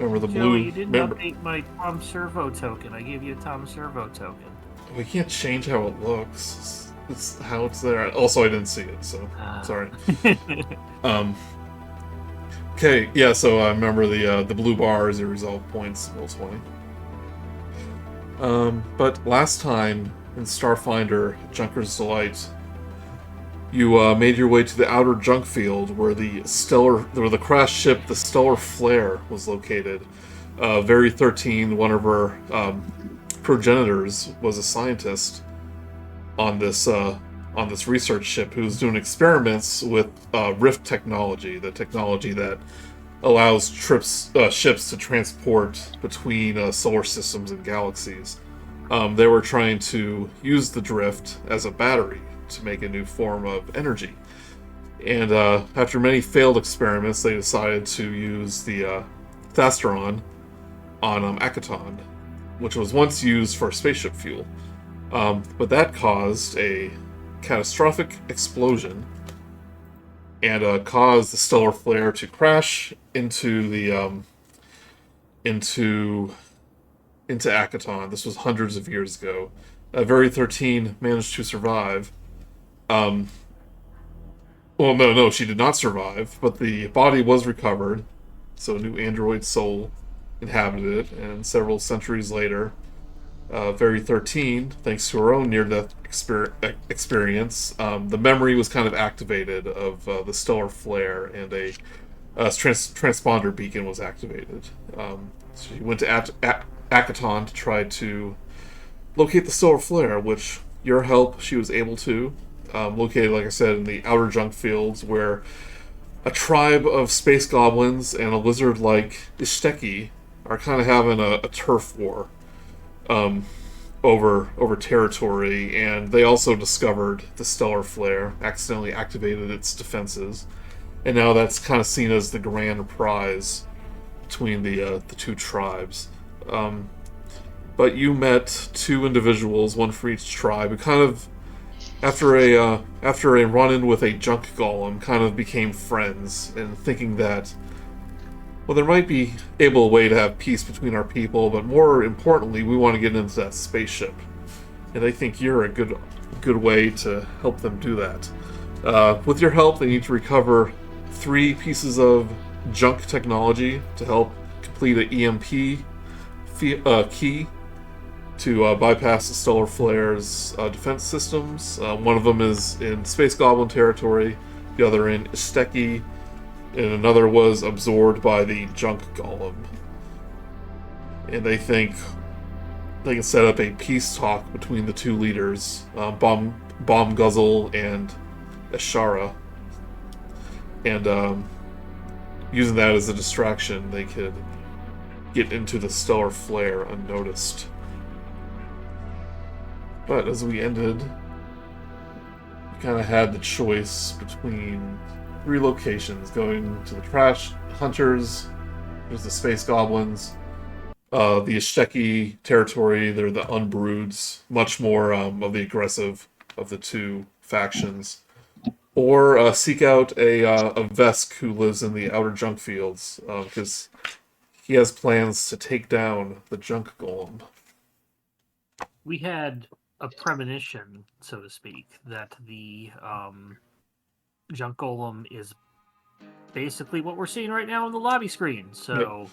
Remember the Joey, blue? you didn't Remember, update my Tom Servo token. I gave you a Tom Servo token. we can't change how it looks. It's how it's there. Also, I didn't see it, so sorry. Okay, yeah. So I remember the blue bar is your resolve points, roll 20. But last time in Starfinder, Junker's Delight, you made your way to the outer Junkfield where the crashed ship, the Stellar Flare, was located. Very 13, one of her progenitors, was a scientist on this research ship who was doing experiments with Rift technology, the technology that allows ships to transport between solar systems and galaxies. They were trying to use the drift as a battery to make a new form of energy. And after many failed experiments, they decided to use the Thasteron on Akaton, which was once used for spaceship fuel. But that caused a catastrophic explosion and caused the stellar flare to crash into Akaton. This was hundreds of years ago. Very 13 managed to survive. Well, no, she did not survive, but the body was recovered, so a new android soul inhabited it, and several centuries later, Very 13, thanks to her own near-death experience, the memory was kind of activated of the stellar flare, and a transponder beacon was activated. She went to Akaton to try to locate the stellar flare, which, your help, she was able to. Located, like I said, in the outer Junkfields, where a tribe of space goblins and a lizard-like Ishteki are kind of having a turf war over territory, and they also discovered the stellar flare, accidentally activated its defenses, and now that's kind of seen as the grand prize between the two tribes. But you met two individuals, one for each tribe, who kind of, after a run-in with a junk golem, kind of became friends, and thinking that, well, there might be a way to have peace between our people, but more importantly, we want to get into that spaceship. And I think you're a good way to help them do that. With your help, they need to recover 3 pieces of junk technology to help complete an EMP key to bypass the stellar flare's defense systems. One of them is in Space Goblin territory, the other in Ishteki, and another was absorbed by the junk golem. And they think they can set up a peace talk between the two leaders, Bomb Guzzle and Ashara. And using that as a distraction, they could get into the stellar flare unnoticed. But as we ended, we kind of had the choice between 3 locations: going to the trash hunters, there's the space goblins, the Ishteki territory, they're the unbroods, much more of the aggressive of the two factions, or seek out a Vesk who lives in the outer Junkfields, because he has plans to take down the junk golem. We had a premonition, so to speak, that the junk golem is basically what we're seeing right now on the lobby screen. So,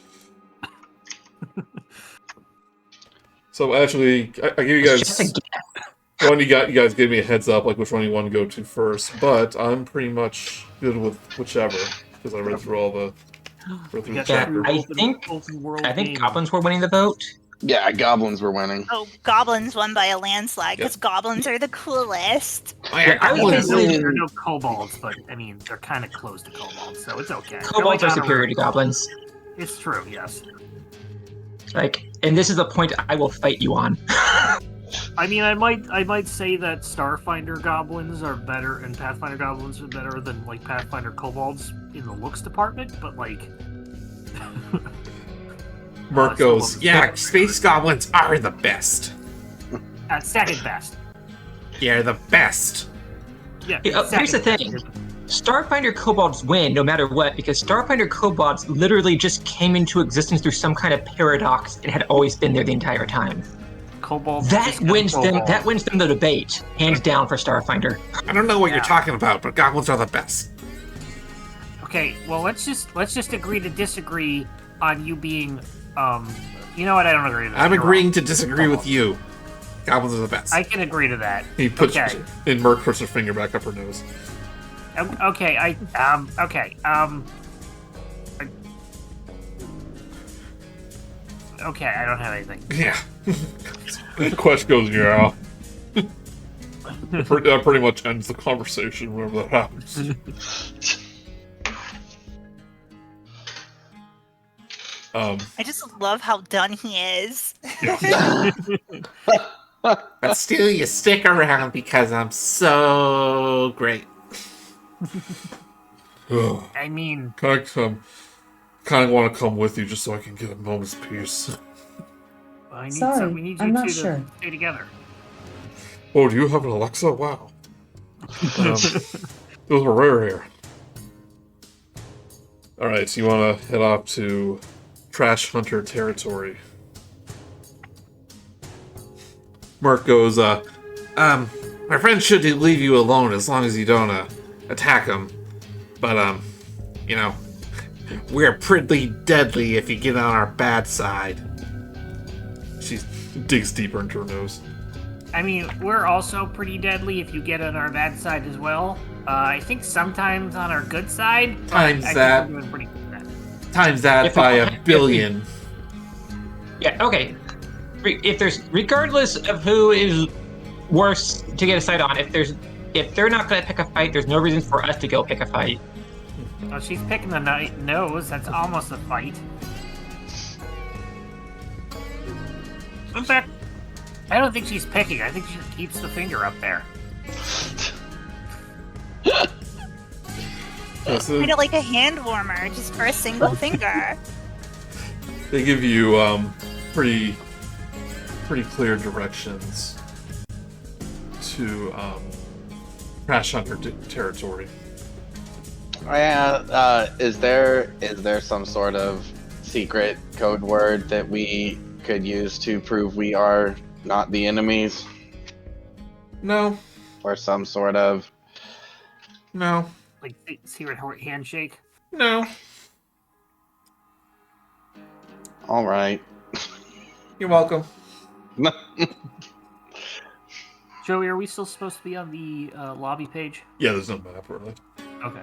yep. So actually, I give you guys. You guys gave me a heads up, like which one you want to go to first, but I'm pretty much good with whichever because I read through all the. I think goblins were winning the vote. Yeah, goblins were winning. Oh, goblins won by a landslide because goblins are the coolest. I would say there are no kobolds, but I mean they're kind of close to kobolds, so it's okay. Kobolds are superior to goblins. It's true, yes. And this is the point I will fight you on. I mean, I might say that Starfinder goblins are better and Pathfinder goblins are better than like Pathfinder kobolds in the looks department, but like. Merc goes, yeah, space goblins are the best. At second best. Yeah, the best. Yeah. Here's the thing. Starfinder kobolds win no matter what, because Starfinder kobolds literally just came into existence through some kind of paradox and had always been there the entire time. Kobolds That just become wins them. kobolds. That wins them the debate, hands down for Starfinder. I don't know what you're Yeah. talking about, but goblins are the best. Okay, well let's just agree to disagree on you being you know what, I don't agree to that. I'm You're agreeing wrong. to disagree with you. Goblins are the best. I can agree to that. He puts Okay. and Merc puts her finger back up her nose. Okay, okay, I don't have anything. Yeah. Quest goes, yeah. That pretty much ends the conversation whenever that happens. I just love how done he is. But still, you stick around because I'm so great. I mean, kind of want to come with you just so I can get a moment's peace. we Sorry, need you I'm not two sure. to stay together. Oh, do you have an Alexa? Wow. Those are rare here. Alright, so you want to head off to Trash Hunter territory. Merc goes, my friend should leave you alone as long as you don't, attack him. But, you know, we're pretty deadly if you get on our bad side. She digs deeper into her nose. I mean, we're also pretty deadly if you get on our bad side as well. I think sometimes on our good side, Times I that. think we're doing pretty good at that. Times that If by we- a billion. Yeah, okay. If there's, regardless of who is worse to get a sight on, if they're not going to pick a fight, there's no reason for us to go pick a fight. Well, she's picking the nose. That's almost a fight. In fact, I don't think she's picking. I think she just keeps the finger up there. Kind of like a hand warmer, just for a single finger. They give you pretty clear directions to Trash Hunter territory. Is there some sort of secret code word that we could use to prove we are not the enemies? No, Or some sort of... no, Like secret handshake. no. Alright. You're welcome. Joey, are we still supposed to be on the lobby page? Yeah, there's no map really. Okay.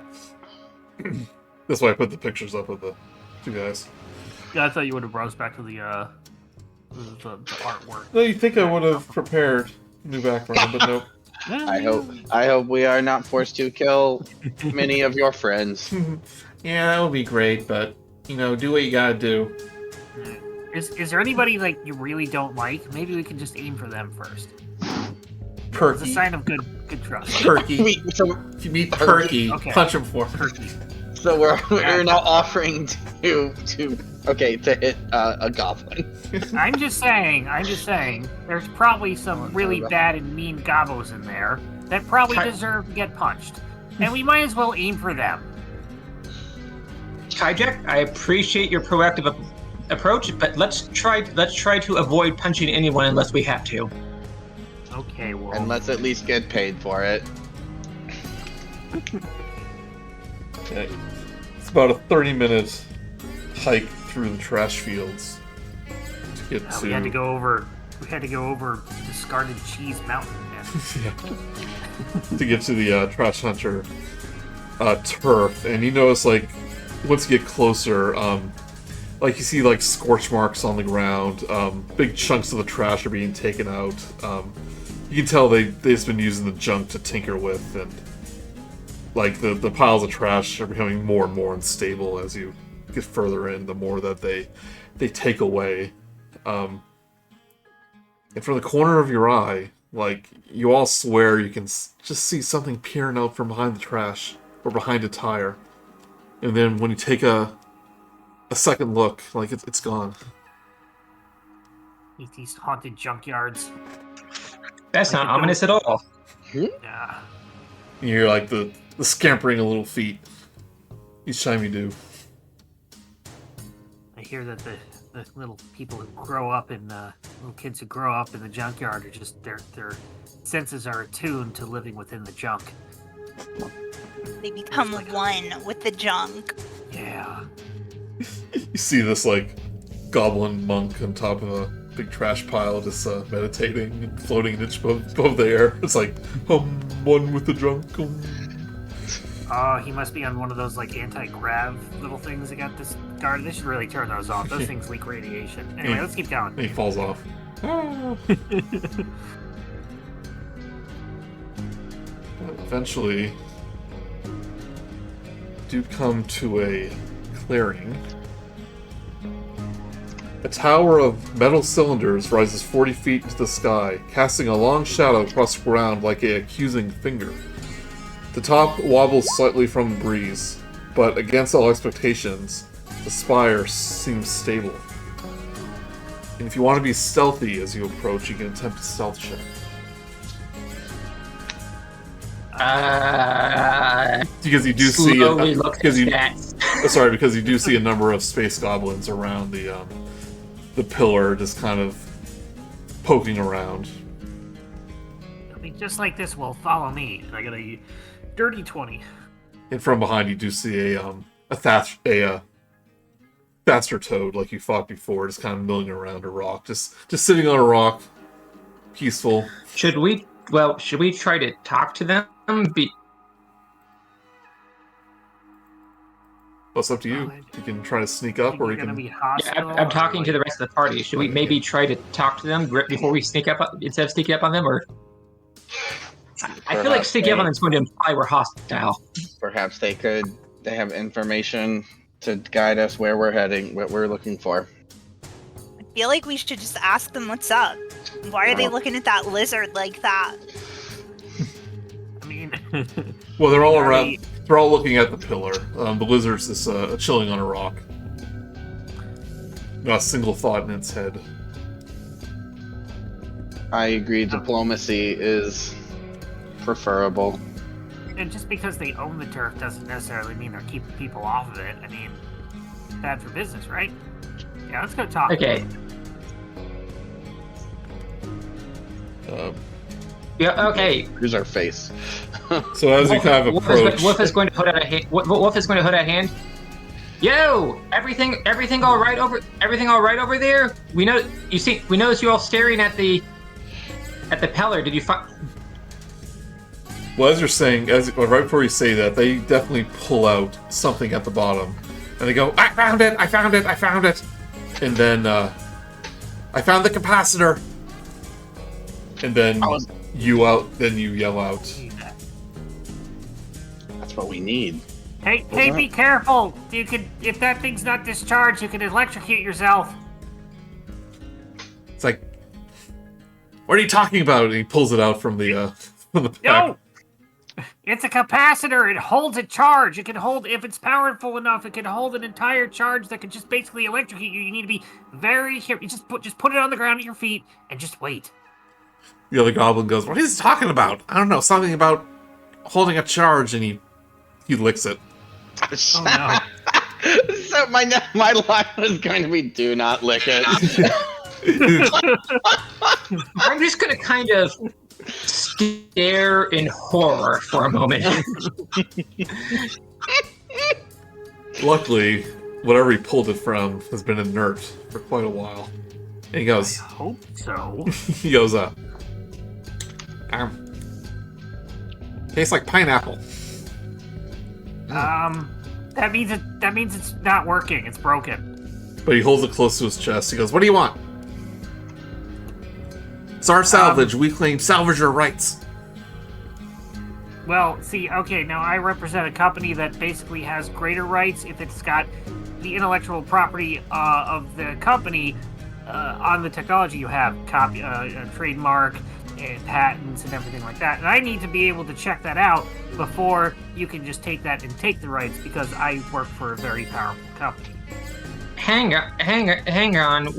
That's why I put the pictures up of the two guys. Yeah, I thought you would have brought us back to the artwork. No, you think I would have prepared a new background, but nope. I hope we are not forced to kill many of your friends. Yeah, that would be great, but you know, do what you gotta do. Is there anybody like you really don't like? Maybe we can just aim for them first. It's a Perky. sign of good trust. Perky. So, If you meet Perky, Okay. punch him for him. Turkey. so we're now offering to hit a goblin. I'm just saying. There's probably some really bad and mean gobos in there that probably deserve to get punched, and we might as well aim for them. Hijack, I appreciate your proactive approach, but let's try to avoid punching anyone unless we have to. Okay, well. And let's at least get paid for it. Okay. It's about a 30-minute hike through the trash fields to get to. We had to go over discarded cheese mountain. to get to the Trash Hunter turf, and you notice like once you get closer, like you see like scorch marks on the ground. Big chunks of the trash are being taken out. You can tell they've just been using the junk to tinker with, and like the piles of trash are becoming more and more unstable as you get further in. The more that they take away, and from the corner of your eye, like you all swear you can just see something peering out from behind the trash or behind a tire, and then when you take a second look, like it's gone. These haunted junkyards. That's Like not a ominous at all. Yeah. You hear like the the scampering of little feet each time you do. I hear that the little people who grow up in little kids who grow up in the junkyard are just their senses are attuned to living within the junk. They become one with the junk. Yeah. You see this like goblin monk on top of a big trash pile, just meditating and floating an inch above the air. It's like, one with the junk. Oh, he must be on one of those like anti-grav little things that got this guard. They should really turn those off. Those things leak radiation. Anyway, let's keep going. And he falls off. Eventually, do come to a clearing. A tower of metal cylinders rises 40 feet into the sky, casting a long shadow across the ground like an accusing finger. The top wobbles slightly from the breeze, but against all expectations, the spire seems stable. And if you want to be stealthy as you approach, you can attempt a stealth check. Because you do see because you do see a number of space goblins around the pillar, just kind of poking around. I mean, just like this will follow me. And I got a dirty 20. And from behind, you do see a Thatcher toad, like you fought before, just kind of milling around a rock, just sitting on a rock, peaceful. Should we try to talk to them? Well, it's up to you. You can try to sneak up, or you can. I'm talking to the rest of the party. Should we maybe try to talk to them before we sneak up, instead of sneaking up on them, or? I feel like sneaking up on them is going to imply we're hostile. Perhaps they have information to guide us where we're heading, what we're looking for. I feel like we should just ask them what's up. Why are they looking at that lizard like that? I mean, well, they're all around. They're all looking at the pillar. The lizard's just chilling on a rock. Not a single thought in its head. I agree. Diplomacy is preferable. And just because they own the turf doesn't necessarily mean they're keeping people off of it. I mean, bad for business, right? Yeah, let's go talk. Okay. Yeah. Okay. Here's our face. So as you kind of approach, Wolf is going to put out a hand. Wolf is going to put out a hand. Yo, everything all right over there? We know you see. We noticed you all staring at the pillar. Did you find? Well, as you're saying, right before you say that, they definitely pull out something at the bottom, and they go, "I found it! I found it! I found it!" And then, I found the capacitor. And then you yell out. That's what we need. Hey, be careful! If that thing's not discharged, you can electrocute yourself. It's like, what are you talking about? And he pulls it out from the back. No! It's a capacitor. It holds a charge. It can hold, if it's powerful enough, it can hold an entire charge that can just basically electrocute you. You need to be very careful. You just put it on the ground at your feet and just wait. The other goblin goes, "What is he talking about? I don't know, something about holding a charge," and he licks it. Oh no. So my line was going to be, "Do not lick it." I'm just going to kind of stare in horror for a moment. Luckily, whatever he pulled it from has been inert for quite a while. And he goes, I hope so. he goes, tastes like pineapple. That means it's not working. It's broken. But he holds it close to his chest. He goes, "What do you want?" "It's our salvage. We claim salvager rights." Well, see, okay, now I represent a company that basically has greater rights if it's got the intellectual property of the company on the technology you have, trademark and patents and everything like that. And I need to be able to check that out before you can just take that and take the rights, because I work for a very powerful company. Hang on.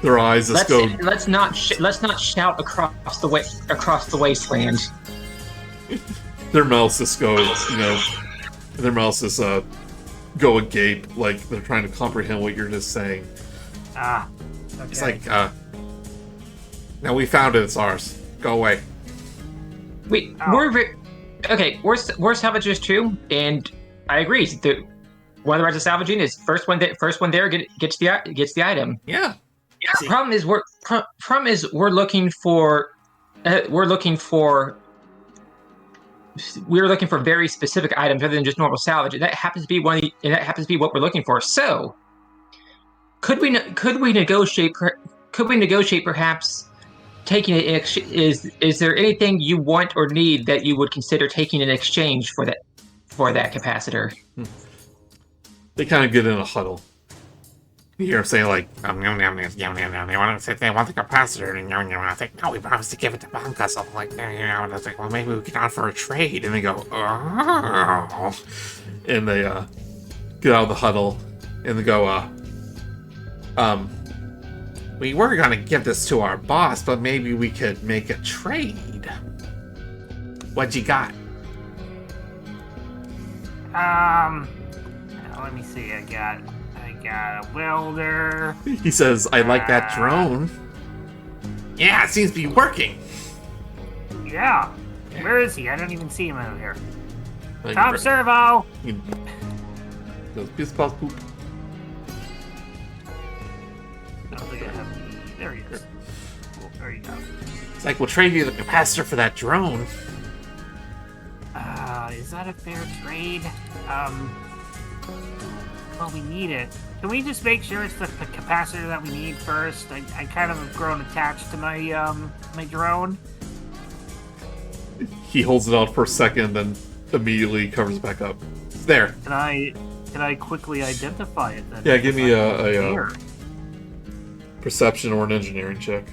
Their eyes just go. Let's not shout across the wasteland. their mouths just go, their mouths just go agape, like they're trying to comprehend what you're just saying. Okay. It's like, now we found it, it's ours. Go away. We're salvagers too, and I agree. One of the rights of salvaging is first one there gets the item. Yeah. The problem is we're looking for very specific items rather than just normal salvage. And that happens to be what we're looking for. So, could we negotiate perhaps taking it? Is there anything you want or need that you would consider taking in exchange for that capacitor? They kind of get in a huddle. You hear them saying like, They want the capacitor, and I think, no, we promised to give it to Banca, or something like that, and I was like, well, maybe we can offer a trade, and they go, oh. and they get out of the huddle, and they go, We were gonna give this to our boss, but maybe we could make a trade. What you got? Let me see. I got a welder. he says, I like that drone. Yeah, it seems to be working. Yeah. Where is he? I don't even see him out here. Like, Tom Servo! he goes, piss, pause, poop. I don't think I have the... There he is. Cool. There you go. It's like, we'll trade you the capacitor for that drone. Is that a fair trade? Well, we need it. Can we just make sure it's the capacitor that we need first? I kind of have grown attached to my my drone. He holds it out for a second, then immediately covers it back up. It's there. Can I quickly identify it then? Yeah, give me a Here. perception or an engineering check.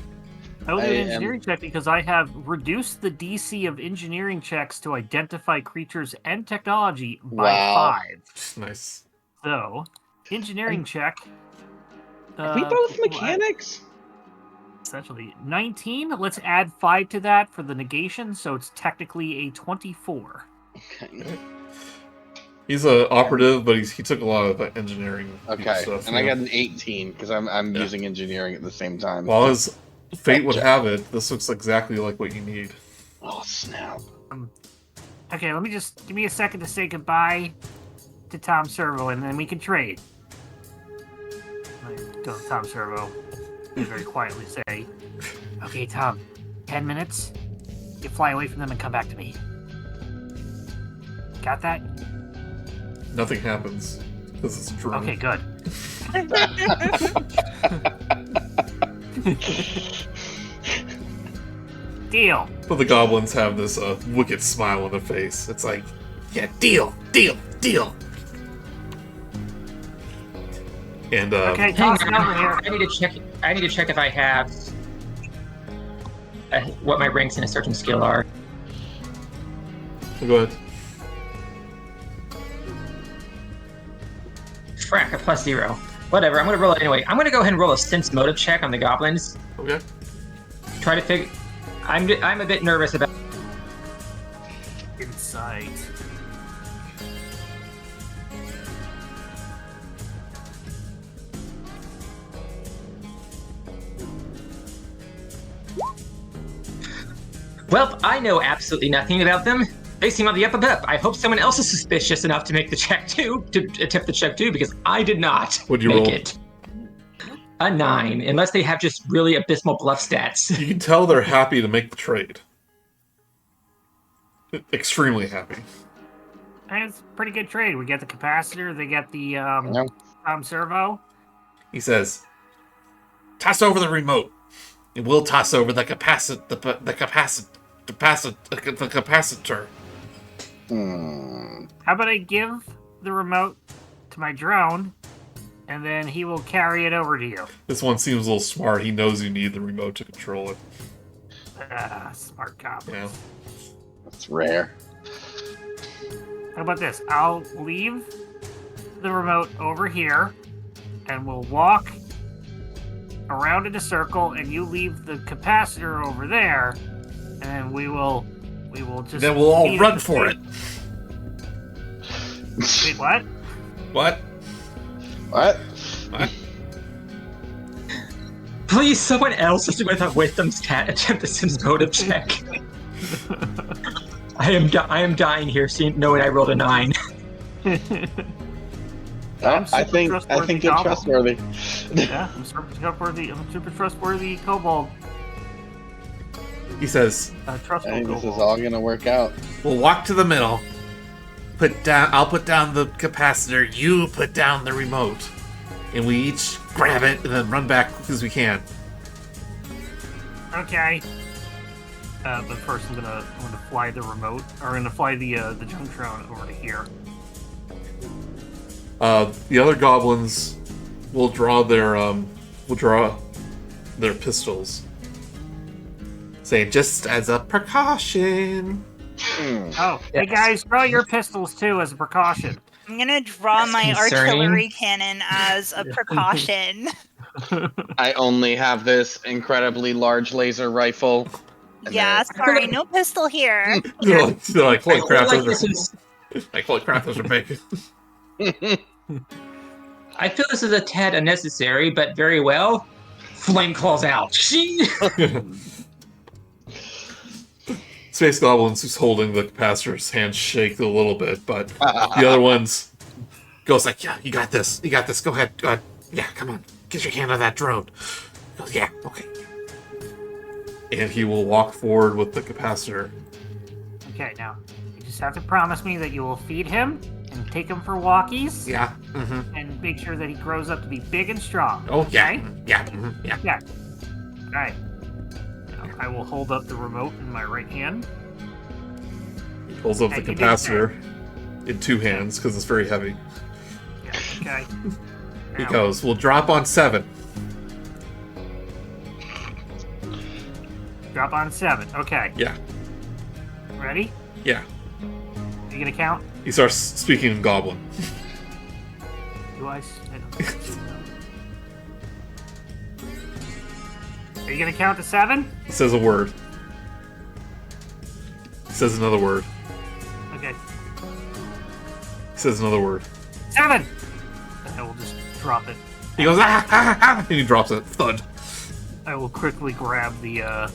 I will do an engineering check because I have reduced the DC of engineering checks to identify creatures and technology by 5. Nice. So, engineering check. Are we both mechanics? Essentially, 19. Let's add 5 to that for the negation, so it's technically a 24. Okay. He's an operative, but he took a lot of engineering stuff. And I got an 18 because I'm using engineering at the same time. Well, as fate would have it, this looks exactly like what you need. Oh snap! Okay, let me just give me a second to say goodbye to Tom Servo, and then we can trade. I go to Tom Servo and very quietly say, "Okay, Tom, 10 minutes. You fly away from them and come back to me. Got that?" Nothing happens because it's a drone. Okay, good. Deal. But the goblins have this wicked smile on their face. It's like, Yeah, deal. and Okay, Hang toss it on. over here. I need to check if I have what my ranks in a certain skill are. go ahead. Frack, a +0. Whatever, I'm gonna roll it anyway. I'm gonna go ahead and roll a sense motive check on the goblins. Okay. Try to figure. I'm a bit nervous about. Insight. Well, I know absolutely nothing about them. They seem on the up and up. I hope someone else is suspicious enough to make the check too, to attempt the check too, because I did not What'd you make roll? it. A 9, unless they have just really abysmal bluff stats. You can tell they're happy to make the trade. Extremely happy. And it's a pretty good trade. We get the capacitor, they get the No. servo. He says, toss over the remote. And we'll toss over the capacitor. How about I give the remote to my drone, and then he will carry it over to you. This one seems a little smart. He knows you need the remote to control it. Smart goblin. Yeah. That's rare. How about this? I'll leave the remote over here, and we'll walk around in a circle, and you leave the capacitor over there, and we will We will just. Then we'll all meet run at the for it. Wait, what? What? What? What? Please, someone else with a wisdom stat attempt this motive check. I am dying here, seeing knowing I rolled a 9. I think you're trustworthy. Yeah, I'm super trustworthy kobold. He says, Trustful I think this kobold. is all gonna work out. we'll walk to the middle. I'll put down the capacitor, you put down the remote. And we each grab it and then run back as quick as we can. Okay. But first I'm gonna fly the remote, or I'm gonna fly the Junkfield over to here. The other goblins will draw their pistols, saying just as a precaution. Oh, hey guys, draw your pistols too as a precaution. I'm gonna draw my concerning. artillery cannon as a precaution. I only have this incredibly large laser rifle. And Yeah, sorry, no pistol here. They're like, holy crap, like those this are is, holy crap, those are big. I feel this is a tad unnecessary, but very well. Flame claws out. Space goblins who's holding the capacitor's hands shake a little bit, but the other ones goes like, yeah, you got this, go ahead, yeah, come on, get your hand on that drone. He goes, yeah, okay. And he will walk forward with the capacitor. Okay, now you just have to promise me that you will feed him and take him for walkies. Yeah, mm-hmm. And make sure that he grows up to be big and strong. Oh, yeah, okay? yeah, mm-hmm. Yeah. Yeah. Alright. Now, I will hold up the remote in my right hand. He pulls up the Okay, you did capacitor in two hands because it's very heavy. Yeah, okay. He Now, goes, we'll drop on 7. drop on 7. Okay. Yeah, Ready? yeah. Are you gonna count? He starts speaking in goblin. Do I? Are you gonna count to 7? He says a word. He says another word. Okay. He says another word. 7! I will just drop it. He goes, ah, ah, ah, and he drops it. Thud. I will quickly grab the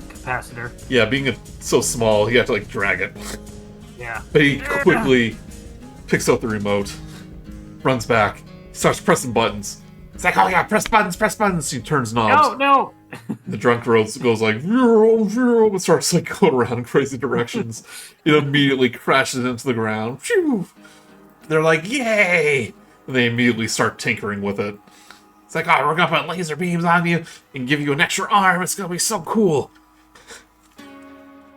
capacitor. Yeah, being so small, he had to, like, drag it. Yeah. But he quickly picks up the remote, runs back, starts pressing buttons. It's like, oh yeah, press buttons. He turns knobs. No! The drunk road goes like, zero, and starts like going around in crazy directions. It immediately crashes into the ground. Phew! They're like, yay! And they immediately start tinkering with it. It's like, oh, we're gonna put laser beams on you and give you an extra arm. It's gonna be so cool.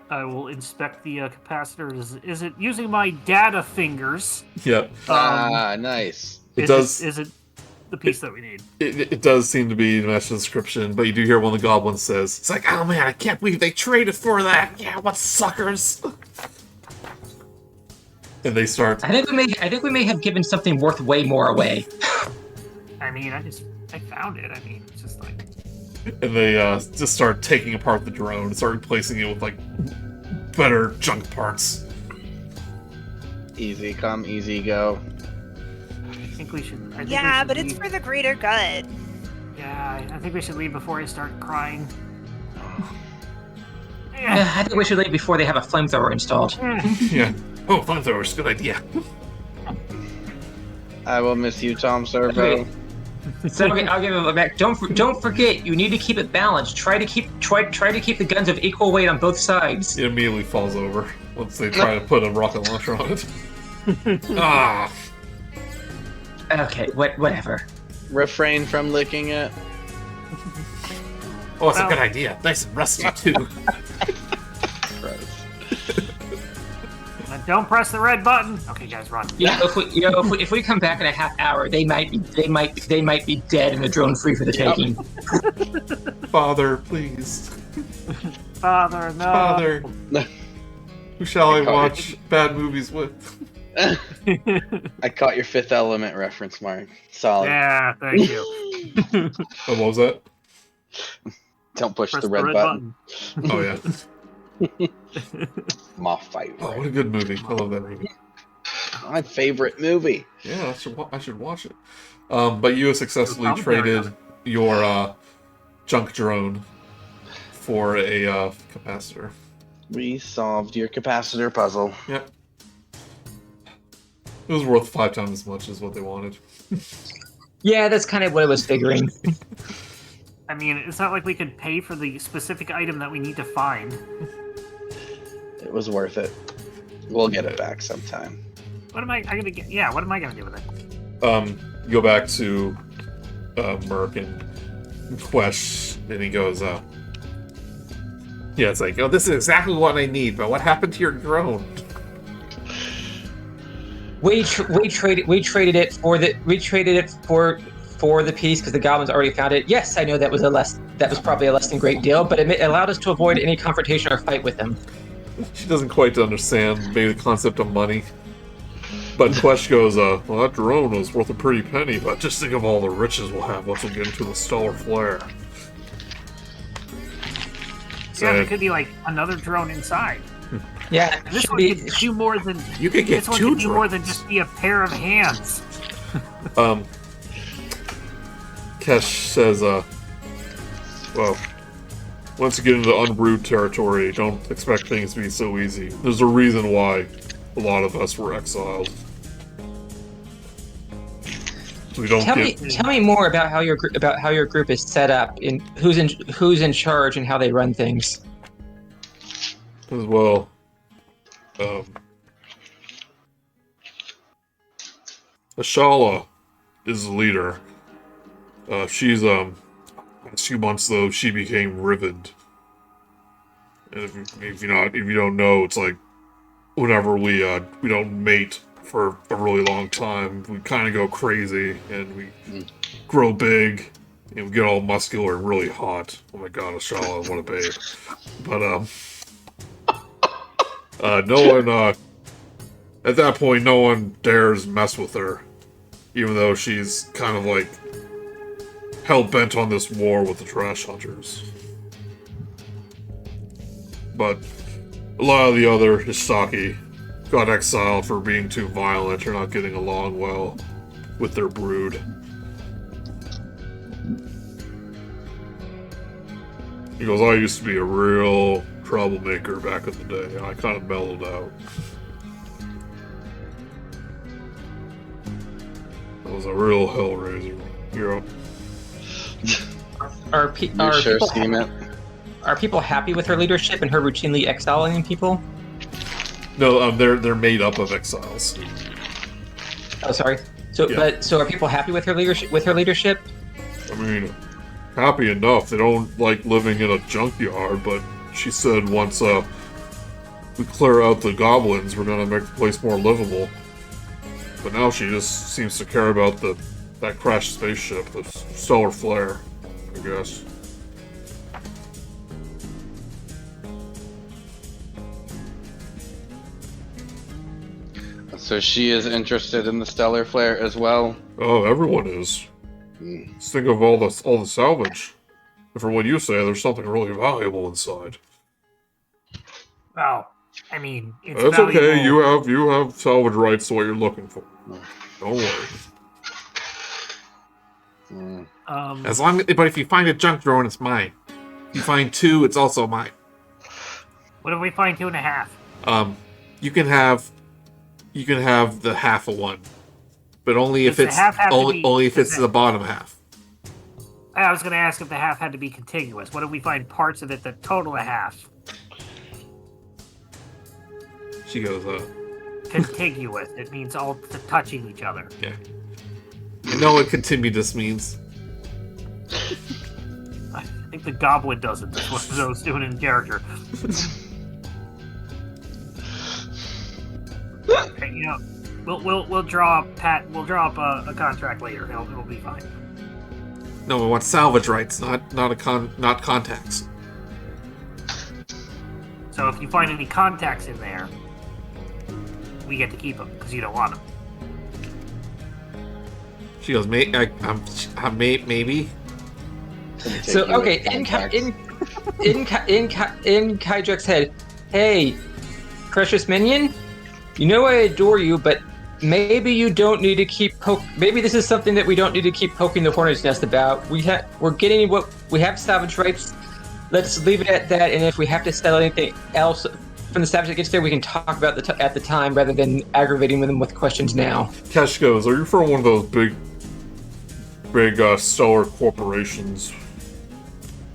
I will inspect the capacitor. Is it using my data fingers? Yep. Nice. Is it the piece that we need? It does seem to be match the description, but you do hear one of the goblins says, it's like, oh man, I can't believe they traded for that. Yeah, what suckers. And they start... I think we may have given something worth way more away. I mean, I found it. I mean, it's just like... And they just start taking apart the drone and start replacing it with, like, better junk parts. Easy come, easy go. I think we should... Yeah, but it's for the greater good. Yeah, I think we should leave before I start crying. I think we should leave before they have a flamethrower installed. Yeah. Oh, flamethrowers, good idea. I will miss you, Tom Servo. Okay. So I'll give it back. Don't forget, you need to keep it balanced. Try to keep the guns of equal weight on both sides. It immediately falls over once they try to put a rocket launcher on it. Ah. Okay, whatever. Refrain from licking it. Oh, that's a good idea. Nice and rusty too. Gross. Don't press the red button. Okay, guys, run. If we come back in a half hour, they might be dead and the drone free for the taking. Father, please. Father, no. Father. Who shall I watch bad movies with? I caught your Fifth Element reference, Mark. Solid. Yeah, thank you. Oh, what was that? Don't push Press the red button. Oh, yeah. My favorite. Oh, what a good movie! I love that movie. My favorite movie. Yeah, I should watch it. But you have successfully Your commentary traded on it. your junk drone for a capacitor. We solved your capacitor puzzle. Yep. It was worth 5 times as much as what they wanted. Yeah, that's kind of what I was figuring. I mean, it's not like we could pay for the specific item that we need to find. It was worth it. We'll get it back sometime. What am I gonna get? Yeah, what am I gonna do with it? Go back to Merc and Quesh, and he goes, yeah, it's like, oh, this is exactly what I need, but what happened to your drone? We traded it for the piece because the goblins already found it. Yes, I know that was probably a less than great deal, but it allowed us to avoid any confrontation or fight with them. She doesn't quite understand maybe the concept of money. But Quesh goes, well, that drone was worth a pretty penny, but just think of all the riches we'll have once we get into the stellar flare. So, Yeah, there could be like another drone inside. Yeah, And this should one be- could do more than you could get this one 2 could do more than drones. just be a pair of hands. Kesh says, well, once you get into unbrewed territory, don't expect things to be so easy. There's a reason why a lot of us were exiled. We don't Tell me more about how your group is set up, and who's in charge and how they run things. as well. Ashala is the leader. She's a few months though she became riven. And if you don't know, it's like whenever we don't mate for a really long time, we kind of go crazy and we grow big and we get all muscular and really hot. Oh my god, Ashala, what a babe! But no one at that point, no one dares mess with her, even though she's kind of like hell bent on this war with the trash hunters. But a lot of the other Hisaki got exiled for being too violent or not getting along well with their brood. He goes, I used to be a real troublemaker back in the day, and I kind of mellowed out. I was a real hellraiser. Are Sure, people scheme it. Are people happy with her leadership and her routinely exiling people? No, they're made up of exiles. Oh, sorry. So, Yeah. so are people happy with her leadership? I mean, happy enough. They don't like living in a junkyard, but she said once we clear out the goblins, we're gonna make the place more livable. But now she just seems to care about that crashed spaceship, the stellar flare, I guess. So she is interested in the stellar flare as well. Oh, everyone is. Just think of all the salvage. And from what you say, there's something really valuable inside. Well, I mean, it's That's valuable. okay. You have salvage rights to what you're looking for. Don't worry. As long as, but if you find a junk drone, it's mine. If you find 2, it's also mine. What if we find 2.5? You can have the half of one, but only if Does the it's half have to only, be- only if does it's it- the bottom half. I was going to ask if the half had to be contiguous. What if we find parts of it that total a half? She goes, Contiguous. It means all touching each other. yeah. You know what contiguous means? I think the goblin doesn't. That's what Zoe's doing in character. Okay, you know, we'll draw up a contract later. It'll be fine. No, we want salvage rights, not contacts. So if you find any contacts in there, we get to keep them because you don't want them. She goes, maybe. So okay, in Kydrek's head, Hey, precious minion, you know I adore you, but maybe you don't need to keep maybe this is something that we don't need to keep poking the hornet's nest about. We're getting what we have salvage rights. Let's leave it at that, and if we have to settle anything else from the salvage that gets there, we can talk about at the time rather than aggravating them with questions now. Cash goes, are you from one of those big stellar corporations?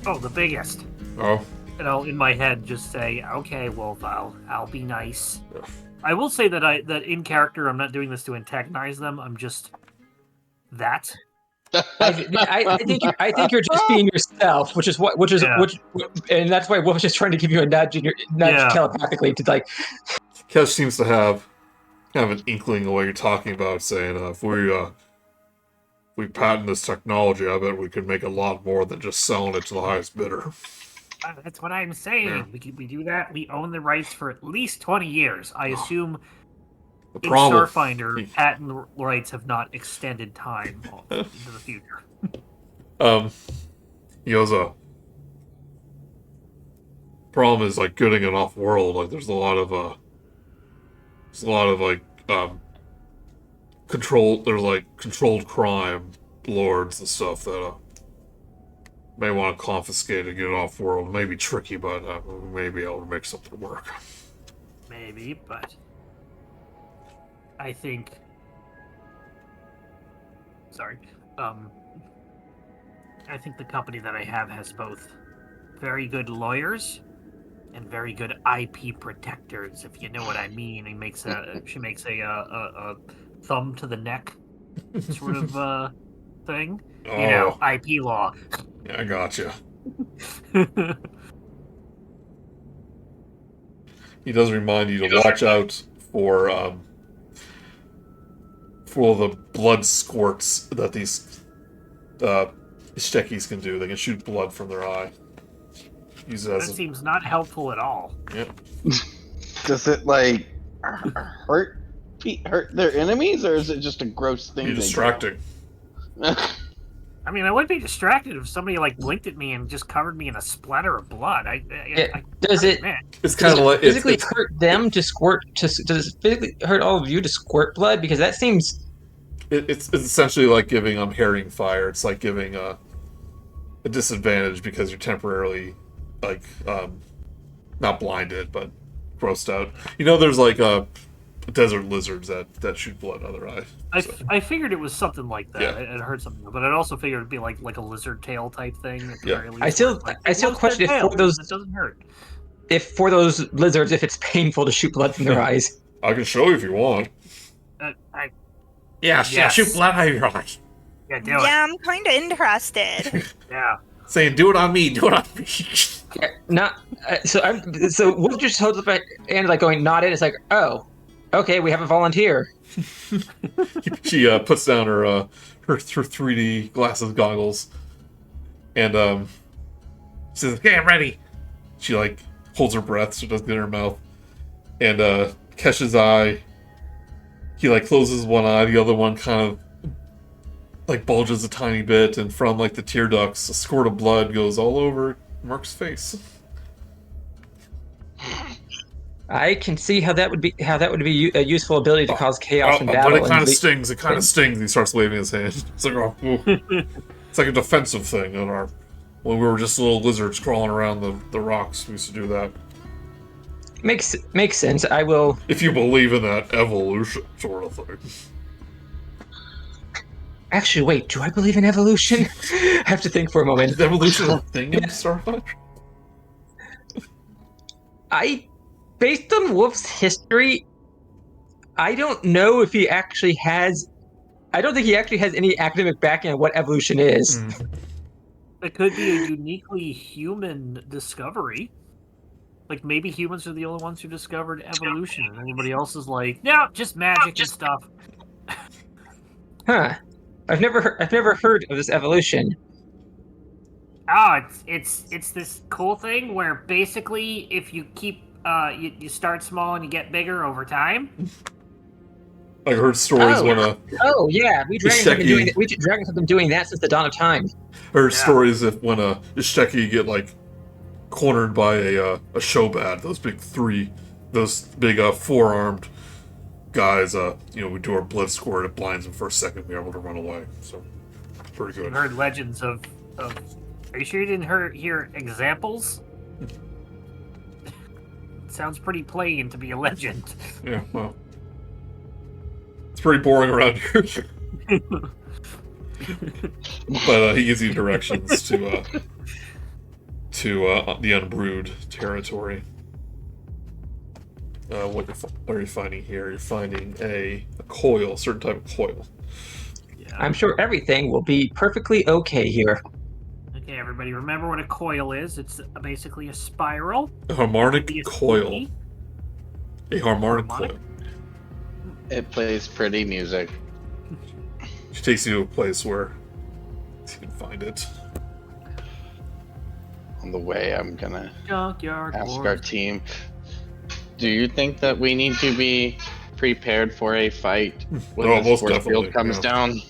Oh, the biggest. Oh? And I'll, in my head, just say, okay, well, I'll be nice. Yeah. I will say that in character, I'm not doing this to antagonize them. I'm just that. I think you're just being yourself, and that's why Wolf is just trying to give you a nudge, telepathically to like. Kesh seems to have kind of an inkling of what you're talking about, saying, if we patent this technology, I bet we could make a lot more than just selling it to the highest bidder. That's what I'm saying. Yeah. We do that. We own the rights for at least 20 years. I assume The in Starfinder, patent rights have not extended time into the future. He goes, problem is, like, getting it off world, like, there's a lot of controlled crime lords and stuff that, may want to confiscate and get it off world. It may be tricky, but, we may be able to make something work. Maybe, but I think... Sorry. I think the company that I have has both very good lawyers and very good IP protectors, if you know what I mean. She makes a thumb to the neck sort of thing. Oh. You know, IP law. Yeah, I gotcha. He does remind you to watch out for the blood squirts that these Ishtekis can do. They can shoot blood from their eye. Use it That as seems not helpful at all. Yep. Does it like hurt their enemies, or is it just a gross thing? Be distracting. I mean, I would be distracted if somebody like blinked at me and just covered me in a splatter of blood. Does it It's kind of like physically hurt them to squirt? Does it physically hurt all of you to squirt blood? Because that seems. It's essentially like giving herring fire. It's like giving a disadvantage because you're temporarily like not blinded but grossed out. You know, there's like desert lizards that shoot blood out of their eye. So. I figured it was something like that. Yeah. I heard something, but I'd also figured it'd be like a lizard tail type thing. At the Yeah. very least, I still question if for those it doesn't hurt. If for those lizards, if it's painful to shoot blood from their eyes. I can show you if you want. Yeah, Yes. shoot blood out of your eyes. Yeah, do Yeah, I'm kind of interested. it. Yeah. Saying, do it on me, do it on me. Yeah, so Wolf just holds up and like going nodded. It's like, oh, okay, we have a volunteer. She puts down her 3D glasses goggles, and Says, okay, I'm ready. she like holds her breath so it doesn't get in her mouth. And Kesh's eye, he like closes one eye, the other one kind of like bulges a tiny bit, and from like the tear ducts, a squirt of blood goes all over Mark's face. I can see how that would be a useful ability to cause chaos in battle. But it kind of stings. It kind of stings. He starts waving his hand. It's like it's like a defensive thing. When we were just little lizards crawling around the rocks, we used to do that. Makes sense. I will. If you believe in that evolution sort of thing. Actually, wait. Do I believe in evolution? I have to think for a moment. Is evolution a thing in Starfinder? Based on Wolf's history, I don't know if he actually has. I don't think he actually has any academic backing on what evolution is. It could be a uniquely human discovery. Like, maybe humans are the only ones who discovered evolution, and everybody else is like, no, just magic and stuff. Huh. I've never heard of this evolution. Oh, it's this cool thing where basically if you keep you start small and you get bigger over time. I heard stories when Oh yeah, we dragons have been doing that since the dawn of time. I heard stories when Ishteki get like cornered by a showbat. Those big four-armed guys. We do our blitz score, and it blinds them for a second. We're able to run away. So pretty You've good. heard legends of. Are you sure you didn't hear examples? Sounds pretty plain to be a legend. Yeah, well, it's pretty boring around here. But he gives you directions to the Unbrewed territory. What are you finding here? You're finding a coil, a certain type of coil. Yeah. I'm sure everything will be perfectly okay here. Okay, everybody, remember what a coil is? It's basically a spiral. A harmonic Be a coil. spooky. A harmonic Harmonic? coil. It plays pretty music. She takes you to a place where you can find it. On the way, I'm gonna Junkyard ask Wars. our team. Do you think that we need to be prepared for a fight when Oh, this most force definitely, field comes yeah. down?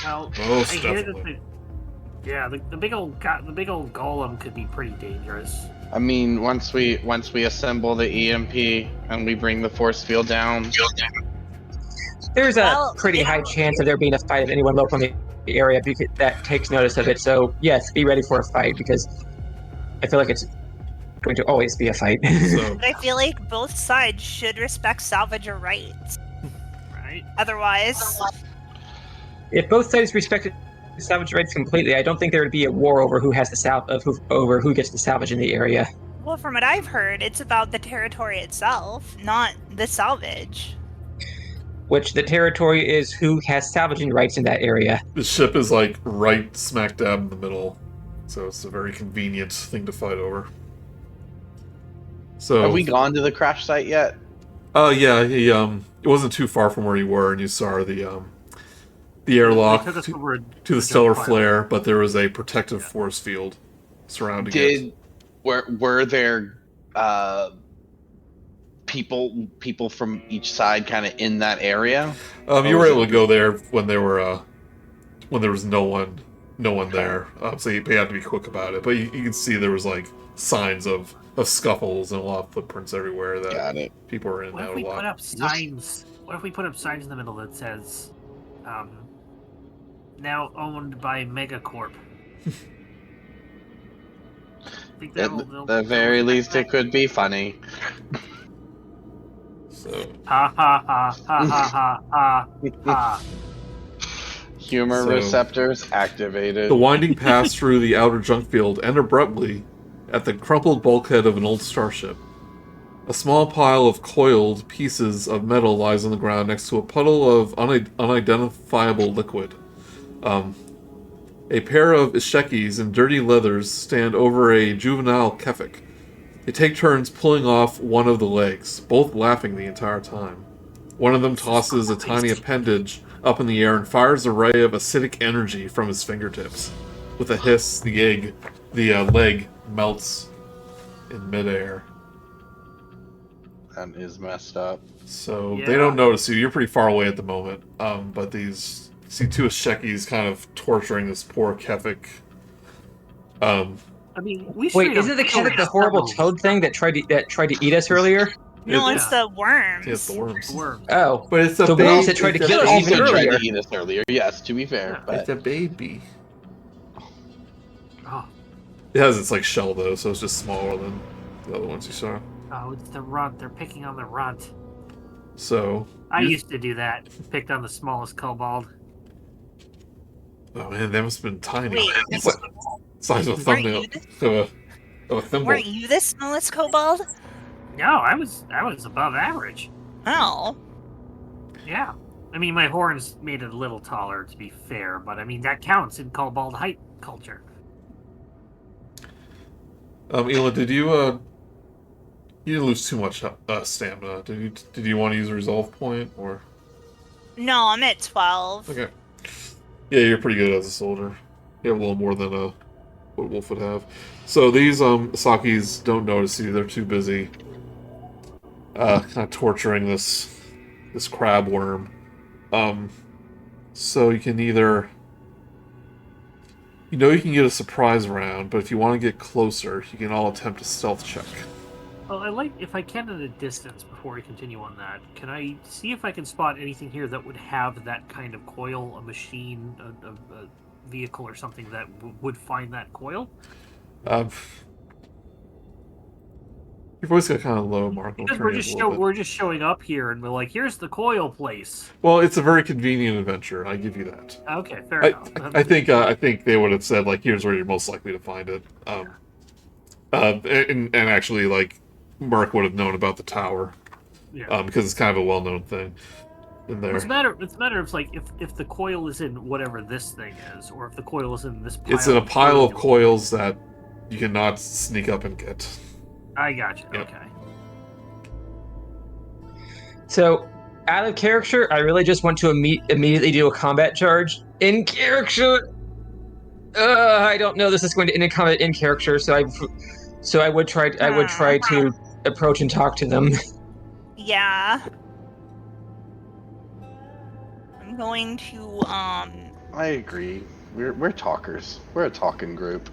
Well, Most I hear definitely. that the big old golem could be pretty dangerous. I mean, once we assemble the EMP and we bring the force field down, There's a Well, pretty if- high chance of there being a fight of anyone local in the area that takes notice of it. So yes, be ready for a fight because I feel like it's going to always be a fight. So, But I feel like both sides should respect salvager rights. Right? Otherwise, If both sides respected salvage rights completely, I don't think there would be a war over who has the over who gets the salvage in the area. well, from what I've heard, it's about the territory itself, not the salvage. Which the territory is who has salvaging rights in that area. the ship is like right smack dab in the middle, so it's a very convenient thing to fight over. So have we gone to the crash site yet? yeah, it wasn't too far from where you were, and you saw the airlock They took us over to the stellar flare, but there was a protective force field surrounding it. Were there people from each side kind of in that area? You were able to go there when there was no one there. So you have to be quick about it. But you can see there was like signs of scuffles and a lot of footprints everywhere that Got it. people are in and What out if a we lot. put up signs? What if we put up signs in the middle that says, "Now owned by Megacorp"? Think they'll At the very least, it could be funny. So Ha ha ha ha ha ha ha ha. Humor So- receptors activated. the winding pass through the outer junk field end abruptly at the crumpled bulkhead of an old starship. A small pile of coiled pieces of metal lies on the ground next to a puddle of unidentifiable liquid. A pair of ishekis in dirty leathers stand over a juvenile kefik. They take turns pulling off one of the legs, both laughing the entire time. One of them tosses a tiny appendage up in the air and fires a ray of acidic energy from his fingertips. With a hiss, the leg melts in midair. That is messed up. So Yeah. they don't notice you. You're pretty far away at the moment. But these see two Ashekis kind of torturing this poor Kefik. I mean, we Wait, straight isn't up the killed cat the horrible several toad thing that tried to eat us earlier? No, It- it's the worms. Yeah, it's the worms. worms. Oh, But it's a the baby. wolves that tried to it's kill a us baby. even Also tried earlier. to eat us earlier. Yes, to be fair, Yeah. but It's a baby. Oh, It has its like shell though, so it's just smaller than the other ones you saw. oh, it's the runt. They're picking on the runt. So I you- used to do that. Picked on the smallest kobold. oh man, they must have been tiny. Wait, It's like size of a Weren't thumbnail you of a thimble. weren't you the smallest kobold? No, I was above average. Oh. Yeah. I mean, my horns made it a little taller, to be fair, but I mean, that counts in kobold height culture. Ela, did you didn't lose too much stamina? Did you want to use a resolve point or? No, I'm at 12. Okay. Yeah, you're pretty good as a soldier. You have a little more than what Wolf would have. So these Sakis don't notice you. They're too busy kind of torturing this crab worm. So you can either You know you can get a surprise round, but if you want to get closer, you can all attempt a stealth check. Well, I like if I can at a distance before we continue on that. Can I see if I can spot anything here that would have that kind of coil, a machine, a vehicle, or something that would find that coil? Your voice got kind of low, Mark. Because we're just showing up here and we're like, here's the coil place. Well, it's a very convenient adventure. I give you that. Okay, fair enough. I think they would have said like, here's where you're most likely to find it. And actually, like, Mark would have known about the tower. Yeah. Because it's kind of a well-known thing in there. It's a matter of like if the coil is in whatever this thing is, or if the coil is in this pile. It's in a pile of coils that you cannot sneak up and get. I got you. Yep. Okay. So, out of character, I really just want to immediately do a combat charge. In character, I don't know. This is going to end in combat in character, so I would try to approach and talk to them. Yeah. I'm going to I agree. We're talkers. We're a talking group.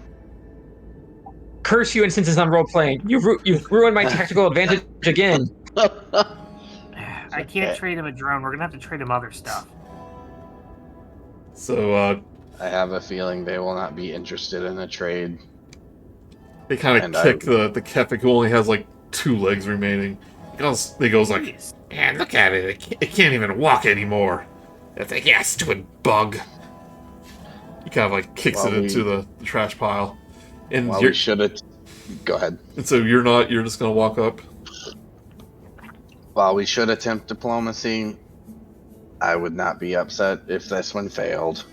Curse you, instances I'm role playing. You've ruined my tactical advantage again. I can't trade him a drone. We're gonna have to trade him other stuff. So I have a feeling they will not be interested in a trade. they kind of kick the Kefik who only has like 2 legs remaining. He goes like, Man, look at it. It can't even walk anymore. It's like, yeah, stupid bug. he kind of like kicks it into the trash pile. And Well, we should have. Go ahead. And so you're just gonna walk up. While we should attempt diplomacy, I would not be upset if this one failed.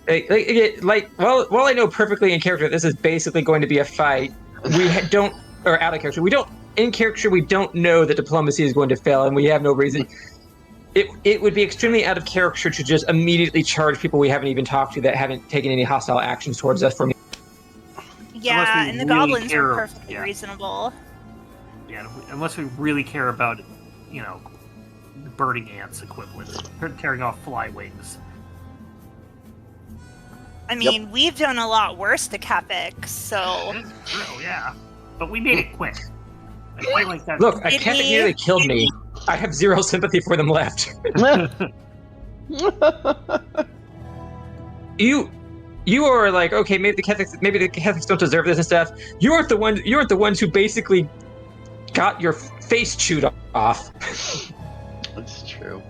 While I know perfectly in character this is basically going to be a fight, or out of character, in character we don't know that diplomacy is going to fail, and we have no reason. It would be extremely out of character to just immediately charge people we haven't even talked to that haven't taken any hostile actions towards us. Yeah, and the really goblins are perfectly reasonable. Yeah, unless we really care about, birding ants equivalent, tearing off fly wings. I mean, we've done a lot worse to Kefik, so... That's true, yeah. But we made it quick. I quite like that. Look, a Kefik nearly killed me. I have 0 sympathy for them left. You are like, okay, maybe the Catholics don't deserve this and stuff. You aren't the ones who basically got your face chewed off. That's true.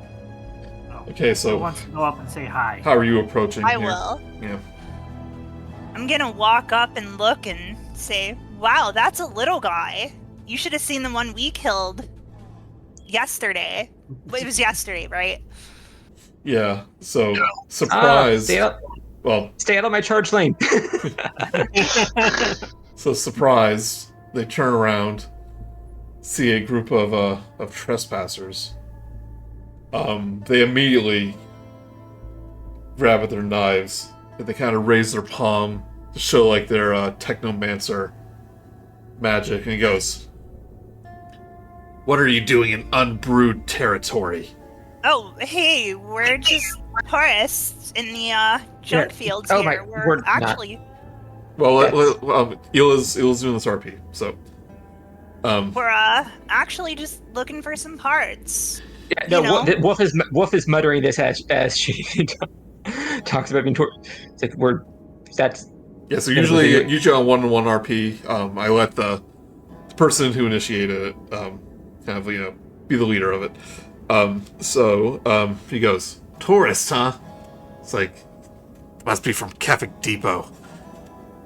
Okay, so who wants to go up and say hi? How are you approaching? I here? will. Yeah. I'm gonna walk up and look and say, wow, that's a little guy. You should have seen the one we killed yesterday. It was yesterday, right? Yeah. So surprise. Stay out of my charge lane. So surprise. They turn around, see a group of trespassers. They immediately grab at their knives, and they kind of raise their palm to show like their technomancer magic, and he goes, "What are you doing in unbrewed territory?" Oh, hey, we're just tourists in the Junkfields Oh here. we're actually... Well, Ila's doing this RP, so... We're actually just looking for some parts. Yeah, no, Wolf is muttering this as she talks about being it's like Yeah, so usually on 1-on-1 RP, I let the person who initiated it kind of, be the leader of it. He goes, "Tourist, huh?" It's like, must be from Kefik Depot.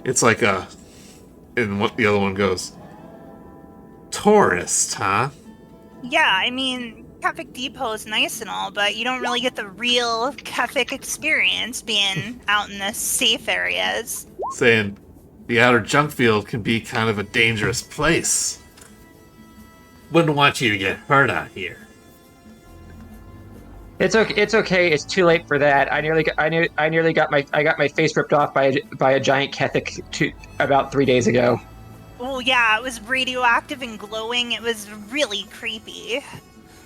It's like, and what the other one goes, "Tourist, huh?" Yeah, I mean, Kefik Depot is nice and all, but you don't really get the real Kefik experience being out in the safe areas. Saying, the outer Junkfield can be kind of a dangerous place. Wouldn't want you to get hurt out here. It's okay. It's okay. It's too late for that. I nearly got my face ripped off by a giant Kefik about 3 days ago. Oh yeah, it was radioactive and glowing. It was really creepy.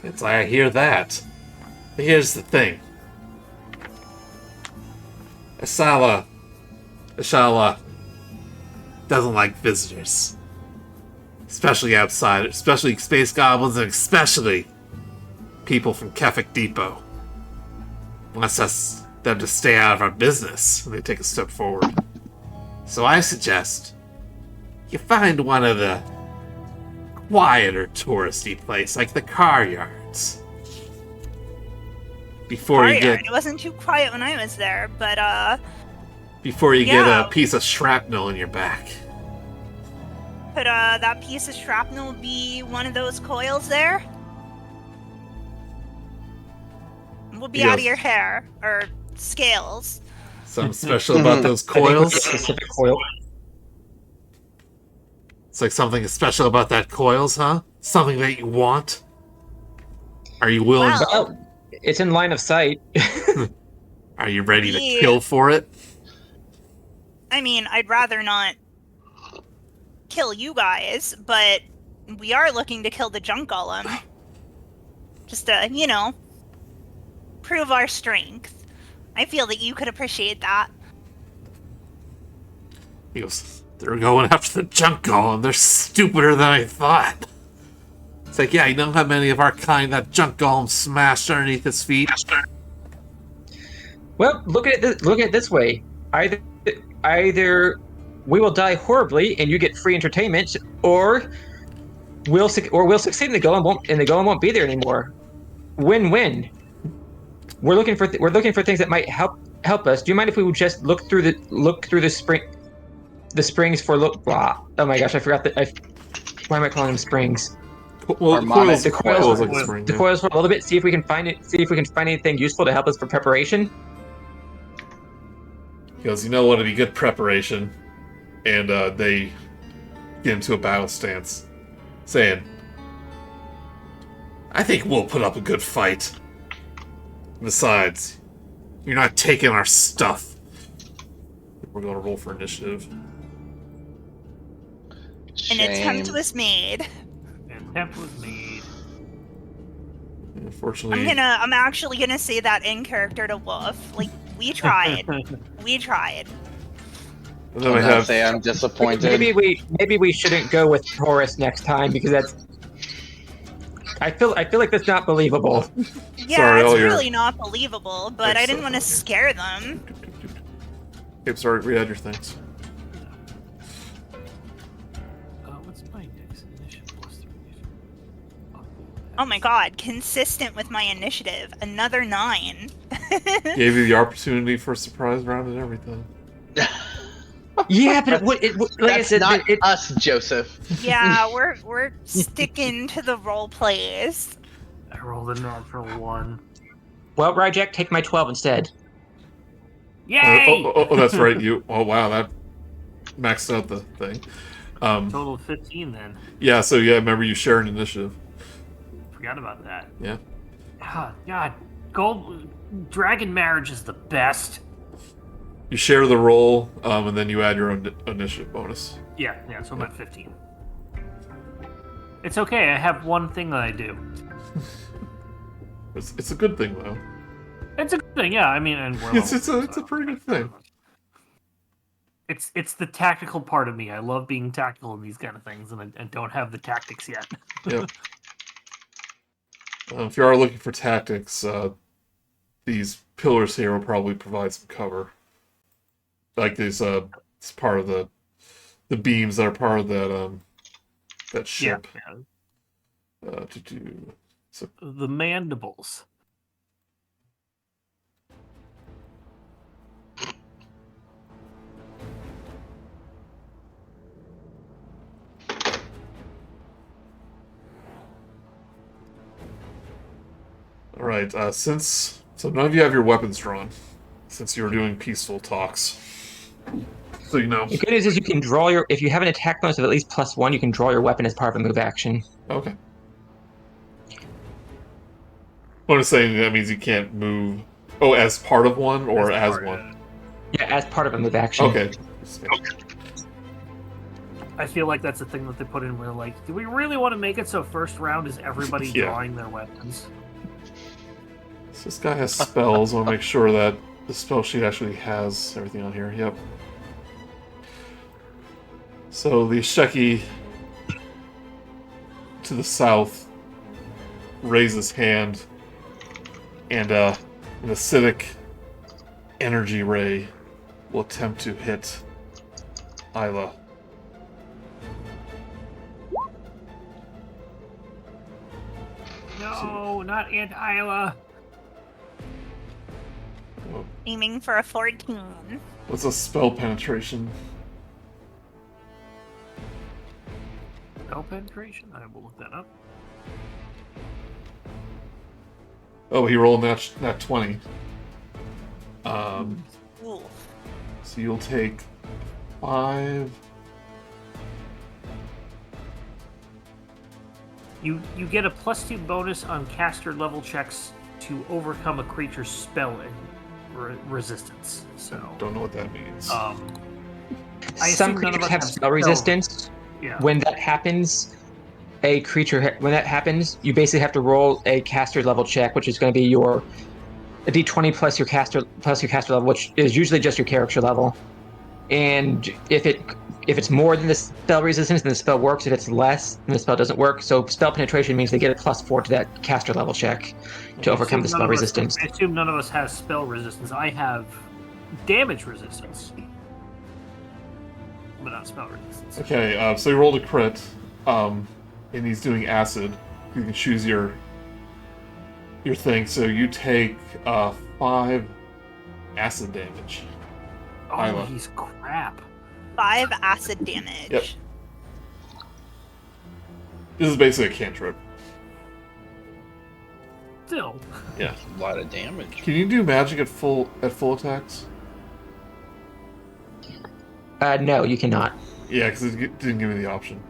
It's like, I hear that. But here's the thing. Ashala doesn't like visitors. Especially outsiders, especially space goblins, and especially people from Kefik Depot. Wants them to stay out of our business. And they take a step forward. So I suggest you find one of the quieter touristy places, like the car yards. Before you get... It wasn't too quiet when I was there, but Before you yeah. get a piece of shrapnel in your back. Could that piece of shrapnel be one of those coils there? We'll be out of Yes. your hair or scales. Something special about those coils? Specific coil. It's like something special about that coils, huh? Something that you want? Are you willing? Well- Well, it's in line of sight. Are you ready to Yeah. kill for it? I mean, I'd rather not kill you guys, but we are looking to kill the junk golem. Just to, prove our strength. I feel that you could appreciate that. He goes, they're going after the junk golem. They're stupider than I thought. It's like, yeah, you know how many of our kind that junk golem smashed underneath his feet? Well, look at it this way. Either we will die horribly and you get free entertainment, or we'll succeed in the golem won't be there anymore. Win-win. We're looking for things that might help us. Do you mind if we would just look through the springs for oh my gosh, I forgot that. Why am I calling them springs? Well, Harmonic. The coils, like a spring, the yeah. coils for a little bit. See if we can find anything useful to help us for preparation. He goes, you know what would be good preparation? And they get into a battle stance, saying, I think we'll put up a good fight. Besides, you're not taking our stuff. we're going to roll for initiative. An attempt Shame. was made. An attempt was made. Unfortunately, I'm actually gonna say that in character to Wolf. Like, we tried. We tried. and then I I'm gonna have say I'm disappointed. Maybe we shouldn't go with Taurus next time because that's. I feel like that's not believable. Yeah, Sorry, it's all your- really not believable, but I didn't want to scare them. Okay, sorry, read your things. What's my index? Initiative plus 3. Oh my god, consistent with my initiative. Another 9. Gave you the opportunity for a surprise round and everything. Yeah, but like I That's said, not us, Joseph. Yeah, we're sticking to the role plays. I rolled a natural 1. well, Ryjack, take my 12 instead. Yay! Oh, that's right. Oh, wow, that maxed out the thing. Total of 15 then. Yeah, so yeah, remember you share an initiative. Forgot about that. Yeah. God, gold dragon marriage is the best. You share the roll, and then you add your own initiative bonus. Yeah, so I'm at 15. It's okay, I have one thing that I do. It's a good thing, though. It's a good thing, yeah. I mean, and we're It's a pretty good thing. It's the tactical part of me. I love being tactical in these kind of things, and I don't have the tactics yet. Yep. If you are looking for tactics, these pillars here will probably provide some cover. Like these, it's part of the beams that are part of that ship. Yeah. To do so. The mandibles. All right. So none of you have your weapons drawn, since you were doing peaceful talks. So you know. The good news is you can draw if you have an attack bonus of at least +1, you can draw your weapon as part of a move action. Okay. What I'm saying, that means you can't move. Oh, as part of one or as part of one? it. Yeah, as part of a move action. Okay. I feel like that's the thing that they put in where, like, do we really want to make it so first round is everybody Yeah. drawing their weapons? So this guy has spells. I want to make sure that The spell sheet actually has everything on here. Yep. So the Sheki to the south raises hand, and an acidic energy ray will attempt to hit Isla. No, not Aunt Isla. Aiming for a 14. What's a spell penetration? Spell penetration? I will look that up. Oh, he rolled that 20. Ooh. So you'll take 5. You get a +2 bonus on caster level checks to overcome a creature's spell resistance. So Don't know what that means. I Some assume none of creatures us have spell resistance. Yeah. When that happens, you basically have to roll a caster level check, which is going to be a d20 plus your caster level, which is usually just your character level. And if it's more than the spell resistance, then the spell works. If it's less, then the spell doesn't work. So spell penetration means they get a +4 to that caster level check to overcome the spell resistance. I assume none of us has spell resistance. I have damage resistance, but not spell resistance. Okay, so he rolled a crit, and he's doing acid. You can choose your thing. So you take 5 acid damage. Oh, Isla. he's crap. 5 acid damage. Yep. This is basically a cantrip. Still. Yeah. A lot of damage. Can you do magic at full attacks? No, you cannot. Yeah, because it didn't give me the option.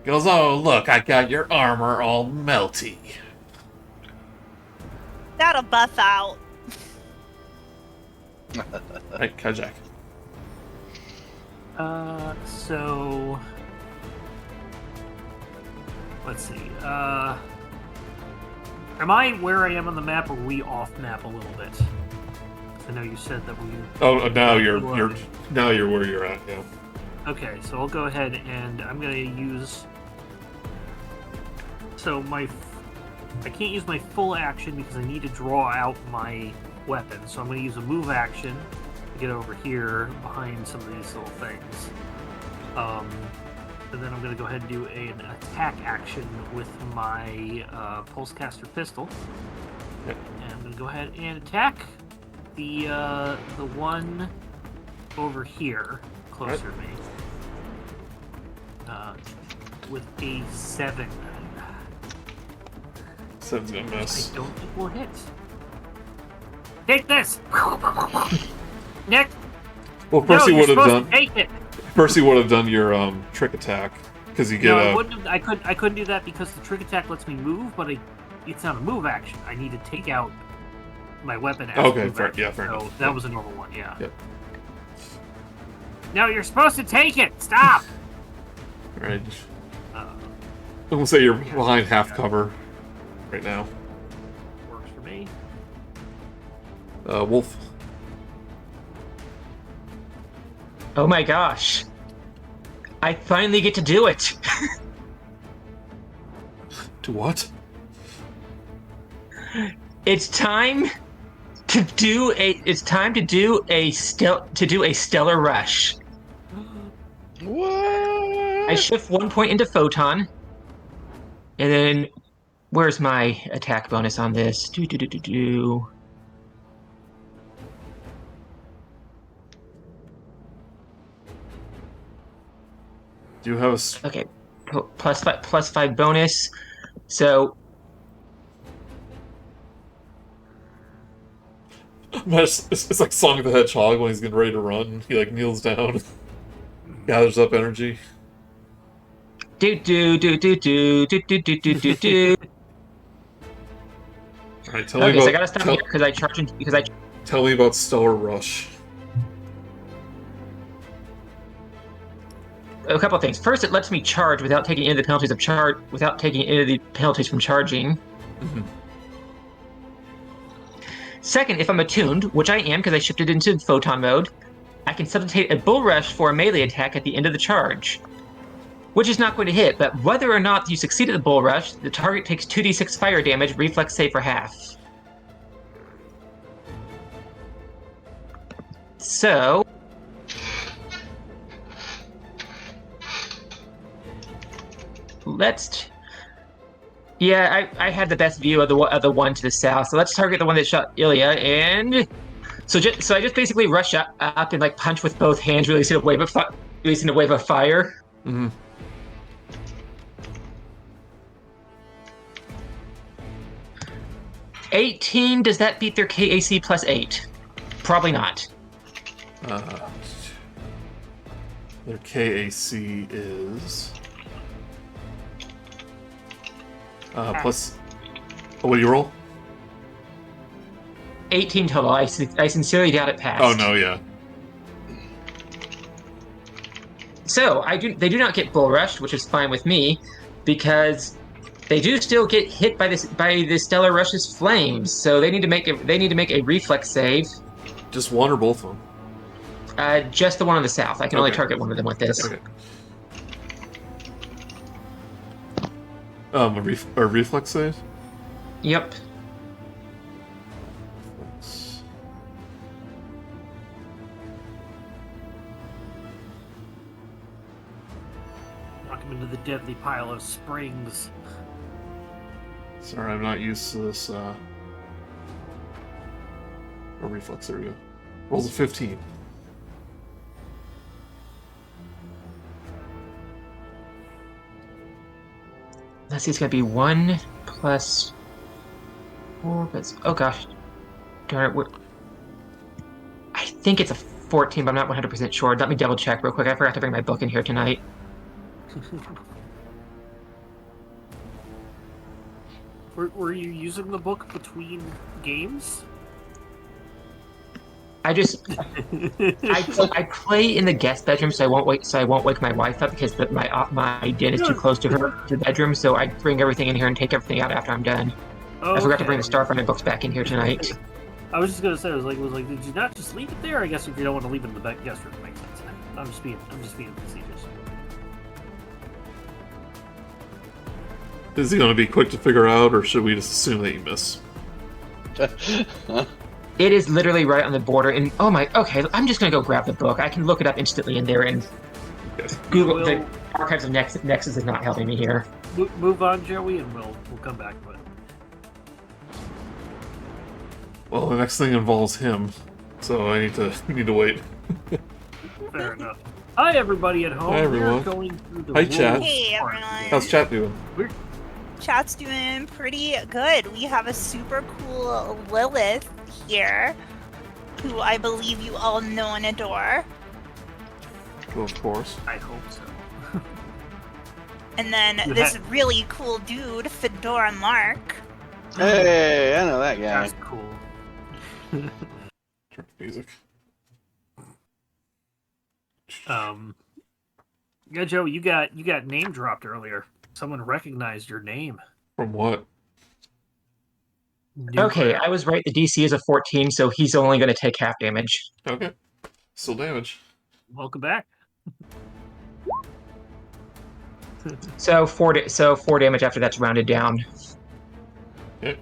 Goes, oh, look, I got your armor all melty. That'll buff out. Right, Kajak. So let's see. Am I where I am on the map, or are we off map a little bit? I know you said that we. Oh, now you're where you're at. Yeah. Okay, so I'll go ahead and I'm gonna use. So I can't use my full action because I need to draw out my weapon. So I'm going to use a move action to get over here behind some of these little things. And then I'm going to go ahead and do an attack action with my Pulsecaster pistol. Yep. And I'm going to go ahead and attack the one over here, closer to me, with a 7. 7's gonna miss. I don't think we'll hit. Take this! Nick! Well, Percy would have done. Take it! Percy would have done your trick attack because you get I wouldn't. I couldn't do that because the trick attack lets me move, but it's not a move action. I need to take out my weapon. Okay, fair enough. So that was a normal one. Yeah. Yep. No, you're supposed to take it. Stop. All right. I'm gonna say you're behind half cover right now. Works for me. Wolf. Oh my gosh. I finally get to do it. To what? It's time to do a stellar rush. What? I shift 1 point into photon. And then where's my attack bonus on this? Do. Do you have a? Okay, plus five bonus. So It's like Sonic the Hedgehog when he's getting ready to run. He like kneels down, gathers up energy. do. All right, tell me Okay, about. so I gotta stop here because I charge because I. Tell me about Stellar Rush. A couple of things. First, it lets me charge without taking any of the penalties from charging. Second, if I'm attuned, which I am because I shifted into photon mode, I can substitute a bull rush for a melee attack at the end of the charge, which is not going to hit, but whether or not you succeed at the bull rush, the target takes 2d6 fire damage, reflex save for half. So... Yeah, I had the best view of the one to the south, so let's target the one that shot Ilya, and... So I just basically rush up and like punch with both hands, releasing a wave of fire. Mm-hmm. $18, does that beat their KAC plus 8? Probably not. Their KAC is plus. Oh, what do you roll? 18 total. I sincerely doubt it passed. Oh no, yeah. So they do not get bull rushed, which is fine with me, because they do still get hit by the Stellar Rush's flames. So they need to make a reflex save. Just one or both of them? Just the one on the south. I can only Okay. target one of them with this. Okay. A reflex save? Yep. Knock him into the deadly pile of springs. Sorry, I'm not used to this. A reflex, there we go. Rolls a 15. Let's see, it's going to be 1 plus 4. Oh gosh. Darn it. I think it's a 14, but I'm not 100% sure. Let me double check real quick. I forgot to bring my book in here tonight. Were you using the book between games? I play in the guest bedroom, so I won't wake my wife up because my den is too close to her bedroom. So I bring everything in here and take everything out after I'm done. Okay. I forgot to bring the Starfinder books back in here tonight. I was just gonna say, I was like, did you not just leave it there? I guess if you don't want to leave it in the guest room, it makes sense. I'm just being facetious. Is he going to be quick to figure out, or should we just assume that you miss? It is literally right on the border, and okay, I'm just gonna go grab the book. I can look it up instantly in there, and Google the archives of Nexus is not helping me here. Move on, Joey, and we'll come back to it. Well, the next thing involves him, so I need to wait. Fair enough. Hi, everybody at home. Hi, everyone. We're going through the Hi, Chad. rules Hey, part. everyone. How's chat doing? Chat's doing pretty good. We have a super cool Lilith here, who I believe you all know and adore. Well, of course. I hope so. And then this really cool dude, Fedora Mark. Hey, I know that guy. That's cool. Turn the music. Yeah, Joe, you got name dropped earlier. Someone recognized your name. From what? Okay, I was right. The DC is a 14, so he's only going to take half damage. Okay. Still damage. Welcome back. So 4 damage after that's rounded down. Yeah.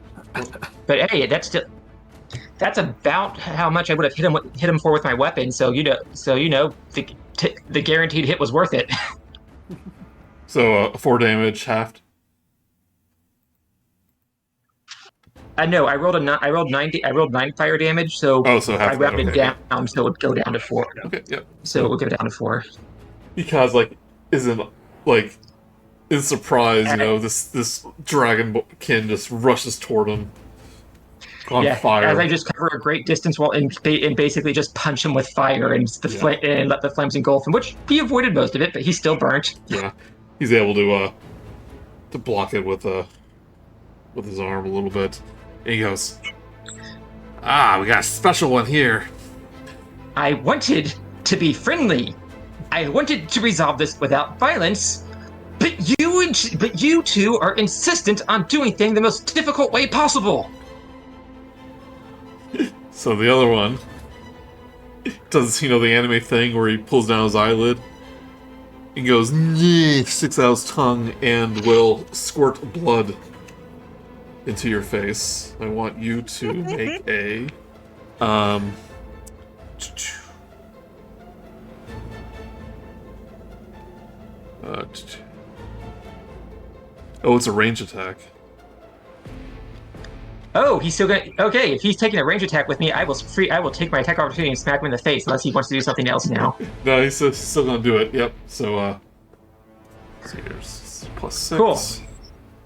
But hey, that's about how much I would have hit him for with my weapon. So the guaranteed hit was worth it. So 4 damage, halved. No, I rolled 9 fire damage. So So half I rounded okay. down, so it would go down to 4. Okay, yep. So it would go down to 4. Because in surprise, this dragonkin just rushes toward him on fire. As I just cover a great distance and basically just punch him with fire and and let the flames engulf him, which he avoided most of it, but he's still burnt. Yeah, he's able to block it with his arm a little bit. And he goes, we got a special one here. I wanted to be friendly. I wanted to resolve this without violence. But you two are insistent on doing things the most difficult way possible. So the other one does, the anime thing where he pulls down his eyelid and goes, "Nyeh," sticks out his tongue and will squirt blood into your face. I want you to make a, oh, it's a range attack. Oh, he's still gonna. Okay, if he's taking a range attack with me, I will take my attack opportunity and smack him in the face, unless he wants to do something else now. No, he's still gonna do it. Yep. So, here's +6. Cool.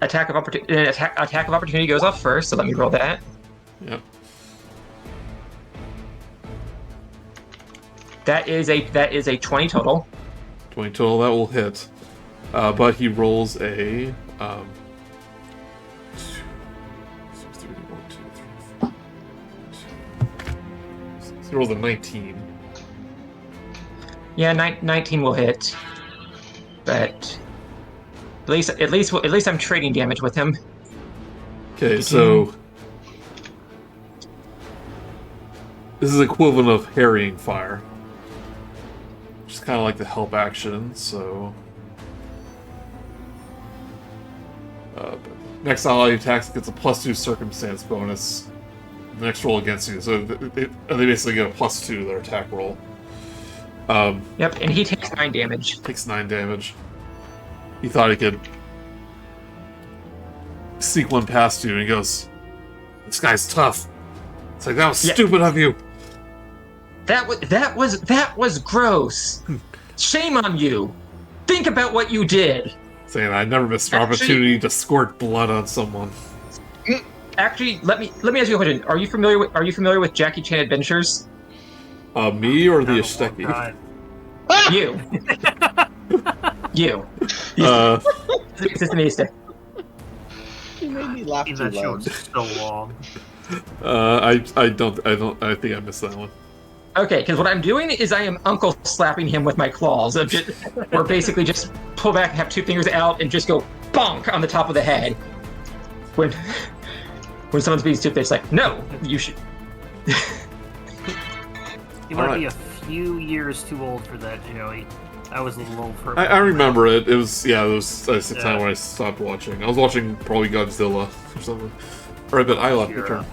Attack of opportunity goes off first, so let me roll that. Yep. That is a 20 total. 20 total. That will hit. But he rolls a. He rolls a 19. Yeah, 19 will hit. But at least I'm trading damage with him. Okay, so this is equivalent of harrying fire, which is kind of like the help action. So next ally attacks gets a +2 circumstance bonus. The next roll against you, so they basically get a +2 to their attack roll. Yep, and he takes 9 damage. Takes 9 damage. He thought he could sneak one past you, and he goes, "This guy's tough." It's like, that was stupid of you. That was gross. Shame on you. Think about what you did. Saying I never missed an opportunity to squirt blood on someone. Actually, let me ask you a question. Are you familiar with Jackie Chan Adventures? Me or the Not a long Ashteki? time. You. You. Systemista. You made me laugh Seen too that show loud. so long. I think I missed that one. Okay, because what I'm doing is I am uncle slapping him with my claws. Or basically just pull back and have 2 fingers out and just go bonk on the top of the head. When someone's being stupid, it's like, no, you should. You might be a few years too old for that, Joey. I was a little old for it. I remember it. It was the time when I stopped watching. I was watching probably Godzilla or something. Alright, but I left your turn.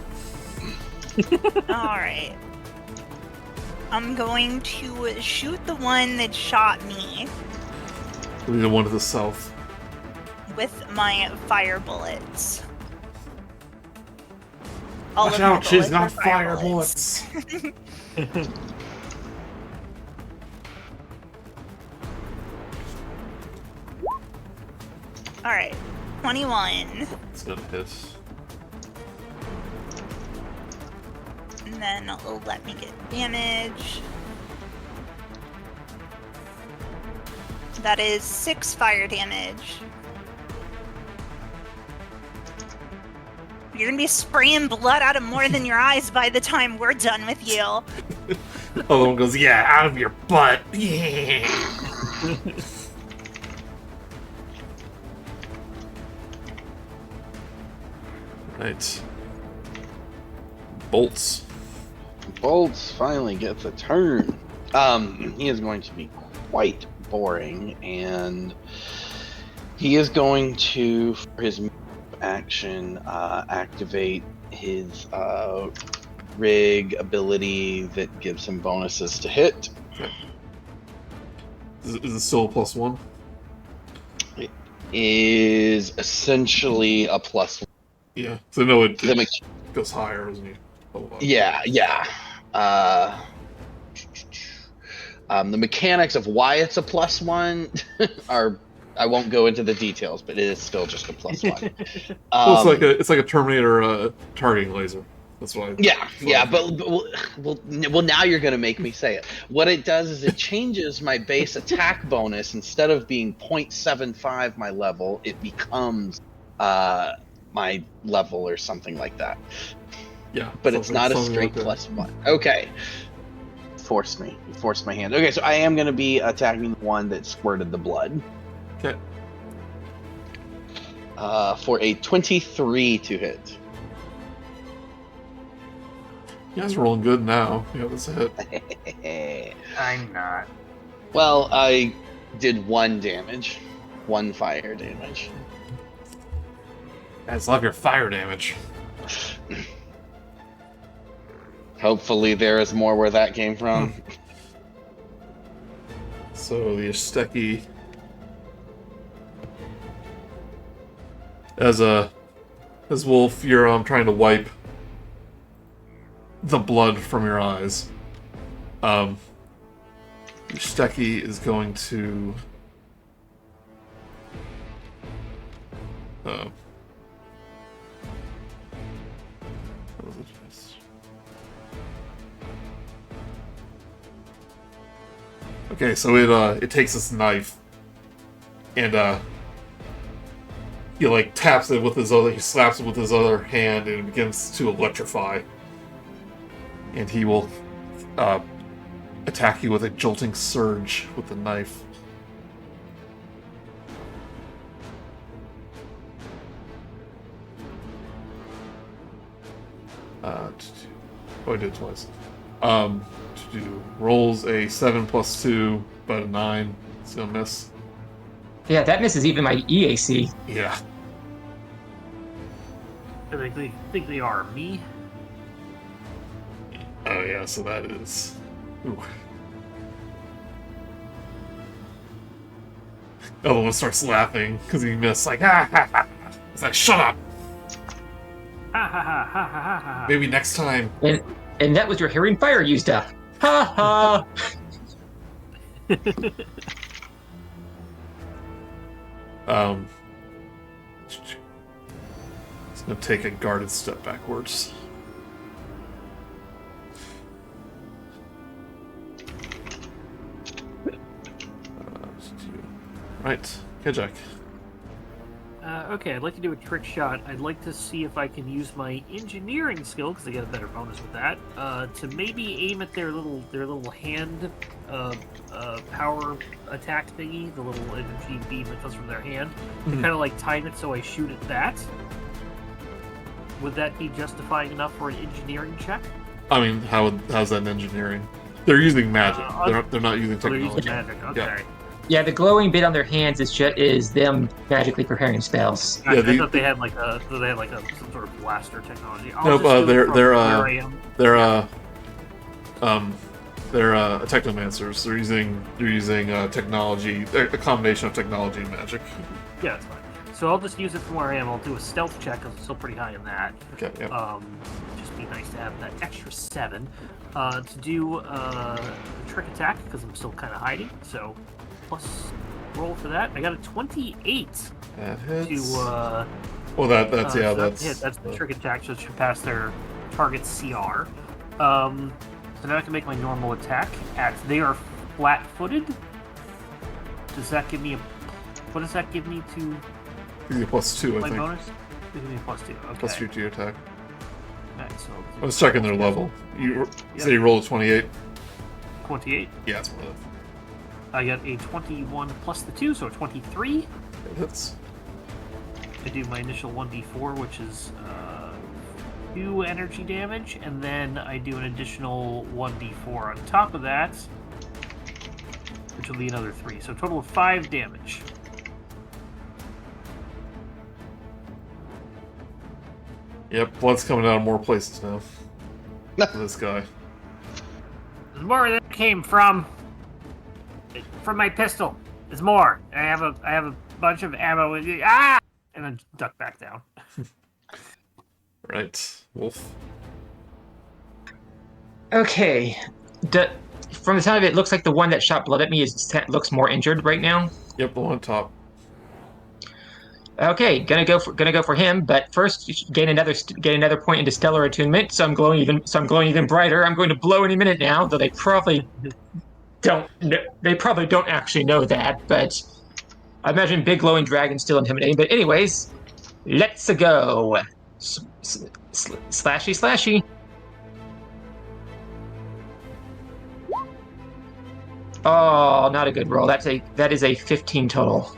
Alright. I'm going to shoot the one that shot me The one to the south. with my fire bullets. All Watch of my out, she's bullets not are fire bullets. Alright, 21. It's gonna hit. And then it'll let me get damage. That is 6 fire damage. You're gonna be spraying blood out of more than your eyes by the time we're done with you. Other one goes, "Yeah, out of your butt." Yeah. Right. Bolts. Bolts finally gets a turn. He is going to be quite boring, and he is going to, for his action, activate his rig ability that gives him bonuses to hit. Okay. Is it still a +1? It is essentially a +1. Yeah. So no, it The goes higher, doesn't it? Yeah. The mechanics of why it's a +1 are, I won't go into the details, but it is still just a +1. Well, it's like a Terminator targeting laser. That's why. But now you're gonna make me say it. What it does is it changes my base attack bonus. Instead of being 0.75 my level, it becomes my level or something like that. Yeah. But it's not a straight like +1. Okay. Forced my hand. Okay, so I am going to be attacking the one that squirted the blood. Okay. For a 23 to hit. You guys are rolling good now. Yeah, that's a hit. I'm not. Well, I did 1 damage. 1 fire damage. Guys, love your fire damage. Hopefully there is more where that came from. So the Isteki, as Wolf, you're trying to wipe the blood from your eyes. Isteki is going to what was it? Okay, so it takes this knife and he like taps it with he slaps it with his other hand and it begins to electrify. And he will attack you with a jolting surge with the knife. I did it twice. Rolls a 7 + 2, but a 9. It's gonna miss. Yeah, that misses even my EAC. Yeah. I think they are me. Oh yeah, so that is. Ooh. The other one starts laughing because he missed. Like, ha ha ha! It's like, shut up. Ha ha ha ha ha ha. Maybe next time. And that was your hearing fire used up. Ha ha! It's gonna take a guarded step backwards. Right, Kajak. Okay, I'd like to do a trick shot. I'd like to see if I can use my engineering skill, because I get a better bonus with that, to maybe aim at their little hand power attack thingy, the little energy beam that comes from their hand, and kind of like time it so I shoot at that. Would that be justifying enough for an engineering check? I mean, how's that in engineering? They're using magic. They're not using They're technology. using magic. Okay. Yeah. Yeah, the glowing bit on their hands is them magically preparing spells. Yeah, I thought they had like some sort of blaster technology. Nope, they're technomancers. They're using technology, a combination of technology and magic. Yeah, that's fine. So I'll just use it from where I am. I'll do a stealth check because I'm still pretty high in that. Okay, yeah. Just be nice to have that extra 7 to do a trick attack because I'm still kind of hiding. So plus roll for that. I got a 28 That hits. to. Well, that's so that's that's the trick attack, so it should pass their target CR. So now I can make my normal attack. They are flat-footed. Does that give me a? What does that give me to Gives you +2, I my think. bonus? Give me a +2. Okay. +2 to your attack. Alright, so I was checking their level. So you rolled a 28. 28. Yeah, it's one of I got a 21 plus the 2, so 23. it hits. I do my initial 1d4, which is 2 energy damage, and then I do an additional 1d4 on top of that, which will be another 3. So a total of 5 damage. Yep, blood's coming out of more places now. For this guy. There's more where that came from. From my pistol. There's more. I have a bunch of ammo. And then duck back down. Right, Wolf. Okay. From the sound of it, it looks like the one that shot blood at me looks more injured right now. Yep, the one on top. Okay, gonna go for him, but first gain another point into stellar attunement. So I'm glowing even brighter. I'm going to blow any minute now, though they probably don't actually know that. But I imagine big glowing dragon's still intimidating. But anyways, let's go. Slashy. Oh, not a good roll. That is a 15 total.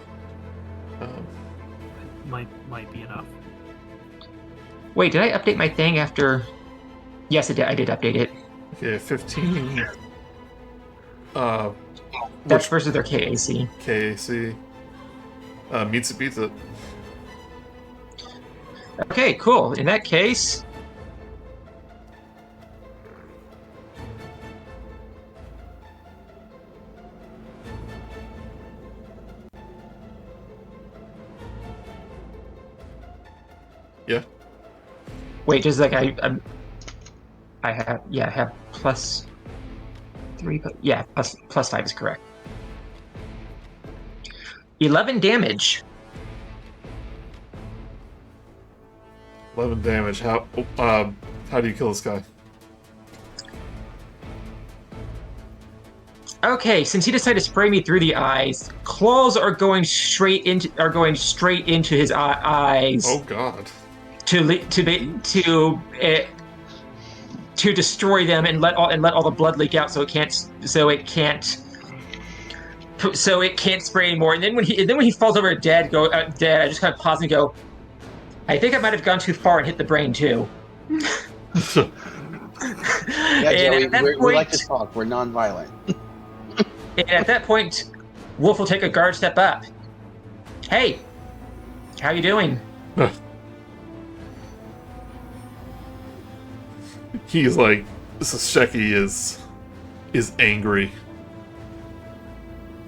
Might be enough. Wait, did I update my thing after? Yes, I did update it. Okay, 15. That's versus their KAC. KAC. Meets it, beats it. Okay, cool. In that case, Yeah. wait, just like I have I have +3, but yeah, +5 is correct. 11 damage. 11 damage. How do you kill this guy? Okay, since he decided to spray me through the eyes, claws are going straight into his eyes. Oh God. To destroy them and let all the blood leak out, so it can't spray anymore. And then when he falls over dead, I just kind of pause and go, I think I might have gone too far and hit the brain too. Yeah, Joey, we like to talk. We're non-violent. And at that point, Wolf will take a guard step up. Hey, how you doing? He's like, Sasheki is angry,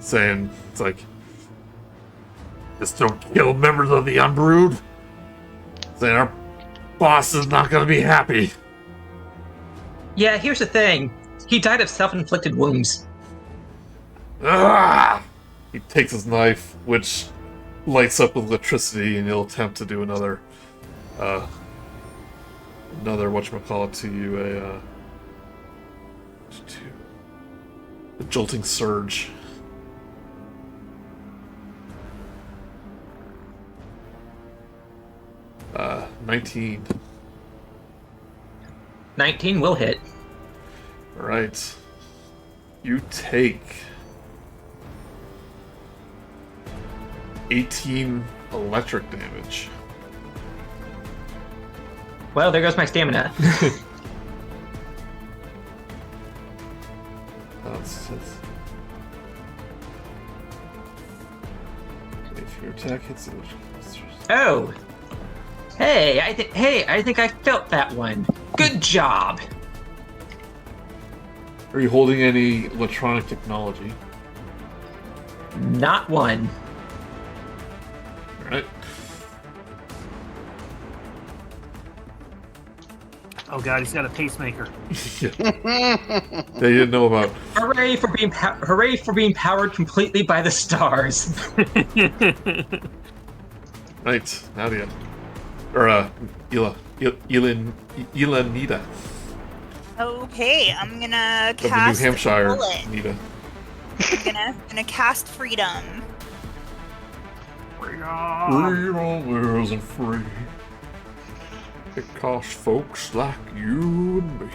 saying, it's like, just don't kill members of the Unbrood. Saying our boss is not gonna be happy. Yeah, here's the thing. He died of self-inflicted wounds. Ah! He takes his knife, which lights up with electricity, and he'll attempt to do another whatchamacallit to you, a jolting surge. Uh, 19. 19 will hit. Alright. You take 18 electric damage. Well, there goes my stamina. If your attack hits it. Oh. Hey, I think I felt that one. Good job. Are you holding any electronic technology? Not one. Alright. Oh god, he's got a pacemaker. Yeah. They didn't know about. Hooray for being powered completely by the stars. Right, Nadia. Or, Nita. Okay, I'm gonna Of the New cast Hampshire Bullet. Nita. I'm gonna cast Freedom. Freedom isn't free. It costs folks like you and me.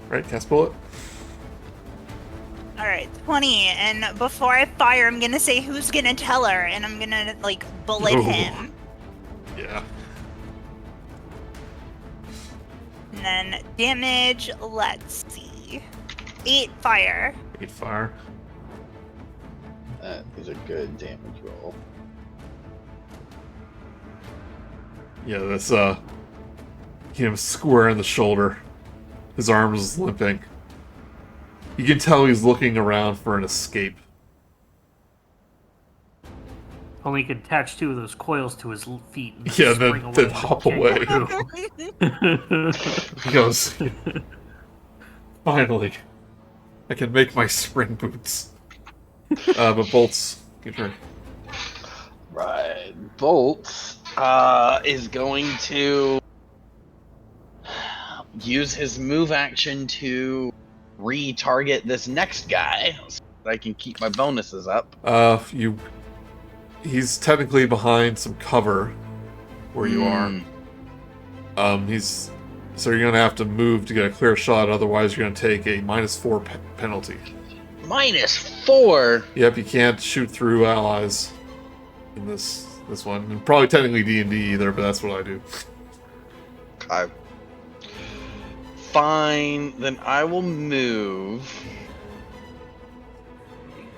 Right, cast bullet. Alright, 20, and before I fire, I'm gonna say who's gonna tell her, and I'm gonna, like, bullet Ooh. him. Yeah. And then damage, let's see. 8 fire. 8 fire. That is a good damage roll. Yeah, that's hit him square in the shoulder. His arm is limping. You can tell he's looking around for an escape. Only he could attach 2 of those coils to his feet. And Yeah, spring then away hop like a away. kangaroo. He goes, finally, I can make my spring boots. But Bolt's, your turn. Right. Bolt is going to use his move action to retarget this next guy so that I can keep my bonuses up. He's technically behind some cover where you are. So you're gonna have to move to get a clear shot, otherwise you're gonna take a -4 penalty. -4? Yep, you can't shoot through allies. in this one. And probably technically D&D either, but that's what I do. Okay. Fine, then I will move.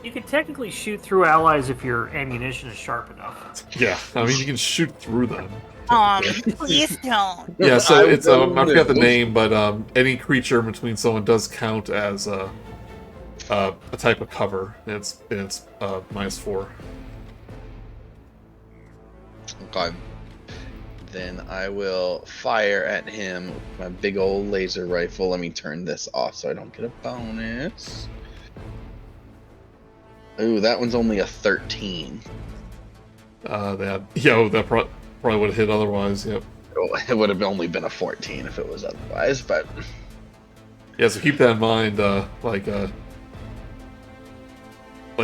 You can technically shoot through allies if your ammunition is sharp enough. Yeah, I mean you can shoot through them. Please don't. Yeah, so I it's will I forgot the move. name, but any creature in between someone does count as a type of cover, and it's -4. Okay. Then I will fire at him with my big old laser rifle. Let me turn this off so I don't get a bonus. Ooh, that one's only a 13. That probably would have hit otherwise. Yep. Oh, it would have only been a 14 if it was otherwise, but Yeah, so keep that in mind. Like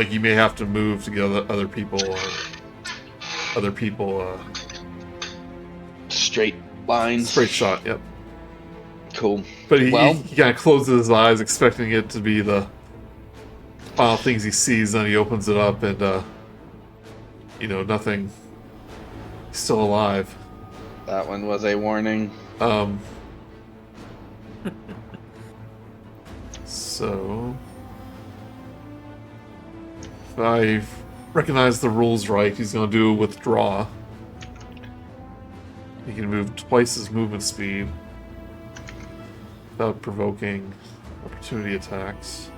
you may have to move to get other people. straight lines. Straight shot. Yep. Cool. But he Well- kind of closes his eyes, expecting it to be the final things he sees. Then he opens it up, and nothing. He's still alive. That one was a warning. So, if I recognize the rules right, he's going to do a withdraw. He can move twice his movement speed without provoking opportunity attacks.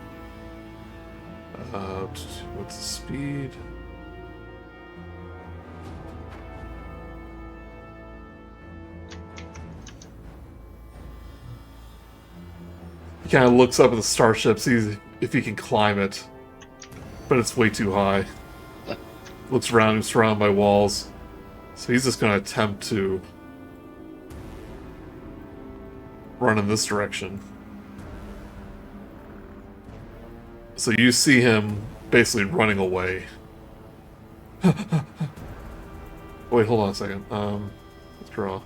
What's the speed? He kind of looks up at the starship, sees if he can climb it, but it's way too high. Looks around, he's surrounded by walls, so he's just going to attempt to run in this direction. So you see him basically running away. Wait, hold on a second. Withdraw.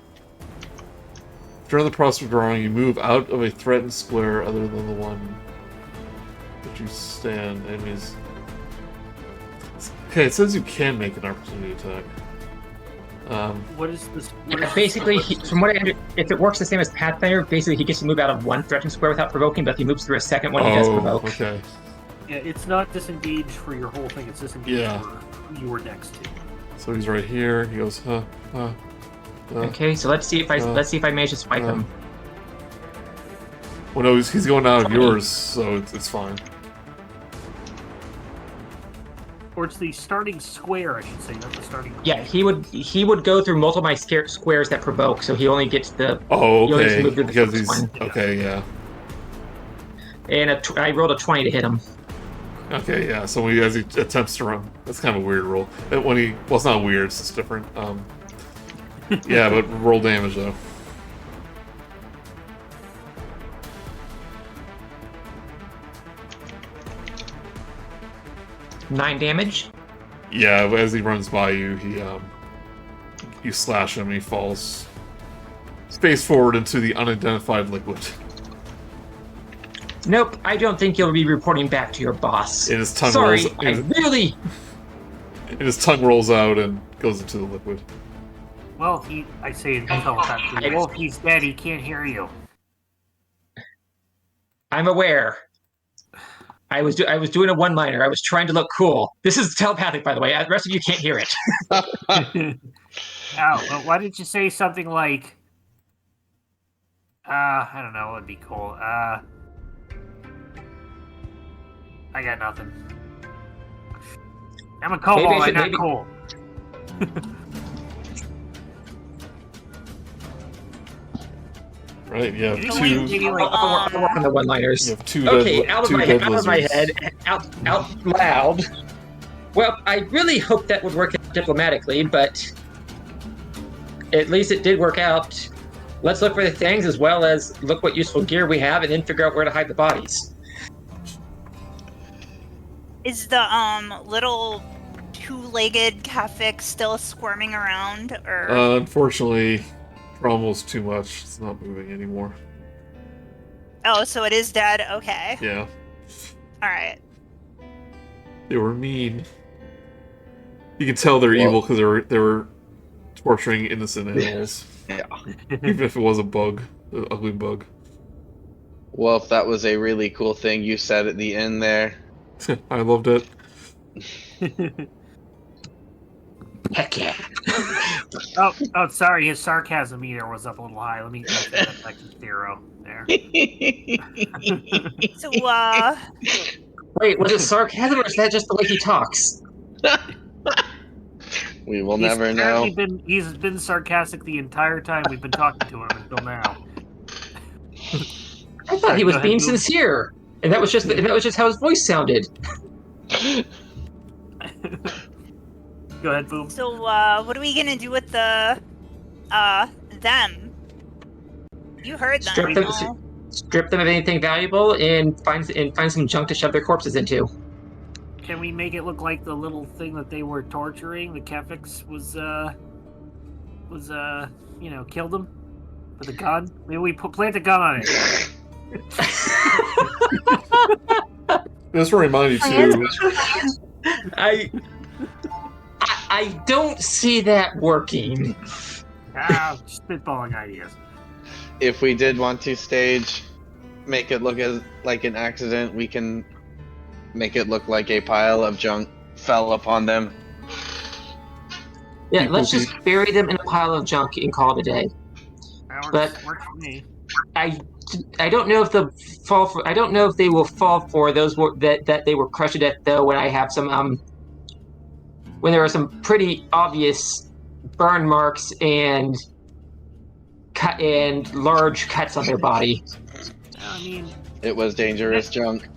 During the process of drawing, you move out of a threatened square other than the one that you stand. Enemies. Okay, it says you can make an opportunity attack. What is this? Basically, from what I understand, if it works the same as Pathfinder, basically he gets to move out of one threatened square without provoking, but if he moves through a second one, he does provoke. Okay. Yeah, it's not disengage for your whole thing. It's disengage Yeah. for who you were next to. So he's right here. He goes, Okay, so let's see if I manage to swipe him. Well, no, he's going out of yours, so it's fine. Or it's the starting square, I should say, not the starting. Yeah, he would go through multiple of my squares that provoke, so he only gets the. Oh, he only gets to okay. move through the Because first he's one. okay, yeah. And I rolled a 20 to hit him. Okay, yeah. So as he attempts to run, that's kind of a weird roll. It's not weird. It's just different. Yeah, but roll damage though. Nine damage. Yeah, as he runs by you, you slash him and he falls face forward into the unidentified liquid. Nope, I don't think you'll be reporting back to your boss. And his tongue Sorry, rolls. and his tongue rolls out and goes into the liquid. Well, I say in telepathically. Well, if he's dead, he can't hear you. I'm aware. I was doing a one-liner. I was trying to look cool. This is telepathic, by the way. The rest of you can't hear it. Well, why didn't you say something like, I don't know, it'd be cool. I got nothing. I'm a kobold, I'm not cool. Right, you have I'll work on the one-liners. You have two Okay, dead, out of two my dead head, lizards. out loud. Well, I really hoped that would work out diplomatically, but at least it did work out. Let's look for the things as well as look what useful gear we have, and then figure out where to hide the bodies. Is the little two-legged Kafik still squirming around, or? Unfortunately, for almost too much. It's not moving anymore. Oh, so it is dead. Okay. Yeah, All right. they were mean. You can tell they're Well- evil because they were torturing innocent animals, Yeah. even if it was a bug, an ugly bug. Well, if that was a really cool thing you said at the end there. I loved it. Heck yeah. Oh, sorry. His sarcasm meter was up a little high. Let me set that back to 0 there. So, Wait, was it sarcasm or is that just the way he talks? We will He's never know. He's been sarcastic the entire time we've been talking to him until now. I thought he Go was ahead, being Boom. sincere, and that was just how his voice sounded. Go ahead, Boom. so, what are we gonna do with the, them? You heard them, Strip them, no? strip them of anything valuable, and find some junk to shove their corpses into. Can we make it look like the little thing that they were torturing, the Kefix, killed them with a gun? Maybe we plant a gun on it. Just to remind you too. I don't see that working. Spitballing ideas. If we did want to make it look like an accident, we can make it look like a pile of junk fell upon them. Yeah, People let's just bury them in a pile of junk and call it a day. That But- works for me. I don't know if they'll fall for. I don't know if they will fall for those that they were crushed to death though. When I have some when there are some pretty obvious burn marks and large cuts on their body. I mean, It was dangerous junk.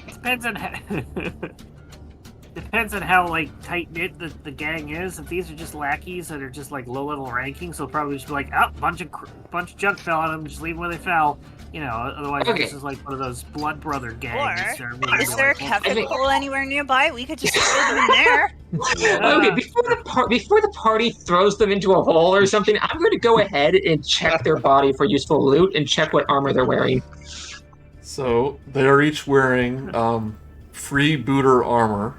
depends on depends on how like tight knit the gang is. If these are just lackeys that are just like low level rankings, they'll probably just be like, "Oh, bunch of junk fell on them. Just leave them where they fell." You know, otherwise Okay. this is like one of those blood brother gangs. Or, They're is there a like, Kefik hole anywhere nearby? We could just throw them in there. Okay, before the party throws them into a hole or something, I'm going to go ahead and check their body for useful loot and check what armor they're wearing. So they are each wearing freebooter armor,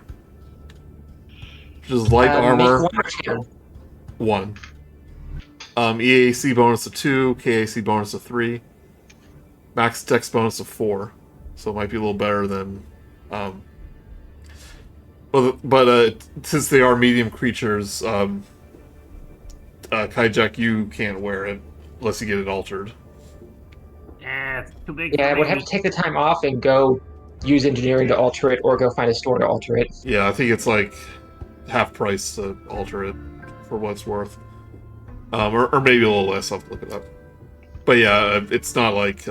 which is light armor. Make one or two. 1. EAC bonus of 2, KAC bonus of 3, max dex bonus of 4. So it might be a little better than. But since they are medium creatures, Kaijak, you can't wear it unless you get it altered. it's too big. Yeah, I for would me. have to take the time off and go use engineering to alter it, or go find a store to alter it. Yeah, I think it's like half price to alter it for what it's worth. Or maybe a little less. I'll have to look it up. But yeah, it's not like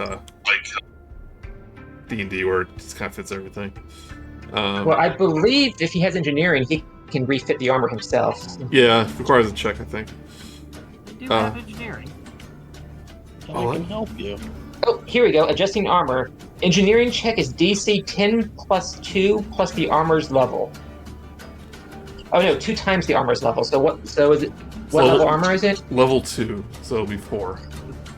D&D where it just kind of fits everything. Well, I believe if he has engineering, he can refit the armor himself. Yeah, it requires a check, I think. We do have engineering. Oh, I can help you. Oh, here we go. Adjusting armor. Engineering check is DC 10 plus 2 plus the armor's level. Oh no, 2 times the armor's level. So what? So is it? What So- level armor is it? Level 2, so it'll be 4.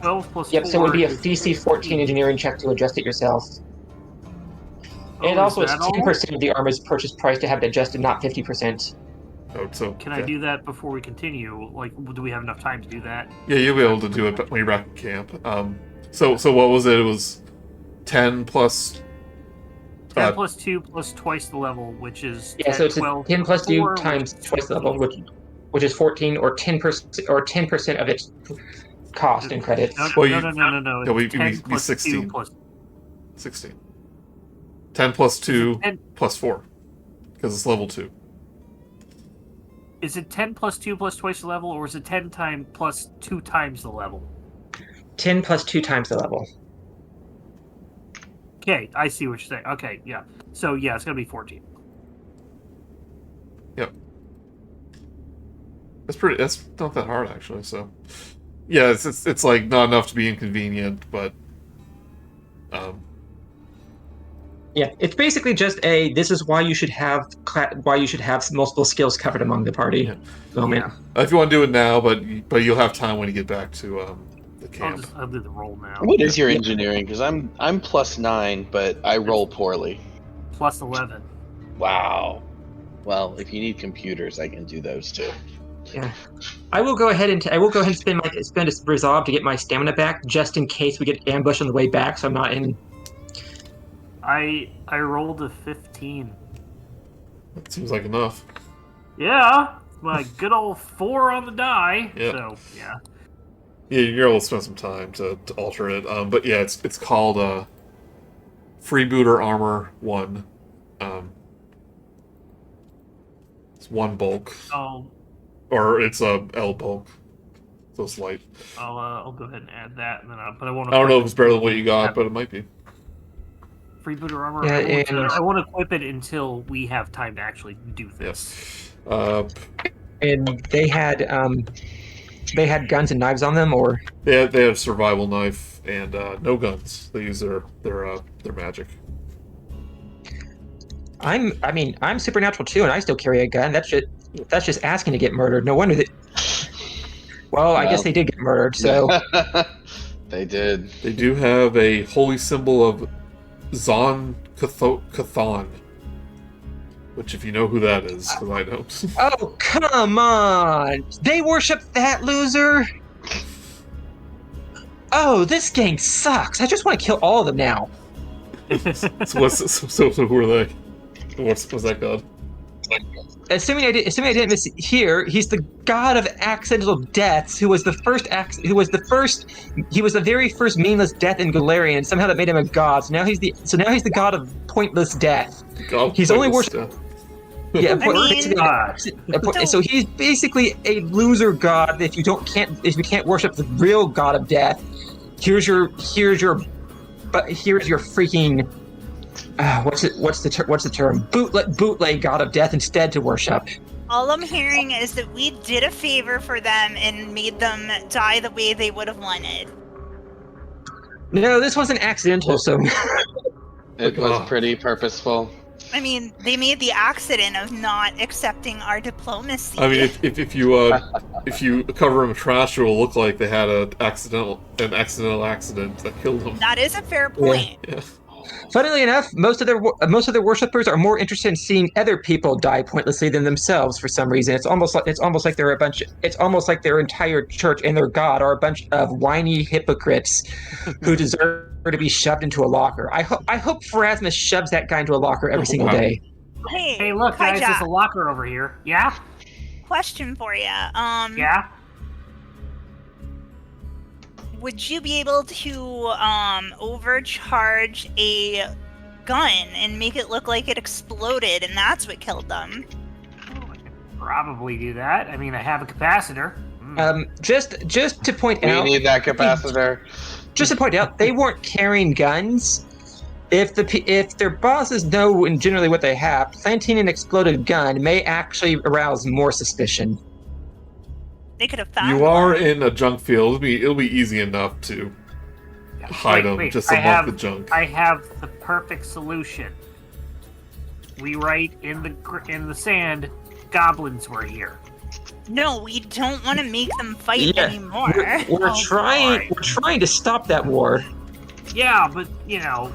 12 plus Yep. 4 So it would be a is DC 14 engineering check to adjust it yourself. Oh, And also, is it's that all? 10% of the armor's purchase price to have it adjusted, not 50%. Oh, so Can I okay. do that before we continue? Like, do we have enough time to do that? Yeah, you'll be able to do it when you're back in camp. So what was it? It was 10 plus. 10 plus 2 plus twice the level, which is Yeah, so it's 12 10 plus 2 4, times which is twice the level, 14. which is 14, or 10% of its cost in credits. No, Well, no, you- no, no, no, no. Yeah, It's 10 be plus 16. 2 plus 16. 10 plus 2 10 plus 4. Because it's level 2. Is it 10 plus 2 plus twice the level, or is it 10 times plus 2 times the level? 10 plus 2 times the level. Okay, I see what you're saying. Okay, yeah. So, yeah, it's going to be 14. Yep. That's not that hard, actually, so. Yeah, it's like not enough to be inconvenient, but. Yeah, it's basically just this is why you should have multiple skills covered among the party Yeah. moment. If you want to do it now, but you'll have time when you get back to the camp. I'll do the roll now. What is your engineering? Because I'm plus 9, but I roll poorly. Plus 11. Wow. Well, if you need computers, I can do those too. Yeah. I will go ahead and spend a resolve to get my stamina back, just in case we get ambushed on the way back. So I'm not in. I rolled a 15. That seems like enough. Yeah, my good old 4 on the die. Yep. So yeah. Yeah, you're able to spend some time to alter it. But yeah, it's called Freebooter Armor 1. It's 1 bulk. Oh, Or it's a L bulk. So it's light. I'll go ahead and add that, and then but I won't. I don't know if it's better than what you got, but it might be. Freebooter armor. Yeah, I won't equip it until we have time to actually do this. Yes. And they had guns and knives on them, or They have survival knife and no guns. They use their magic. I'm supernatural too, and I still carry a gun. That's just asking to get murdered. No wonder that. Well, I guess they did get murdered. So they did. They do have a holy symbol of Zon Cathon, which, if you know who that is, because I don't. Oh, come on! They worship that loser? Oh, this gang sucks. I just want to kill all of them now. So who are they? What's that god? Assuming I didn't miss it here, he's the god of accidental deaths, who was the very first meaningless death in Galarian, and somehow that made him a god. So now he's the god of pointless death. He's only worshipped. Yeah, so he's basically a loser god. If you can't worship the real god of death, here's your freaking what's the term? Bootleg god of death instead to worship. All I'm hearing is that we did a favor for them and made them die the way they would have wanted. No, this wasn't accidental. So it was pretty purposeful. I mean, they made the accident of not accepting our diplomacy. I mean, if you cover them in trash, it will look like they had an accidental accident that killed them. That is a fair point. Yeah. Funnily enough, most of their worshippers are more interested in seeing other people die pointlessly than themselves for some reason. It's almost like they're it's almost like their entire church and their god are a bunch of whiny hypocrites who deserve to be shoved into a locker. I hope Pharasmus shoves that guy into a locker every single day. Hey, look, guys, there's a locker over here. Yeah? Question for you. Yeah? Would you be able to overcharge a gun and make it look like it exploded and that's what killed them? Oh, I could probably do that. I mean, I have a capacitor. Just to point out, we need that capacitor. Just to point out, they weren't carrying guns. If their bosses know generally what they have, planting an exploded gun may actually arouse more suspicion. They could have found You are in a junk field. It'll be easy enough to hide them just among the junk. I have the perfect solution. We write in the sand, goblins were here. No, we don't want to make them fight anymore. We're trying to stop that war. Yeah, but well,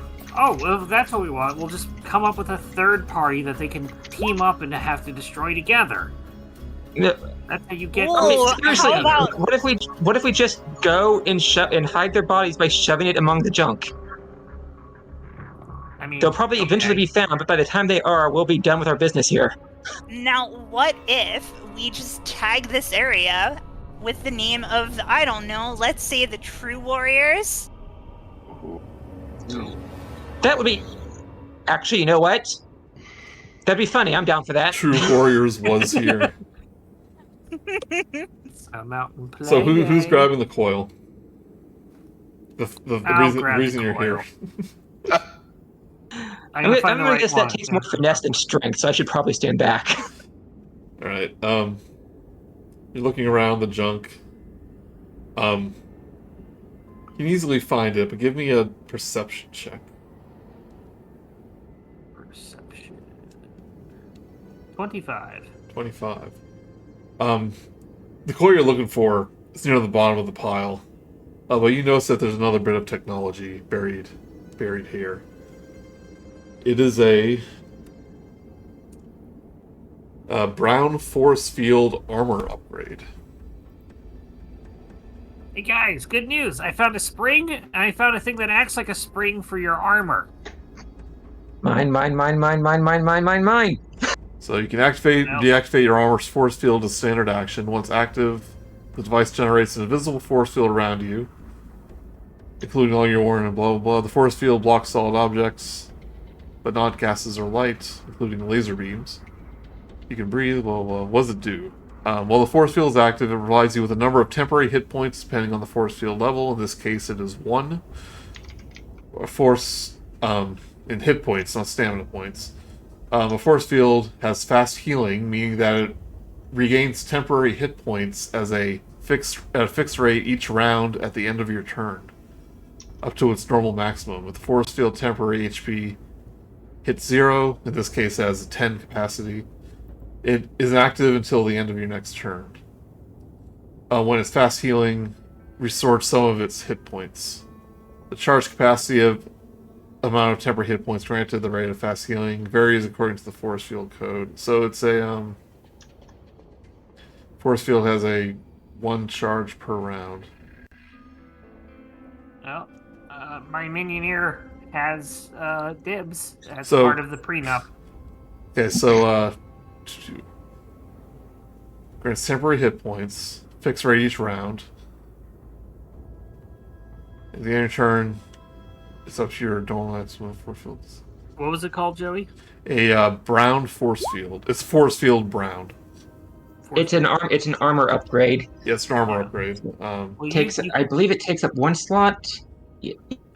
if that's what we want. We'll just come up with a third party that they can team up and have to destroy together. Yeah. That's how you get. Seriously, what if we just go and hide their bodies by shoving it among the junk? I mean, they'll probably eventually be found, but by the time they are, we'll be done with our business here. Now, what if we just tag this area with the name of, I don't know, let's say the True Warriors? That would be... Actually, you know what? That'd be funny. I'm down for that. True Warriors was here. So who's grabbing the coil? The reason you're here. I'm gonna guess that takes more finesse than strength, so I should probably stand back. All right. You're looking around the junk. You can easily find it, but give me a perception check. Perception. 25. 25. The core you're looking for is near the bottom of the pile. But you notice that there's another bit of technology buried here. It is a Brown force field armor upgrade. Hey guys, good news! I found a spring, and I found a thing that acts like a spring for your armor. Mine. So you can activate and deactivate your armor's force field as standard action. Once active, the device generates an invisible force field around you, including all your wearing and blah blah blah. The force field blocks solid objects, but not gases or light, including laser beams. You can breathe, blah blah blah. What does it do? While the force field is active, it provides you with a number of temporary hit points depending on the force field level. In this case, it is 1. Force in hit points, not stamina points. A force field has fast healing, meaning that it regains temporary hit points at a fixed rate each round at the end of your turn, up to its normal maximum. With the force field, temporary HP hits 0. In this case, it has a 10 capacity. It is active until the end of your next turn. When it's fast healing, restores some of its hit points. The charge capacity of amount of temporary hit points granted the rate of fast healing varies according to the force field code. So it's a force field has a 1 charge per round. Well, my minion here has dibs as So- part of the prenup. Okay, so grants temporary hit points, fixed rate each round. At the end of your turn, it's up to your normal maximum force fields. What was it called, Joey? A brown force field. It's force field brown. It's an armor upgrade. Yeah, it's an armor upgrade. Well, I believe it takes up 1 slot.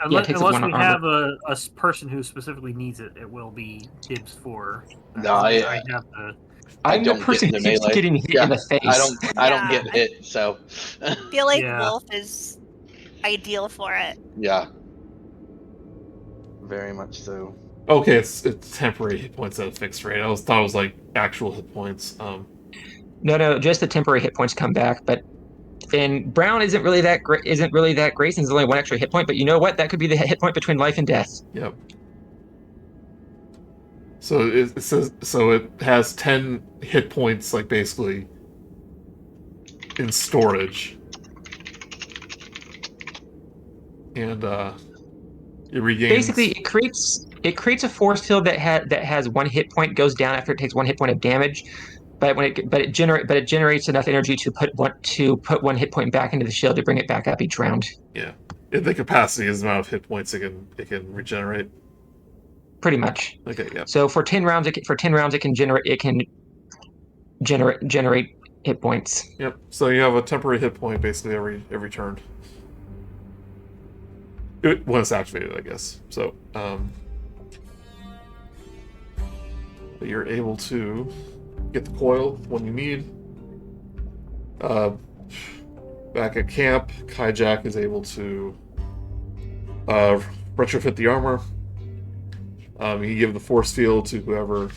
unless, it takes up unless 1 we armor. have a person who specifically needs it, it will be dibs for. No, I I have the. I'm the don't person get who into keeps melee. getting hit Yeah, in the face. I don't Yeah, get hit, so I feel like Yeah. Wolf is ideal for it. yeah. Very much so. Okay, it's temporary hit points at a fixed rate. Thought it was like actual hit points. No, just the temporary hit points come back. But then Brown isn't really that great. Since there's only 1 extra hit point. But you know what? That could be the hit point between life and death. Yep. So it says it has 10 hit points, like basically in storage, and it regains. Basically, it creates a force field that has 1 hit point, goes down after it takes 1 hit point of damage. But it generates enough energy to put 1 hit point back into the shield to bring it back up each round. Yeah, the capacity is the amount of hit points it can regenerate. Pretty much. Okay, yeah. So for 10 rounds, it can generate hit points. Yep. So you have a temporary hit point basically every turn. When it's activated, I guess. So, but you're able to get the coil when you need. Back at camp, Kaijack is able to retrofit the armor. You give the force field to whoever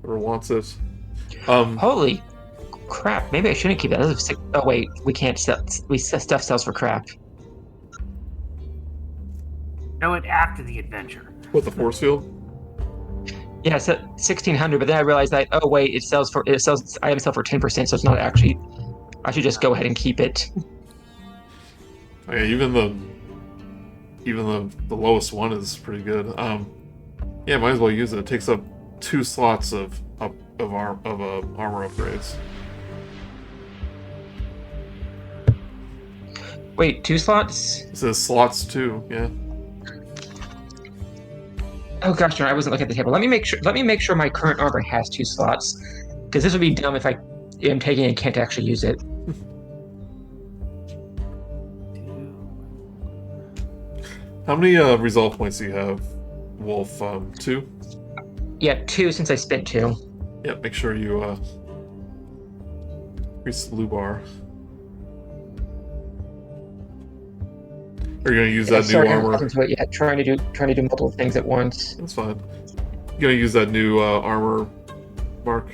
wants it. Holy crap! Maybe I shouldn't keep that. Oh wait, we can't sell. Stuff sells for crap. No, it after the adventure. With the force field. Yeah, so 1,600. But then I realized that it sells items sell for 10%, so it's not actually. I should just go ahead and keep it. Okay, even the lowest one is pretty good. Yeah, might as well use it. It takes up 2 slots of armor upgrades. Wait, 2 slots? It says slots 2. Yeah. Oh gosh, no, I wasn't looking at the table. Let me make sure my current armor has 2 slots, because this would be dumb if I am taking it and can't actually use it. How many resolve points do you have, Wolf? 2? Yeah, 2 since I spent 2. Yeah, make sure you increase the blue bar. Are you gonna use that new Sorry, armor? Trying to do multiple things at once. That's fine. You gonna use that new armor, Mark?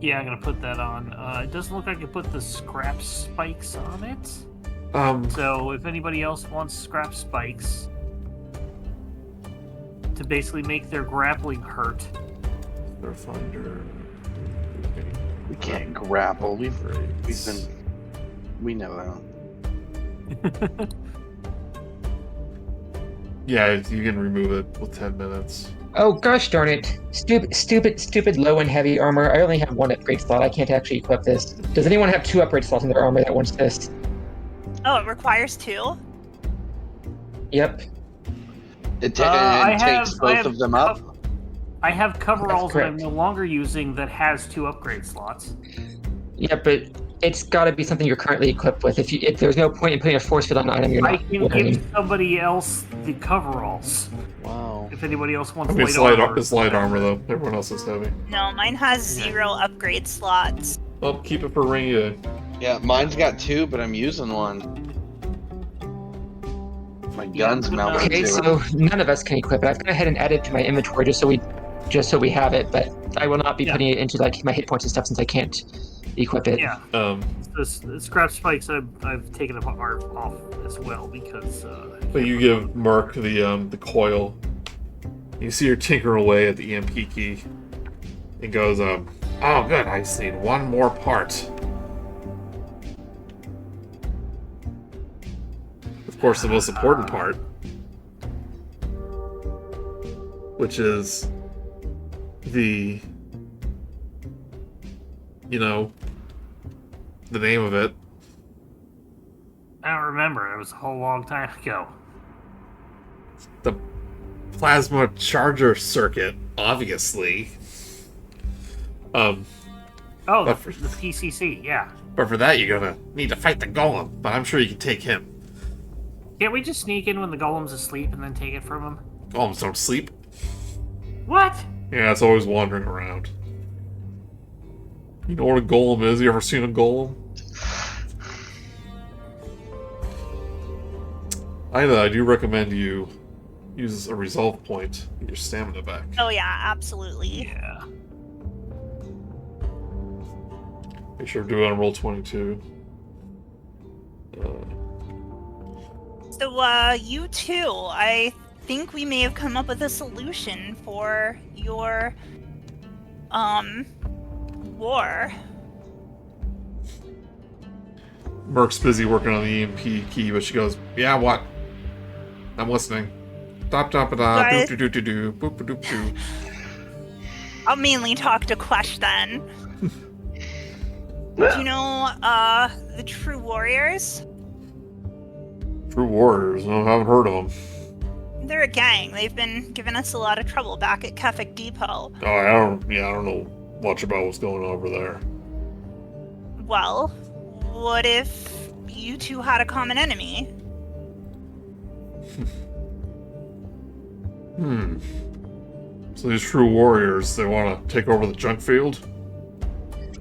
Yeah, I'm gonna put that on. It doesn't look like I put the scrap spikes on it. So if anybody else wants scrap spikes to basically make their grappling hurt. Starfinder. We can't grapple. We know that. Yeah, you can remove it with 10 minutes. Oh gosh darn it! Stupid low and heavy armor. I only have one upgrade slot. I can't actually equip this. Does anyone have 2 upgrade slots in their armor that wants this? Oh, it requires 2? Yep. It I takes have- both I have of them up. I have coveralls that I'm correct. no longer using that has 2 upgrade slots. Yep, but it's got to be something you're currently equipped with. If there's no point in putting a force field on an item you're I not can wearing. give somebody else the coveralls. Wow. If anybody else wants I mean, light it's light armor, though. Everyone else is heavy. No, mine has 0 upgrade slots. Well, keep it for rainy day. Yeah, mine's got 2, but I'm using one. My gun's but, mounted Okay, to it. so none of us can equip it. I've gone ahead and added it to my inventory just so we have it, but I will not be Yeah. putting it into like my hit points and stuff since I can't equip it. Yeah, the scrap spikes I've taken apart off as well because. But you give Mark the coil. You see her tinker away at the EMP key. It goes, oh good, I just need one more part. Of course, the most important part, which is the name of it. I don't remember. It was a whole long time ago. The plasma charger circuit, obviously. Oh, But the PCC, yeah. But for that, you're gonna need to fight the golem. But I'm sure you can take him. Can't we just sneak in when the golem's asleep and then take it from him? Golems don't sleep. What? Yeah, it's always wandering around. You know what a golem is? You ever seen a golem? I do recommend you use a resolve point, get your stamina back. Oh yeah, absolutely. Yeah. Make sure to do it on roll 22. So, you two, I think we may have come up with a solution for your, war. Merc's busy working on the EMP key, but she goes, "Yeah, what? I'm listening." Dop dop da Guys- doo doo doo doo boop doop doo. I'll mainly talk to Quesh then. Do you know, the True Warriors? True warriors. I haven't heard of them. They're a gang. They've been giving us a lot of trouble back at Kefik Depot. Oh, I don't know much about what's going on over there. Well, what if you two had a common enemy? So these true warriors, they want to take over the Junkfield?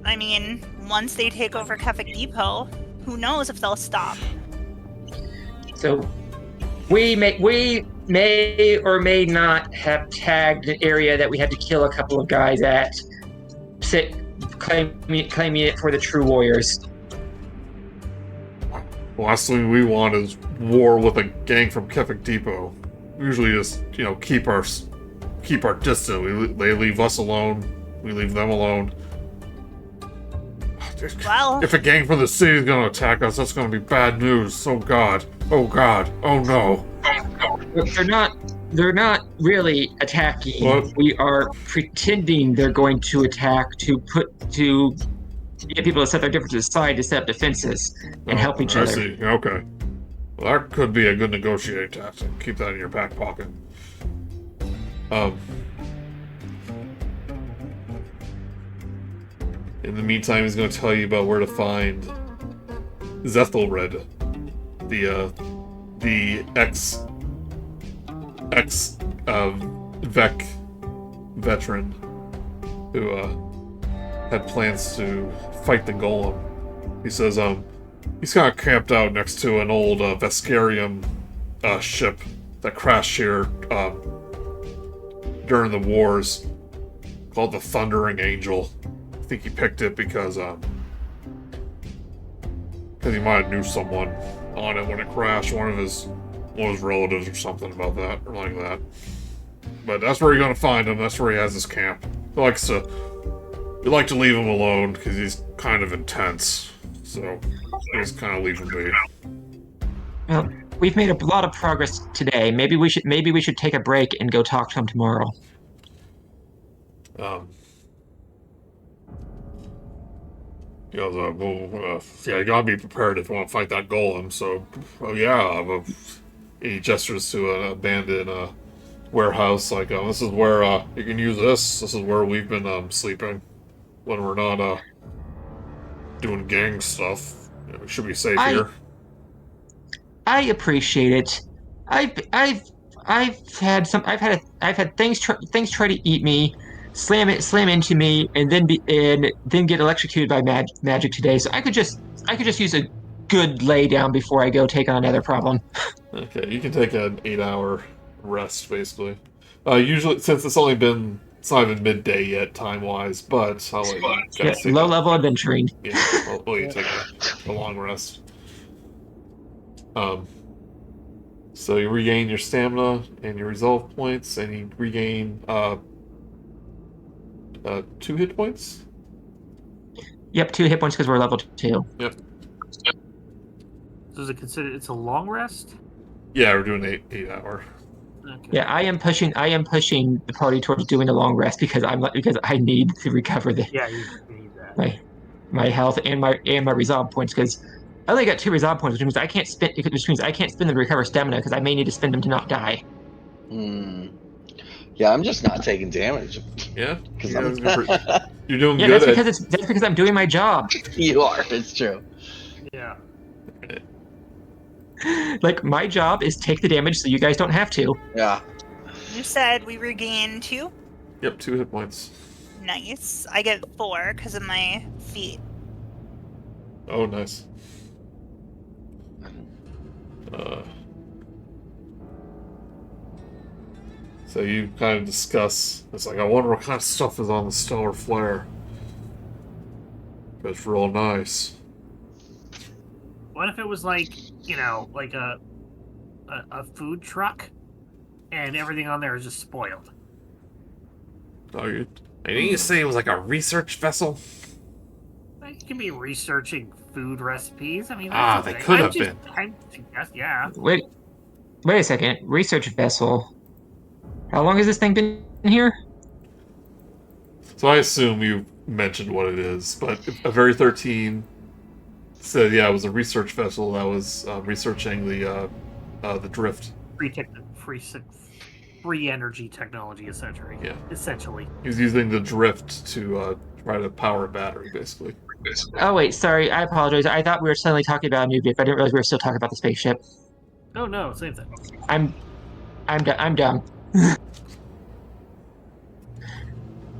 I mean, once they take over Kefik Depot, who knows if they'll stop? So we may or may not have tagged the area that we had to kill a couple of guys at, claiming it for the True Warriors. The last thing we want is war with a gang from Kefik Depot. We usually just, keep our distance. They leave us alone. We leave them alone. Well, If a gang from the city is going to attack us, that's going to be bad news. Oh God. Oh God. Oh no. They're not really attacking. What? We are pretending they're going to attack to get people to set their differences aside to set up defenses and help each I other. see. Okay. Well, that could be a good negotiating tactic. Keep that in your back pocket. In the meantime, he's going to tell you about where to find Zethelred, the ex Vec veteran who had plans to fight the golem. He says he's kind of camped out next to an old Vescarium ship that crashed here during the wars, called the Thundering Angel. I think he picked it because he might have knew someone on it when it crashed, one of his relatives or something about that, or like that. But that's where you're gonna find him. That's where he has his camp. He likes to We like to leave him alone because he's kind of intense. So just kind of leave him be. Well, we've made a lot of progress today. Maybe we should take a break and go talk to him tomorrow. He goes, yeah, you gotta be prepared if you want to fight that golem. So, he gestures to an abandoned warehouse. Like, this is where you can use this. This is where we've been sleeping when we're not doing gang stuff. We should be safe here. I appreciate it. I've had things try to eat me, slam into me, and then get electrocuted by magic today. So I could just use a good lay down before I go take on another problem. Okay, you can take an 8-hour rest basically. Usually, since it's not even midday yet, time-wise, but I'll let you guys take low-level adventuring. Yeah, I'll let you take a long rest. So you regain your stamina and your resolve points, and you regain 2 hit points. Yep, 2 hit points because we're level 2. Yep. So is it considered? It's a long rest. Yeah, we're doing 8-hour. Okay. Yeah, I am pushing the party towards doing a long rest because I need to recover Yeah, you need that. my health and my resolve points because I only got 2 resolve points, which means I can't spend them to recover stamina because I may need to spend them to not die. Yeah, I'm just not taking damage. Yeah, Because you're doing Yeah, good. that's because I'm doing my job. you are. It's true. Yeah. Like, my job is take the damage so you guys don't have to. Yeah. You said we regain 2? Yep, 2 hit points. Nice. I get 4 because of my feet. Oh, nice. So you kind of discuss. It's like, I wonder what kind of stuff is on the stellar flare. It's real nice. What if it was like, like a food truck, and everything on there is just spoiled? Oh, you. Didn't you say it was like a research vessel? You can be researching food recipes. I mean, they could have been. Yeah. Wait a second. Research vessel. How long has this thing been here? So I assume you mentioned what it is, but a very 13 said, yeah, it was a research vessel that was researching the drift. Free energy technology, essentially. Yeah. Essentially. He was using the drift to try to power a battery, basically. Oh wait, sorry. I apologize. I thought we were suddenly talking about a new gift. I didn't realize we were still talking about the spaceship. Oh no, same thing. I'm dumb.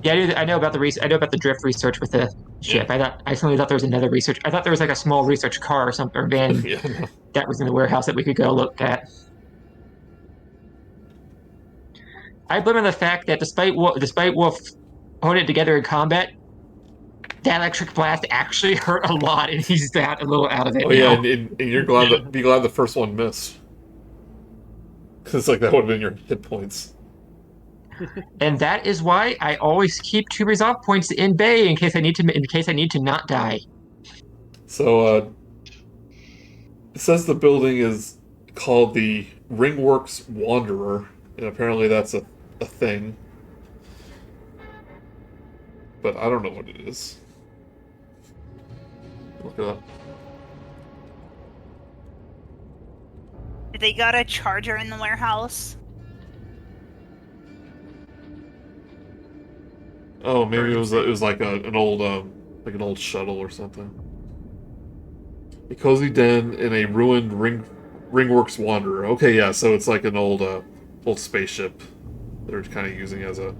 Yeah, I know about the drift research with the ship. Yeah. I suddenly thought there was another research. I thought there was like a small research car or something, or van Yeah, no. that was in the warehouse that we could go look at. I blame on the fact that despite Wolf holding it together in combat, that electric blast actually hurt a lot, and he's a little out of it. Oh yeah, and you're be glad the first one missed. Because like that would have been your hit points. And that is why I always keep 2 resolve points in bay in case I need to not die. So it says the building is called the Ringworks Wanderer, and apparently that's a thing. But I don't know what it is. Look it up. They got a charger in the warehouse. Oh, maybe it was like an old shuttle or something. A cozy den in a ruined Ringworks Wanderer. Okay, yeah, so it's like an old spaceship they're kind of using as a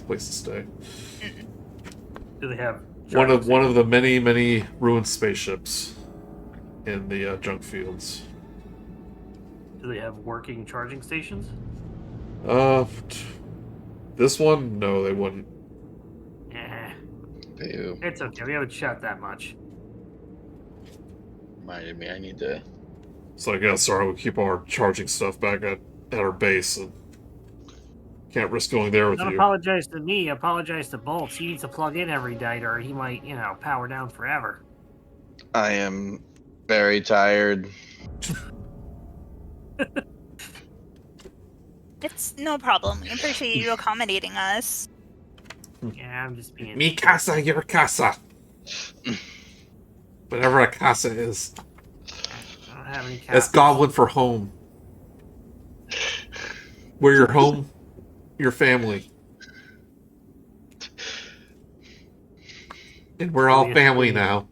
place to stay. Do they have One of the many ruined spaceships in the Junkfields. Do they have working charging stations? This one, no, they wouldn't. Ew. It's okay. We haven't shot that much. Reminded me, I need to. So I guess, sorry, we keep our charging stuff back at our base. And Can't risk going there with Don't you. apologize to me. Apologize to Bolts. He needs to plug in every night, or he might, power down forever. I am very tired. It's no problem. We appreciate you accommodating us. Yeah, I'm just being. Mi casa, your casa. Whatever a casa is. I don't have any That's cats. Goblin for home. Where your home, your family. And we're all family now.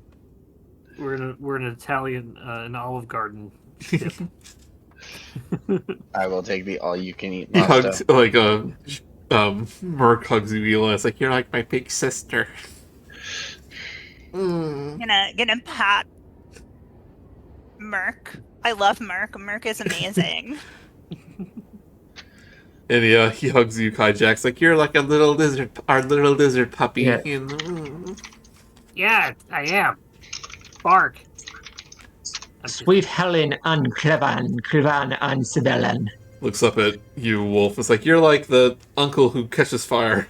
We're in an Italian, an Olive Garden. I will take the all-you-can-eat He pasta. hugs, like, Merc hugs you, and it's like, you're like my big sister. Gonna pat Merc. I love Merc. Merc is amazing. And he hugs you, Kaijak's like, you're like a little lizard, our little lizard puppy. Yeah. Yeah, I am. Bark. Sweet Helen an Krivan an Sibellan. Looks up at you, Wolf. It's like, you're like the uncle who catches fire.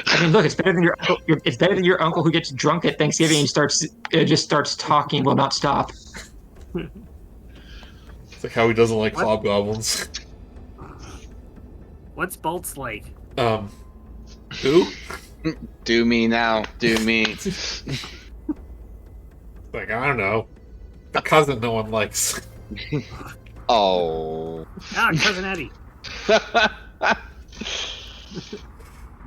I mean, look, it's better than your uncle. It's better than your uncle who gets drunk at Thanksgiving and just starts talking, will not stop. It's like how he doesn't like hobgoblins. What's Bolts like? Who? Do me now. Do me. Like, I don't know. The cousin no one likes. Oh. Ah, Cousin Eddie.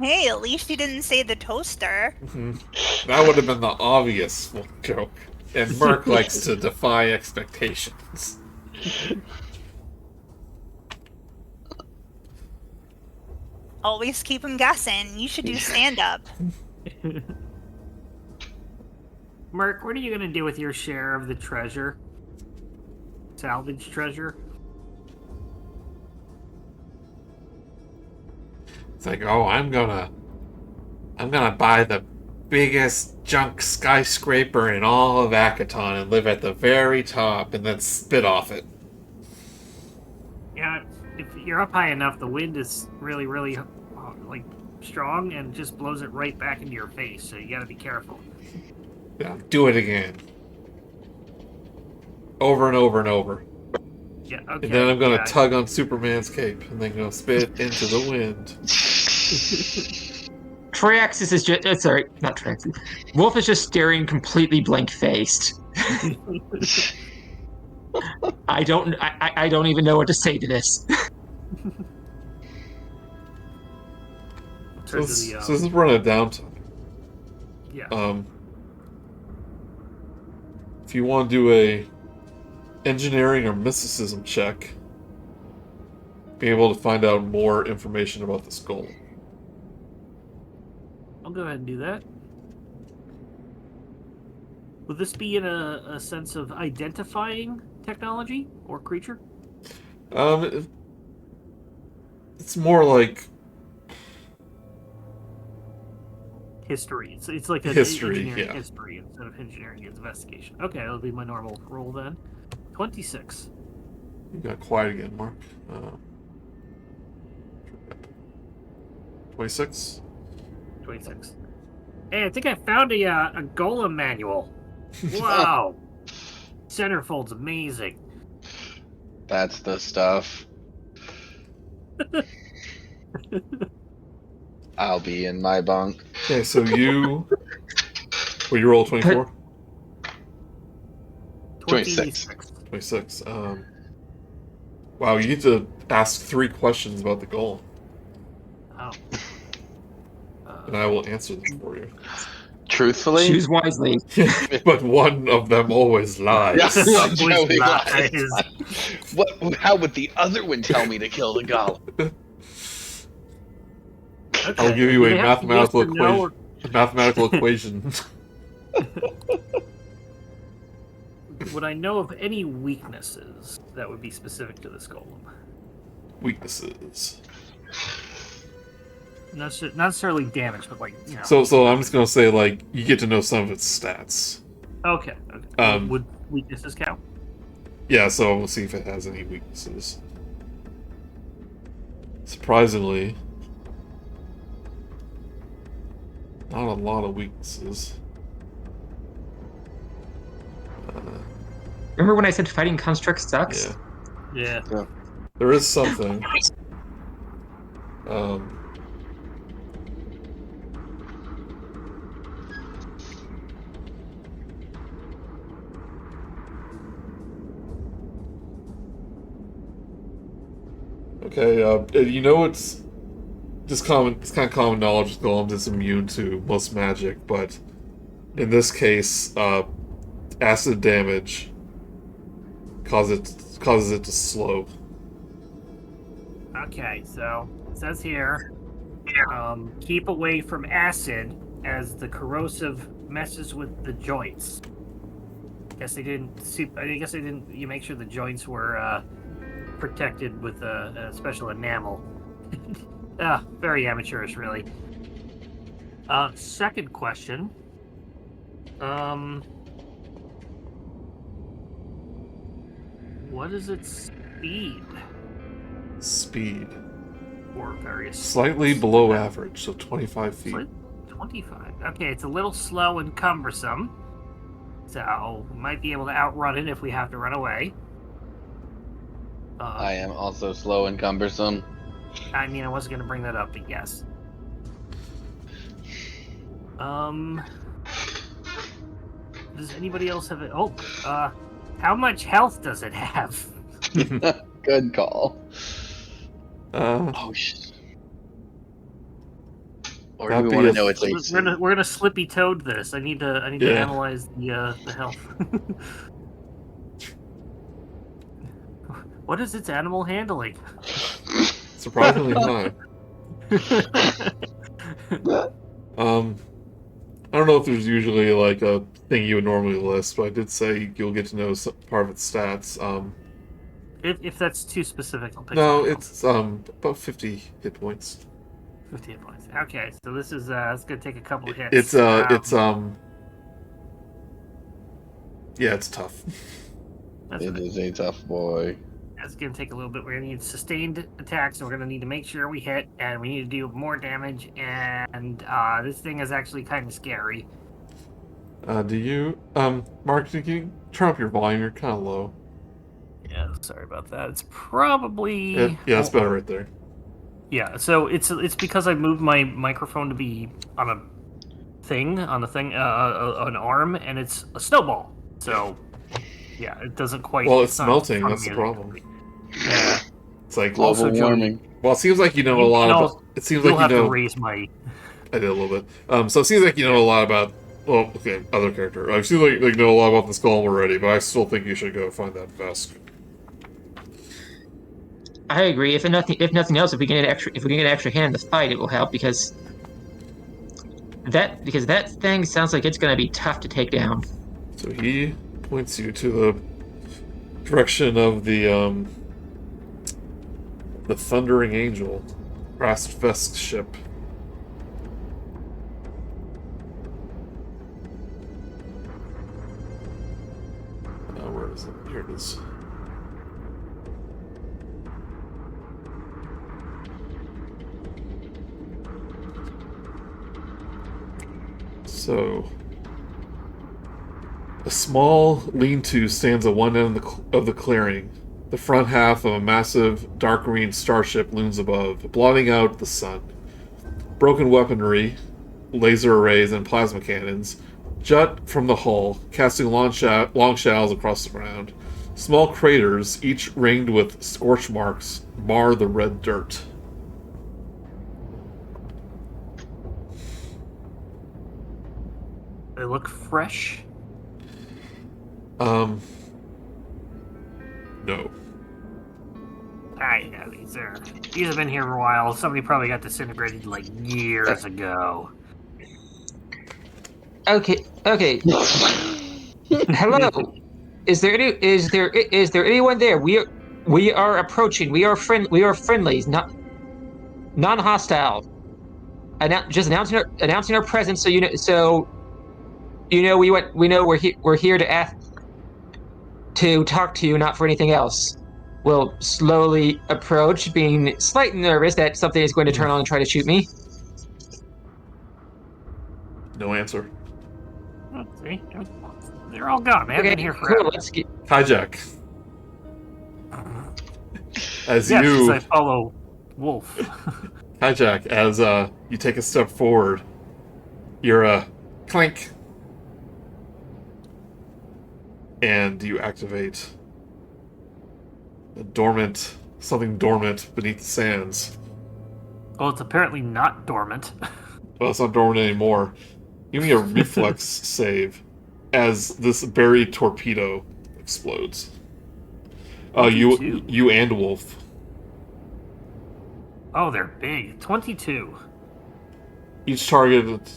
Hey, at least you didn't say the toaster. That would have been the obvious joke. And Merc likes to defy expectations. Always keep him guessing. You should do stand-up. Merc, what are you going to do with your share of the treasure? Salvage treasure? It's like, oh, I'm gonna buy the biggest junk skyscraper in all of Akaton and live at the very top and then spit off it. Yeah, if you're up high enough, the wind is really, really strong and just blows it right back into your face. So you got to be careful. Yeah, do it again. Over and over and over. Yeah. Okay. And then I'm gonna yeah. tug on Superman's cape and then go spit into the wind. Triaxis is just sorry, not Triaxis. Wolf is just staring completely blank-faced. I don't even know what to say to this. So this is running a downtime. Yeah. If you want to do a engineering or mysticism check, be able to find out more information about this goal. I'll go ahead and do that. Would this be in a sense of identifying technology or creature? It's more like History. It's like a History, engineering yeah. history instead of engineering investigation. Okay, that'll be my normal roll then. 26. you got quiet again, Mark. 26. 26. Hey, I think I found a golem manual. Wow. Centerfold's amazing. That's the stuff. I'll be in my bunk. Okay, so you. Well, you roll 24? 26. 26. Wow, you get to ask 3 questions about the goal, Oh. and I will answer them for you. Truthfully, Choose wisely. But one of them always lies. Yeah, no, Joey lies. lies. What? How would the other one tell me to kill the golem? Okay. I'll give you a Do they have to mathematical yes or no, equation. A mathematical equation. Would I know of any weaknesses that would be specific to this golem? Weaknesses. Not necessarily damage, but So I'm just gonna say, like, you get to know some of its stats. Okay. Um, Would weaknesses count? Yeah, so we'll see if it has any weaknesses. Surprisingly, not a lot of weaknesses. Remember when I said fighting construct sucks? Yeah. Yeah. There is something. Okay, you know it's it's kind of common knowledge that golems is immune to most magic, but in this case, acid damage causes it to slow. Okay, so it says here, keep away from acid as the corrosive messes with the joints. I guess they didn't. You make sure the joints were protected with a special enamel. Very amateurish, really. Second question. What is its speed? Speed. For various... Slightly below average, so 25 feet. 25. Okay, it's a little slow and cumbersome. So, we might be able to outrun it if we have to run away. I am also slow and cumbersome. I mean, I wasn't going to bring that up, but yes. Does anybody else have it? Oh, how much health does it have? Good call. Oh shit. Or do we want to know its AC? We're gonna slippy toad this. I need to analyze the health. What is its animal handling? Surprisingly high. I don't know if there's usually like a thing you would normally list, but I did say you'll get to know some part of its stats. If that's too specific, I'll pick No, something it's about 50 hit points. 50 hit points. Okay, so this is it's gonna take a couple hits. It's tough. It is a tough boy. It's gonna take a little bit. We're gonna need sustained attacks, and we're gonna need to make sure we hit, and we need to do more damage. And this thing is actually kind of scary. Do you, Mark? Did you turn up your volume? You're kind of low. Yeah, sorry about that. It's probably yeah, it's better right there. Yeah, so it's because I moved my microphone to be on a thing, an arm, and it's a snowball. So yeah, it doesn't quite. Well, it's melting. That's the problem. Yeah, it's like global warming. Well, it seems like you know a lot about. It seems like you know. To raise my. I did a little bit. So it seems like you know a lot about. Well, okay, other character. I seem like you know a lot about this golem already, but I still think you should go find that Vesk. I agree. If nothing else, if we can get an extra hand in the fight, it will help because that thing sounds like it's going to be tough to take down. So he points you to the direction of the Thundering Angel, Vesk ship. Where is it? Here it is. So, a small lean-to stands at one end of the clearing. The front half of a massive dark green starship looms above, blotting out the sun. Broken weaponry, laser arrays, and plasma cannons jut from the hull, casting long shadows across the ground. Small craters, each ringed with scorch marks, mar the red dirt. They look fresh. No. Yeah, these have been here for a while. Somebody probably got disintegrated like years ago. Okay. Hello. Is there anyone there? We are approaching. We are friendlies, not non-hostile. Just announcing our presence, so you know we're here to to talk to you, not for anything else. Will slowly approach, being slightly nervous that something is going to turn on and try to shoot me. No answer. See, they're all gone. They haven't been here cool. forever. Let's get. Hijack. As Yes, you I follow Wolf. hijack, as you take a step forward, you're clink, and you activate something dormant beneath the sands. Well, it's apparently not dormant. Well, it's not dormant anymore. Give me a reflex save as this buried torpedo explodes. You and Wolf. Oh, they're big. 22. Each target.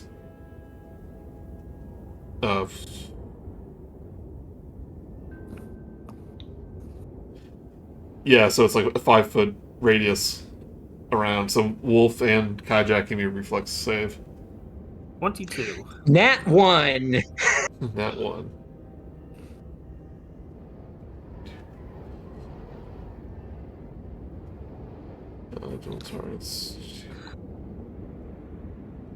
Yeah, so it's like a 5-foot radius around. So Wolf and Kajak give me a reflex save. 22. Nat 1. That one. Don't targets.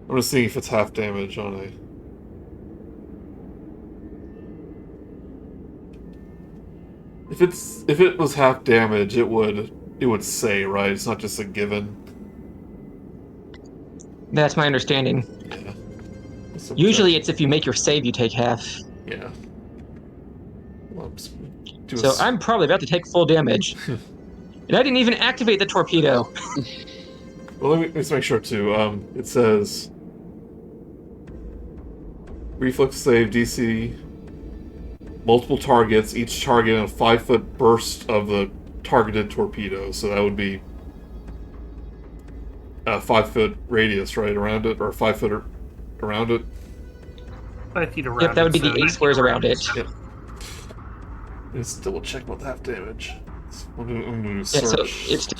I'm just seeing if it's half damage on a. If it was half damage, it would say, right? It's not just a given. That's my understanding. Yeah. Usually it's if you make your save, you take half. Yeah. Well, So I'm probably about to take full damage. And I didn't even activate the torpedo. Well, let's make sure too. It says reflex save DC. Multiple targets, each target in a 5-foot burst of the targeted torpedo. So that would be a 5-foot radius, right, around it, or 5 foot around it. 5 feet around. Yep, that would be so the 8 squares around it. Yep. Let's double check about half damage. I'm gonna Yeah, search.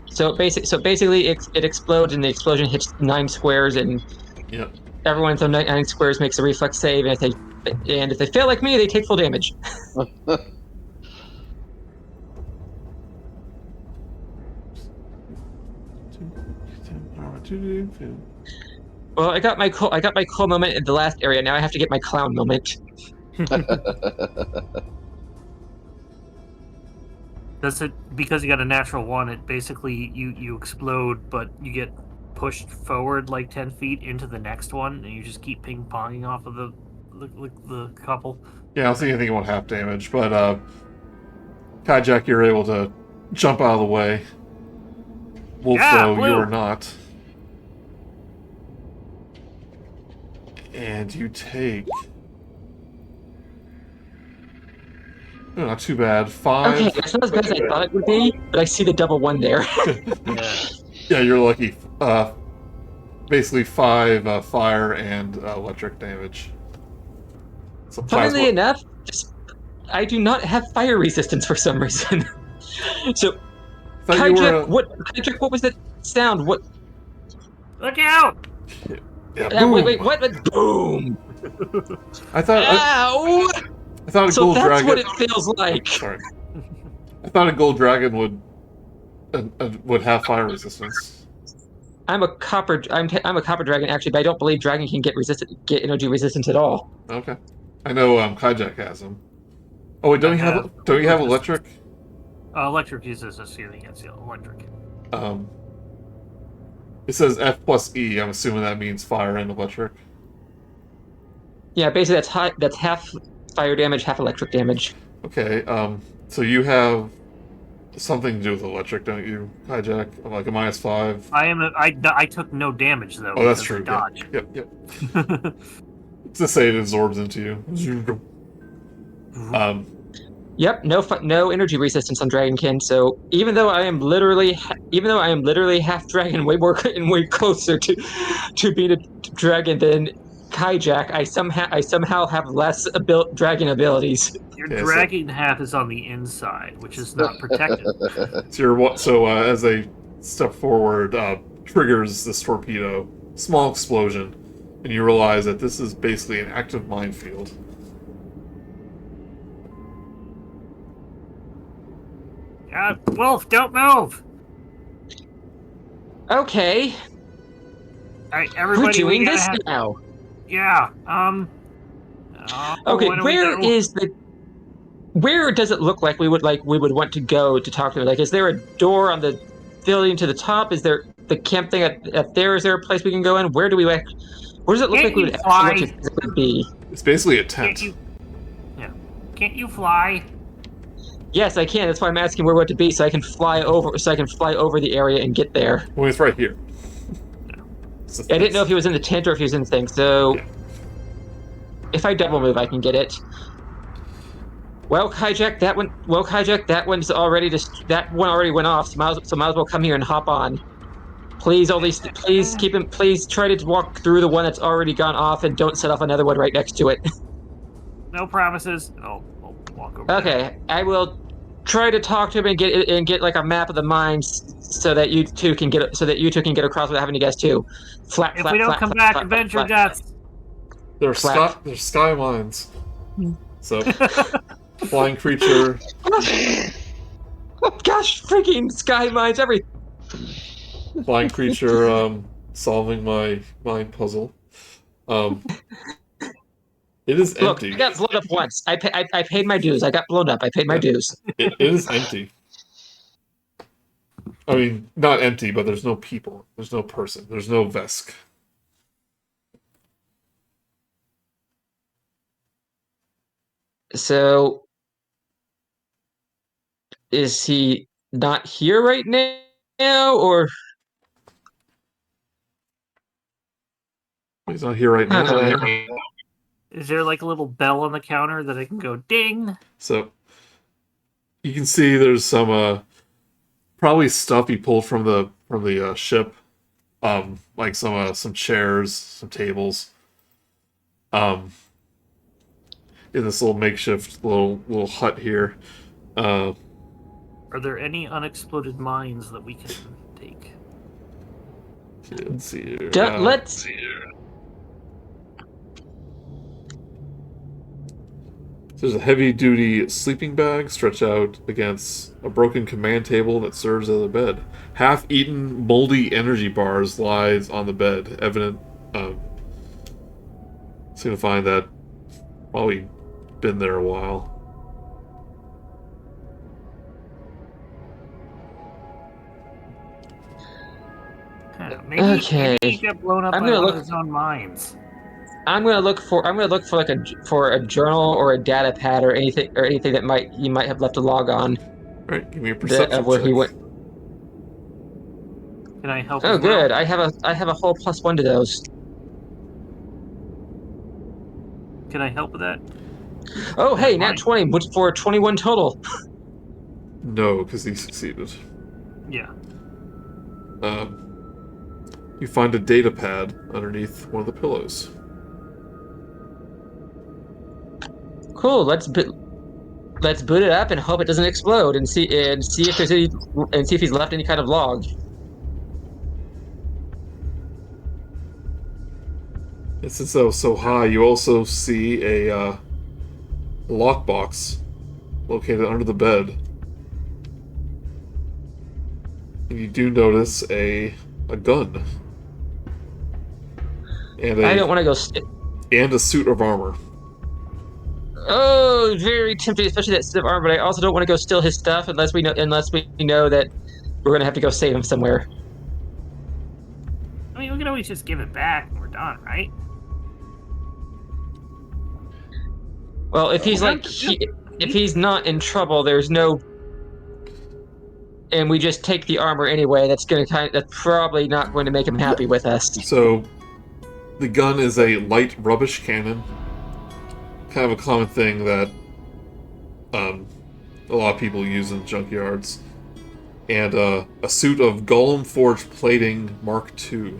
so basically it explodes and the explosion hits 9 squares and Yep. everyone within 9 squares makes a reflex save, and if they fail like me, they take full damage. Well, I got my cool moment in the last area. Now I have to get my clown moment. Does it, because you got a natural 1, it basically you explode, but you get pushed forward like 10 feet into the next one, and you just keep ping-ponging off of the couple? Yeah, I don't think anything about half damage, but Kajak, you're able to jump out of the way. Wolf, though, Blue. you are not. And you take... Oh, not too bad. 5. Okay, it's not as bad as I thought it would be, but I see the double 1 there. Yeah. Yeah, you're lucky. Basically 5 fire and electric damage. So Funnily enough, I do not have fire resistance for some reason. So, Kajak, what was that sound? What? Look out! Yeah, boom. Wait, what? Boom! I thought Ow! I thought a So gold that's dragon. what it feels like. Sorry, I thought a gold dragon would have fire resistance. I'm a copper dragon actually, but I don't believe dragon can get energy resistance at all. Okay, I know Kajak has them. Oh wait, don't you have electric? Electric uses a ceiling against electric. It says F+E. I'm assuming that means fire and electric. Yeah, basically that's half fire damage, half electric damage. Okay, so you have something to do with electric, don't you, Hijack? Like a -5. I took no damage though. Oh, that's because true. of Dodge. Yep. To say it absorbs into you. Yep, no energy resistance on Dragonkin. So even though I am literally half dragon, way closer to being a dragon than Kajak, I somehow have less dragon abilities. Your dragon half is on the inside, which is not protected. So as they step forward, triggers this torpedo, small explosion, and you realize that this is basically an active minefield. Wolf, don't move. Okay, All right, everybody. we're doing we gotta this have... now. Yeah. Okay, where do we go? where does it look like we would want to go to talk to them? Like, is there a door on the building to the top? Is there the camp thing at there? Is there a place we can go in? Where does it look Can't like we you would actually fly? look to physically be? It's basically a Can't tent. you? Yeah. Can't you fly? Yes, I can. That's why I'm asking where we want to be, so I can fly over the area and get there. Well, it's right here. I didn't know if he was in the tent or if he was in the thing, so Yeah. if I double move, I can get it. Well, hijack that one. Well, hijack that one's already that one already went off. So might as well come here and hop on. Please, please try to walk through the one that's already gone off and don't set off another one right next to it. No promises. I'll walk over. Okay, I will try to talk to him and get like a map of the mines so that you two can get across without having to guess too. Flat. If we don't come back, adventure deaths. There's sky mines. So, flying creature. Gosh, freaking sky mines! Flying creature. Solving my mind puzzle. It is empty. Look, I got blown up once. I paid my dues. I got blown up. I paid my dues. It is empty. I mean, not empty, but there's no people. There's no person. There's no Vesk. So, is he not here right now, or? He's not here right now. Is there like a little bell on the counter that I can go ding? So, you can see there's some probably stuff he pulled from the ship, like some chairs, some tables, in this little makeshift little hut here. Are there any unexploded mines that we can take? Let's see here. Let's. There's a heavy-duty sleeping bag stretched out against a broken command table that serves as a bed. Half-eaten, moldy energy bars lies on the bed. Evident, signifying that probably been there a while. Maybe Okay. he got blown up I'm by gonna one of look- his own mines. I'm gonna look for like a journal or a data pad or anything that he might have left a log on. Alright, give me a perception where check. he went. Can I help? Oh, as well? good. I have a whole +1 to those. Can I help with that? Oh, hey, Mine. nat 20, which for 21 total. No, because he succeeded. Yeah. You find a data pad underneath one of the pillows. Cool. Let's boot it up and hope it doesn't explode, and see if there's any, and see if he's left any kind of log. And since that was so high, you also see a lockbox located under the bed. And you do notice a gun. And I don't want to go. And a suit of armor. Oh, very tempting, especially that suit of armor. But I also don't want to go steal his stuff unless we know that we're gonna have to go save him somewhere. I mean, we can always just give it back when we're done, right? Well, if he's Well, if he's not in trouble, there's no. And we just take the armor anyway. That's probably not going to make him happy with us. So, the gun is a light rubbish cannon. Kind of a common thing that a lot of people use in junkyards. And a suit of golem forged plating Mark II.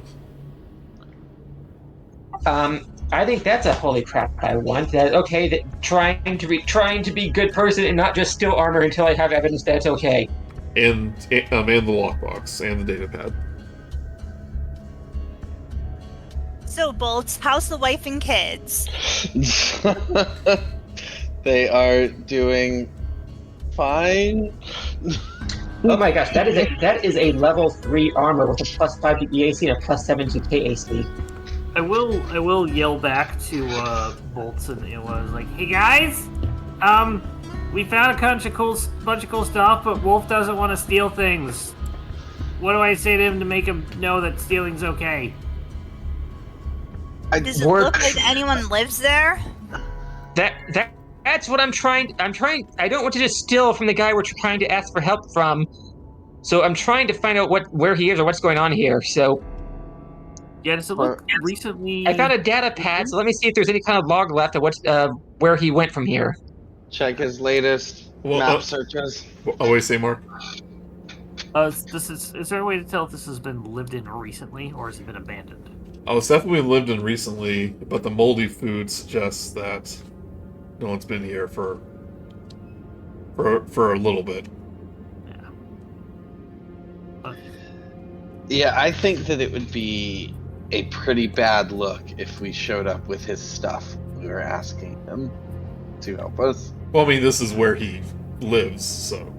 I think that's a holy crap I want. That okay? That trying to be good person and not just steal armor until I have evidence that's okay. And the lockbox and the data pad. So, Bolts, how's the wife and kids? They are doing fine. Oh my gosh, that is a level 3 armor with a +5 to EAC and a +7 to KAC. I will yell back to Bolts, and it was like, "Hey guys, we found a bunch of cool stuff, but Wolf doesn't want to steal things. What do I say to him to make him know that stealing's okay?" Does it look like anyone lives there? That's what I'm trying. I don't want to just steal from the guy we're trying to ask for help from. So I'm trying to find out where he is or what's going on here. So yeah, does it look recently? I found a data pad, so let me see if there's any kind of log left of where he went from here. Check his latest map searches. Oh, wait, say more. Is there a way to tell if this has been lived in recently, or has it been abandoned? Oh, it's definitely lived in recently, but the moldy food suggests that no one's been here for a little bit. Yeah. Okay. Yeah, I think that it would be a pretty bad look if we showed up with his stuff. We were asking him to help us. Well, I mean, this is where he lives, so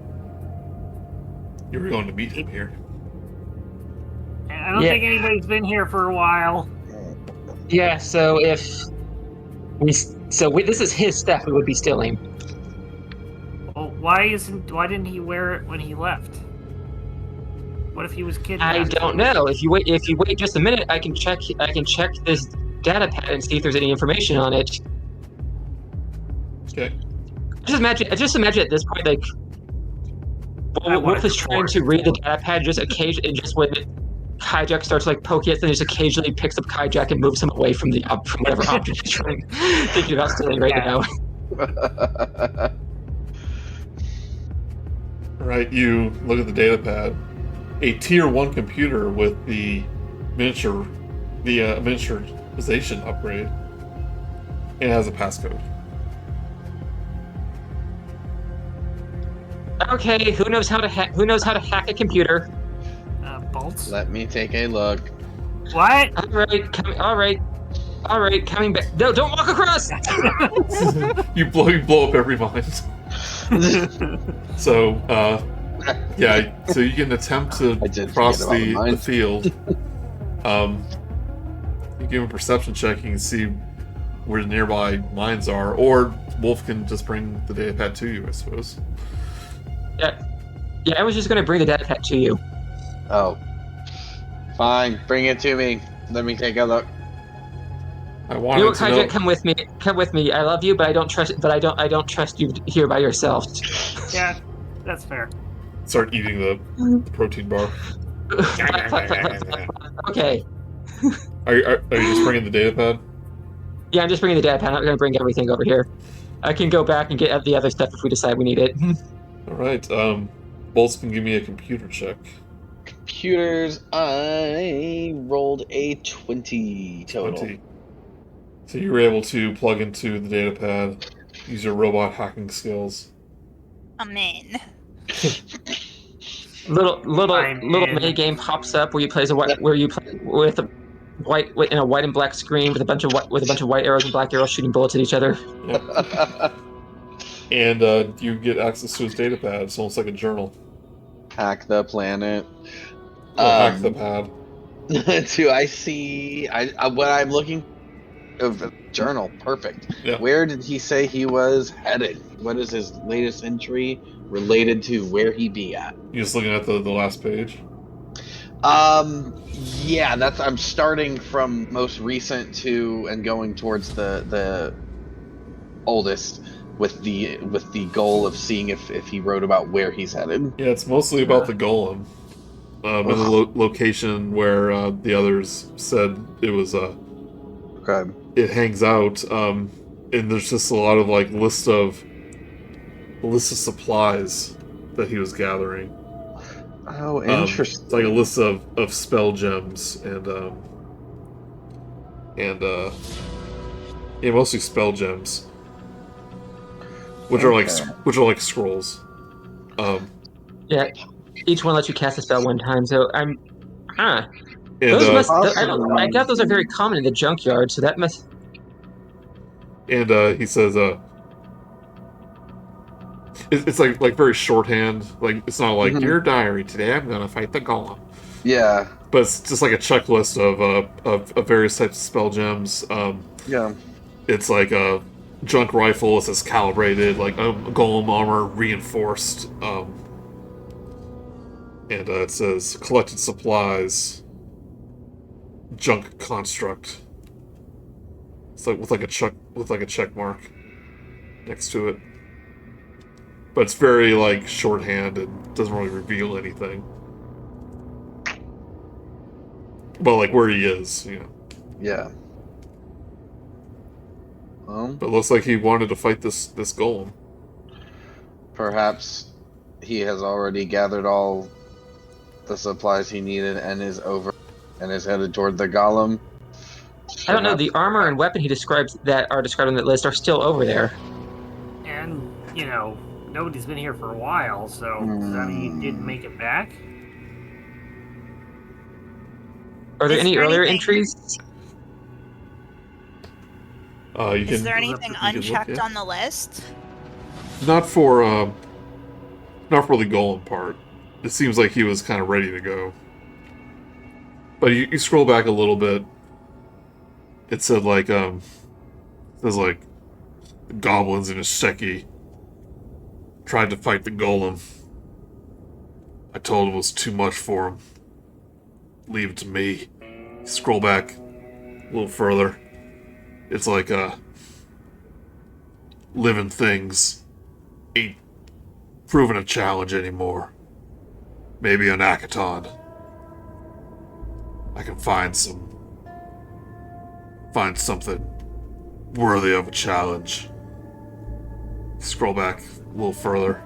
you were going to meet him here. I don't think anybody's been here for a while. Yeah, so this is his stuff we would be stealing. Well, why didn't he wear it when he left? What if he was kidnapped? I don't know. If you wait just a minute, I can check this data pad and see if there's any information on it. Okay. Just imagine at this point, like Wolf is trying to read the data pad just occasionally, and just when Hijack starts like poking it, then just occasionally picks up Hijack and moves him away from from whatever object he's thinking about stealing right now. Right, you look at the data pad. A tier 1 computer with the miniaturization upgrade. It has a passcode. Okay, who knows how to hack a computer? Bolts? Let me take a look. What? All right, coming back. No, don't walk across. You blow up every mind. So, yeah, so you can attempt to cross the field. You give him a perception check, you can see where the nearby mines are, or Wolf can just bring the data pad to you, I suppose. Yeah, I was just going to bring the data pad to you. Oh. Fine, bring it to me. Let me take a look. I wanted to know... Come with me. I love you, but I don't trust you here by yourself. Yeah, that's fair. Start eating the protein bar. Okay. Are you just bringing the data pad? Yeah, I'm just bringing the data pad. I'm not going to bring everything over here. I can go back and get the other stuff if we decide we need it. All right. Bolts can give me a computer check. Computers, I rolled a 20 total. 20. So you were able to plug into the data pad, use your robot hacking skills. I'm in. little mini game pops up where you play with a white in a white and black screen with a bunch of white arrows and black arrows shooting bullets at each other. Yep. And you get access to his data pad. It's almost like a journal. Hack the planet. Hack the pad. Do I see what I'm looking of a journal? Perfect. Yeah. Where did he say he was headed? What is his latest entry related to where he be at? You're just looking at the last page? Yeah, I'm starting from most recent to and going towards the oldest with the goal of seeing if he wrote about where he's headed. Yeah, it's mostly about the golem. And the location where the others said it was Okay. It hangs out, and there's just a lot of like list of supplies that he was gathering. Oh, interesting. It's like a list of spell gems and mostly spell gems, which are like scrolls. Yeah, each one lets you cast a spell one time. So I'm And, I doubt those are very common in the junkyard. So that must. And he says, It's like very shorthand. Like it's not like Mhm. dear diary. Today I'm gonna fight the golem. Yeah. But it's just like a checklist of various types of spell gems. Yeah. It's like a junk rifle. It says calibrated. Like golem armor reinforced. And it says collected supplies. Junk construct. It's like with like a check mark next to it. But it's very like shorthand and doesn't really reveal anything. But like where he is, you know. Yeah. But it looks like he wanted to fight this golem. Perhaps he has already gathered all the supplies he needed and is headed toward the golem. I don't know. Perhaps- The armor and weapon he describes that are described on that list are still over there. And, nobody's been here for a while, so does that mean he didn't make it back? Are there Is any there earlier anything- entries? Is there you anything can look, unchecked yeah. on the list? Not for the golem part. It seems like he was kind of ready to go. But you scroll back a little bit. It said like says like the goblins in Isheki tried to fight the golem. I told him it was too much for him. Leave it to me. Scroll back a little further. It's like living things ain't proven a challenge anymore. Maybe on Akaton I can find something worthy of a challenge. Scroll back a little further.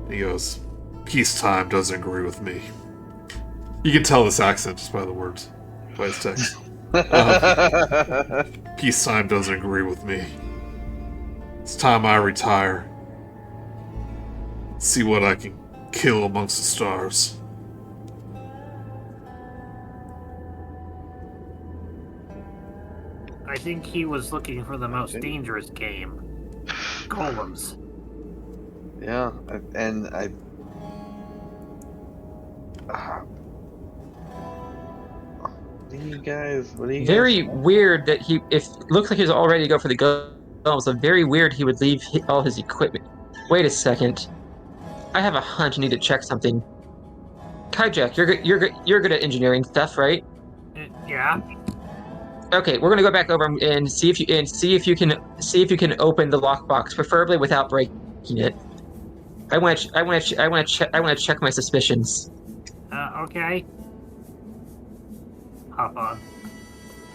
He goes, peacetime doesn't agree with me. You can tell this accent just by the words, by his text. Peacetime doesn't agree with me. It's time I retire. See what I can kill amongst the stars. I think he was looking for the most dangerous game. Golems. Yeah, and I. What do you guys? Very weird that if looks like he was all ready to go for the golems. So very weird he would leave all his equipment. Wait a second. I have a hunch. I need to check something. Kajak, you're good at engineering stuff, right? Yeah. Okay, we're gonna go back over and see if you can open the lockbox, preferably without breaking it. I want to check my suspicions. Okay. Hop on.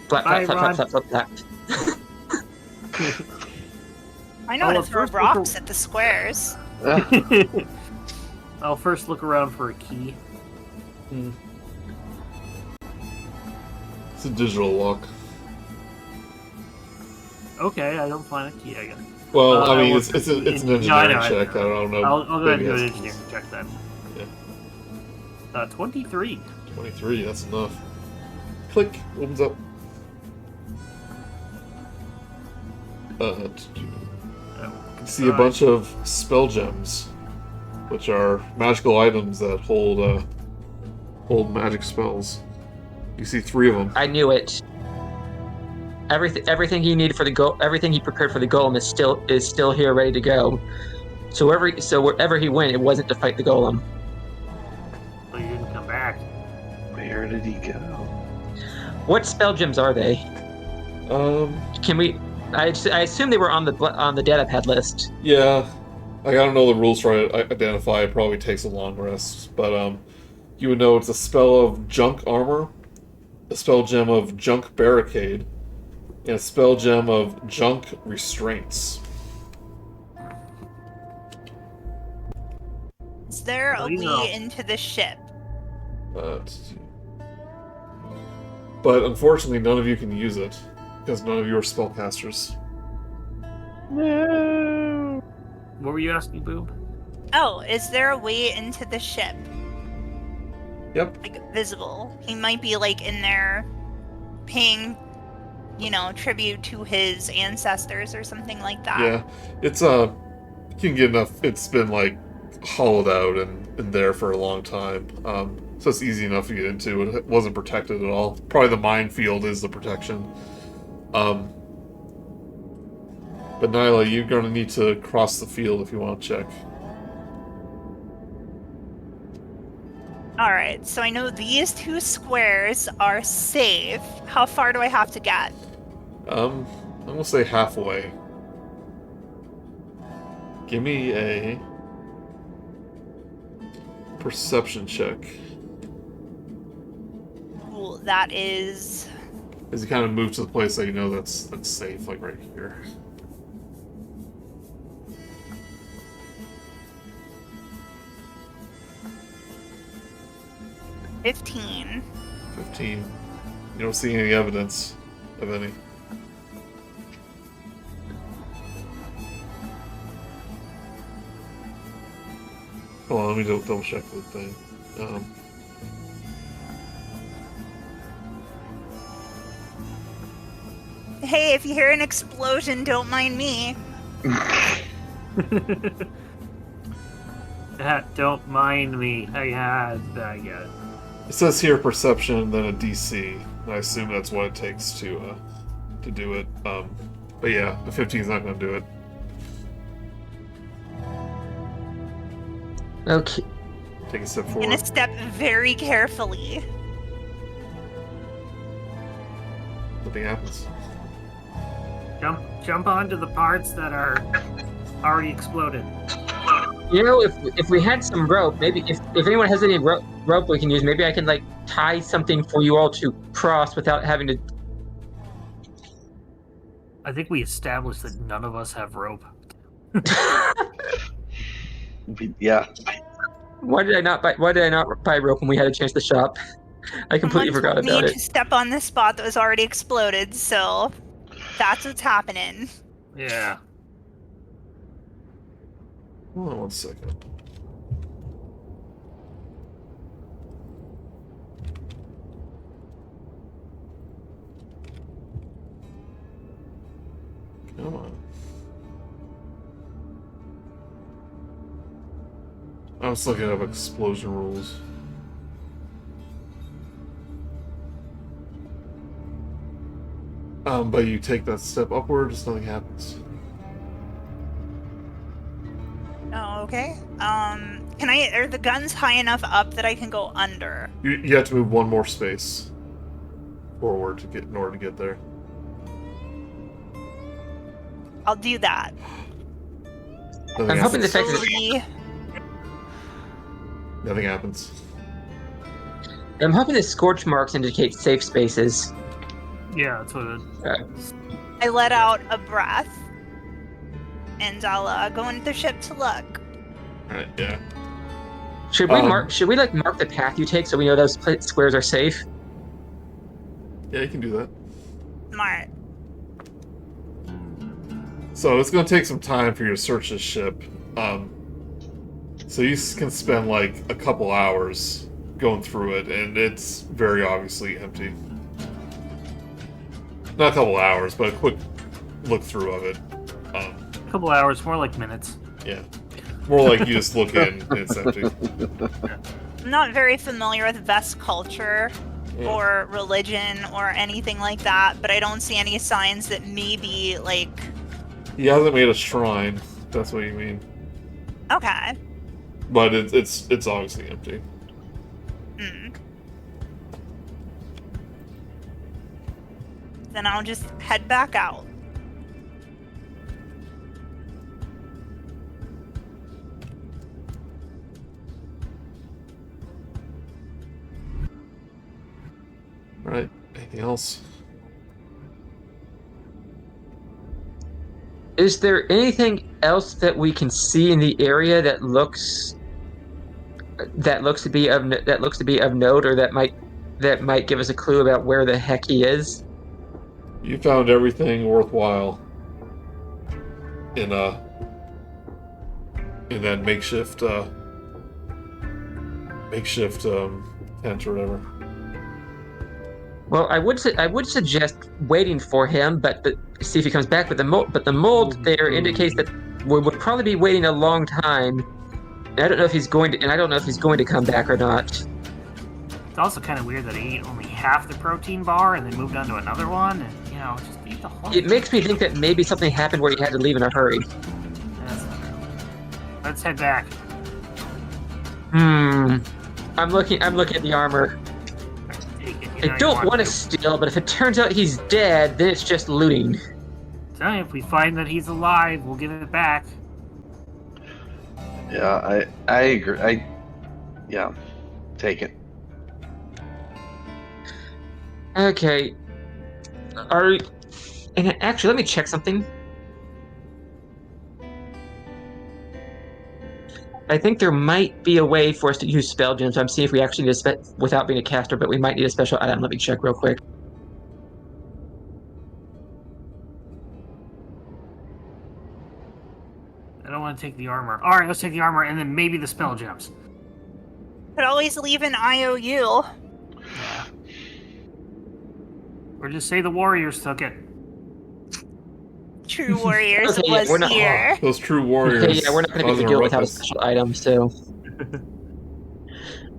Flap, Bye, flap, Ron. flap, flap, flap, flap. I know Oh, how to well, throw first rocks at the squares. I'll first look around for a key. It's a digital lock. Okay, I don't find a key, I guess. Well, I mean, well, it's an no, engineering I know, check. I don't know. I'll go ahead and Maybe do it an has keys. engineering check then. Yeah. 23. 23, that's enough. Click, opens up. Oh, You see a bunch of spell gems, which are magical items that hold magic spells. You see 3 of them. I knew it. Everything he needed for everything he prepared for the golem is still here, ready to go. So wherever he went, it wasn't to fight the golem. So you didn't come back. Where did he go? What spell gems are they? Can we? I assume they were on the data pad list. Yeah, I don't know the rules for identify. It probably takes a long rest, but you would know it's a spell of junk armor, a spell gem of junk barricade, and a spell gem of junk restraints. Is there a These are way all- into the ship? Let's see. But unfortunately, none of you can use it because none of you are spellcasters. No. What were you asking, Boob? Oh, is there a way into the ship? Yep. Like, visible. He might be, like, in there paying, tribute to his ancestors or something like that. Yeah, it's can get enough. It's been like hollowed out and there for a long time. So it's easy enough to get into. It wasn't protected at all. Probably the minefield is the protection. But Nyla, you're going to need to cross the field if you want to check. Alright, so I know these 2 squares are safe. How far do I have to get? I'm going to say halfway. Give me a perception check. Cool, that is... As you kind of move to the place that you know that's safe, like right here. $15. 15. You don't see any evidence of any. Hold on, let me double check the thing. Hey, if you hear an explosion, don't mind me. Don't mind me. I get it. It says here perception, then a DC. And I assume that's what it takes to do it. But yeah, the 15 is not going to do it. Okay. Take a step I'm forward. gonna step very carefully. Nothing happens. Jump onto the parts that are already exploded. You know, if we had some rope, maybe if anyone has any rope we can use, maybe I can like tie something for you all to cross without having to. I think we established that none of us have rope. Yeah. Why did I not buy rope when we had a chance to shop? I completely Someone forgot told about me it. to step on this spot that was already exploded, so that's what's happening. Yeah. Hold on 1 second. Come on. I was looking up explosion rules. But you take that step upwards, nothing happens. Oh, okay. Are the guns high enough up that I can go under? You have to move one more space forward in order to get there. I'll do that. Nothing I'm hoping happens. the fact that Slowly. Nothing happens. scorch marks indicate safe spaces. Yeah, that's what it... I let out a breath, and I'll go into the ship to look. Alright, yeah. Should we mark the path you take so we know those squares are safe? Yeah, you can do that. Smart. So it's going to take some time for you to search this ship. So you can spend like a couple hours going through it, and it's very obviously empty. Not a couple hours, but a quick look through of it. A couple hours, more like minutes. Yeah. More like you just look in and it's empty. I'm not very familiar with Vest culture Yeah. or religion or anything like that, but I don't see any signs that maybe, like... He hasn't made a shrine, if that's what you mean. Okay. But it's obviously empty. Hmm. Then I'll just head back out. Alright, anything else? Is there anything else that we can see in the area that looks to be of note, or that might give us a clue about where the heck he is? You found everything worthwhile in that makeshift tent or whatever. Well, I would suggest waiting for him, but see if he comes back. But the mold there indicates that would probably be waiting a long time. And I don't know if he's going to, and I don't know if he's going to come back or not. It's also kind of weird that he ate only half the protein bar and then moved on to another one. And, just eat the whole It makes me think that maybe something happened where he had to leave in a hurry. That's not real. Let's head back. I'm looking at the armor. Take it. I don't want to steal, but if it turns out he's dead, then it's just looting. Tell you, if we find that he's alive, we'll give it back. Yeah, I agree. Yeah, take it. Okay. And actually, let me check something. I think there might be a way for us to use spell gems. I'm seeing if we actually need without being a caster, but we might need a special item. Let me check real quick. I don't want to take the armor. All right, let's take the armor and then maybe the spell gems. Could always leave an IOU. Yeah. Or just say the warriors took it. True warriors Okay, yeah, was we're not- here. Those true warriors. Okay, yeah, we're not going to be able to do it without a special item, so...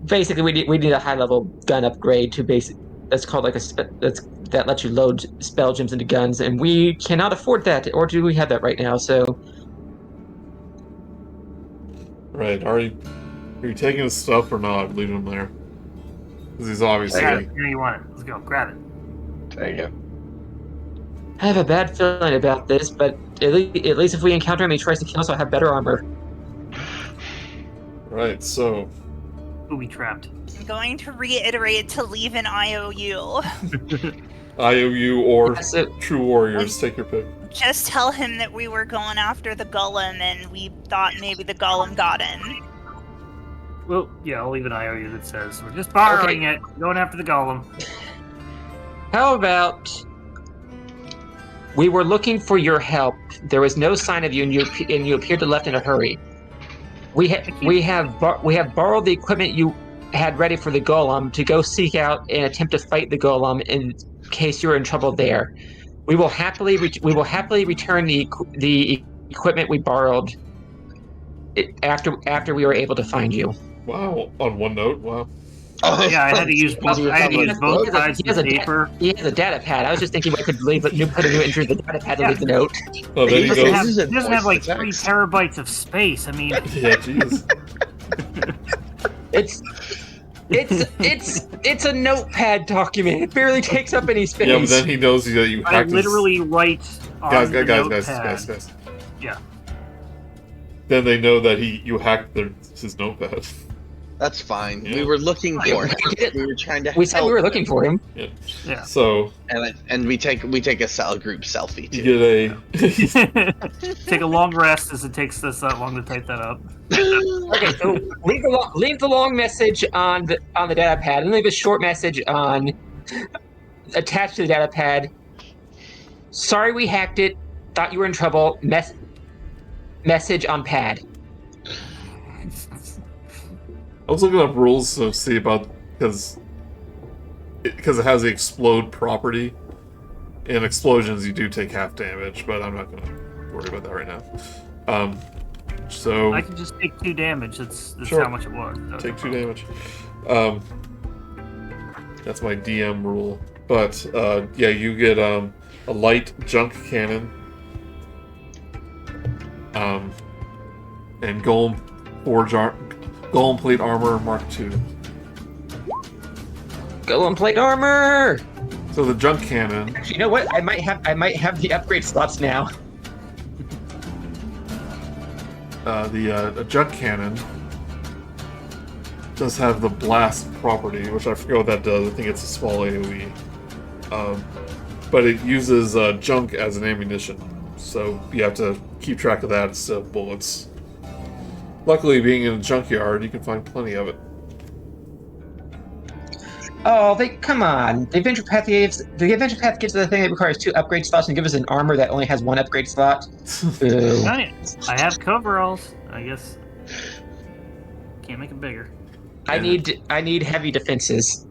Basically, we need a high-level gun upgrade to that's called like that lets you load spell gems into guns, and we cannot afford that, or do we have that right now, so... Right. Are you taking his stuff or not? Leaving him there. Because he's obviously. Grab it. Here you want it. Let's go. Grab it. Take it. I have a bad feeling about this, but at least if we encounter him and he tries to kill us, I'll have better armor. Right. So. Booby trapped. I'm going to reiterate to leave an IOU. IOU or Yeah, so- true warriors. Take your pick. Just tell him that we were going after the golem and we thought maybe the golem got in. Well, yeah, I'll leave an IOU that says we're just borrowing it, going after the golem. How about... We were looking for your help. There was no sign of you, and you appeared to left in a hurry. We have borrowed the equipment you had ready for the golem to go seek out and attempt to fight the golem in case you were in trouble there. We will happily return the equipment we borrowed after we were able to find you. Wow. On one note. Wow. Oh, Yeah, I had to use both sides of the paper. He has a data pad. I was just thinking I could put a new entry in the data pad to leave the note. Oh, then he He doesn't goes. have like 3 terabytes of space. I mean, Yeah. Jeez. It's a notepad document. It barely takes up any space. Yeah, but then he knows that you I hacked literally write on Guys. the notepad. Guys. Yeah. Then they know that you hacked his notepad. That's fine. Yeah. We were looking for him. We were trying to. We said we were looking for him. Yeah. So and we take a cell group selfie too. you get a. Take a long rest as it takes us that long to type that up. Okay, so leave the long message on the data pad, and leave a short message attached to the data pad. Sorry we hacked it. Thought you were in trouble. Message on pad. I was looking up rules to see about because it has the explode property. In explosions, you do take half damage, but I'm not going to worry about that right now. So I can just take 2 damage. That's Sure. how much it was. take 2 damage. That's my DM rule. But yeah, you get a light junk cannon, and golem plate armor Mark II. Golem plate armor. So the junk cannon. Actually, you know what? I might have the upgrade slots now. The junk cannon does have the blast property, which I forget what that does. I think it's a small AoE. But it uses junk as an ammunition, so you have to keep track of that instead of bullets. Luckily, being in a junkyard, you can find plenty of it. Oh, come on. The adventure path gives us a thing that requires 2 upgrade slots and gives us an armor that only has 1 upgrade slot. Boo. I have coveralls. I guess can't make it bigger. I need heavy defenses.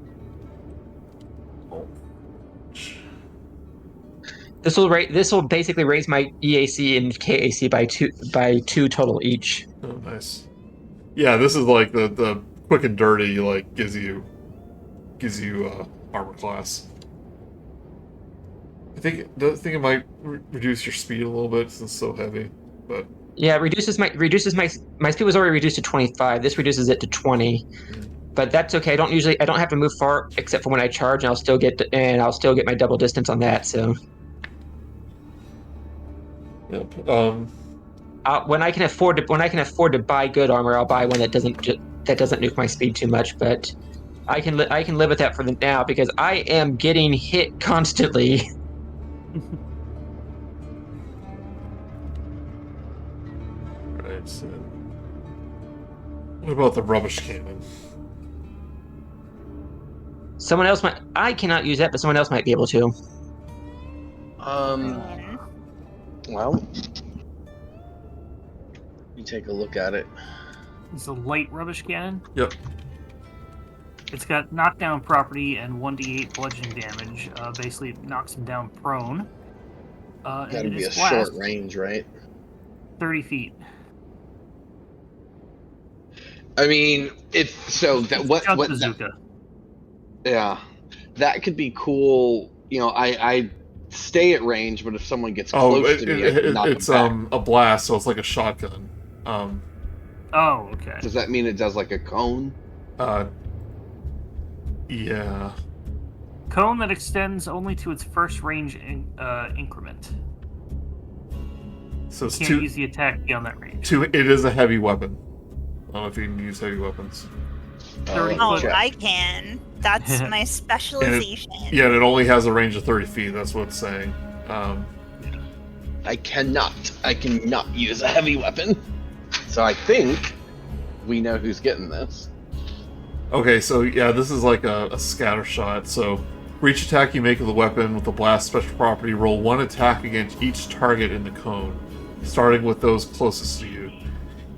This will basically raise my EAC and KAC by two total each. Oh, nice. Yeah, this is like the quick and dirty, like gives you armor class. I think it might reduce your speed a little bit since it's so heavy, but yeah, reduces my speed was already reduced to 25. This reduces it to 20, but that's okay. I don't have to move far except for when I charge, and I'll still get my double distance on that. So yep. when I can afford to buy good armor, I'll buy one that doesn't nuke my speed too much. But I can live with that for now because I am getting hit constantly. Right. So, what about the rubbish cannon? I cannot use that, but someone else might be able to. Well, you take a look at it. It's a light rubbish cannon. Yep. It's got knockdown property and 1d8 bludgeoning damage. Basically, it knocks him down prone. Gotta be a short range, right? 30 feet. I mean, it's so that what bazooka. Yeah, that could be cool. You know, I stay at range, but if someone gets close to me, I can knock it's them back. a blast, so it's like a shotgun. Oh, okay. Does that mean it does like a cone? Yeah. Cone that extends only to its first range increment. So it's you can't use the attack beyond that range. It is a heavy weapon. I don't know if you can use heavy weapons. I can. That's my specialization. And it only has a range of 30 feet. That's what it's saying. I cannot use a heavy weapon. So I think we know who's getting this. Okay, so yeah, this is like a scatter shot. So for each attack you make with the weapon with the blast special property, roll one attack against each target in the cone, starting with those closest to you.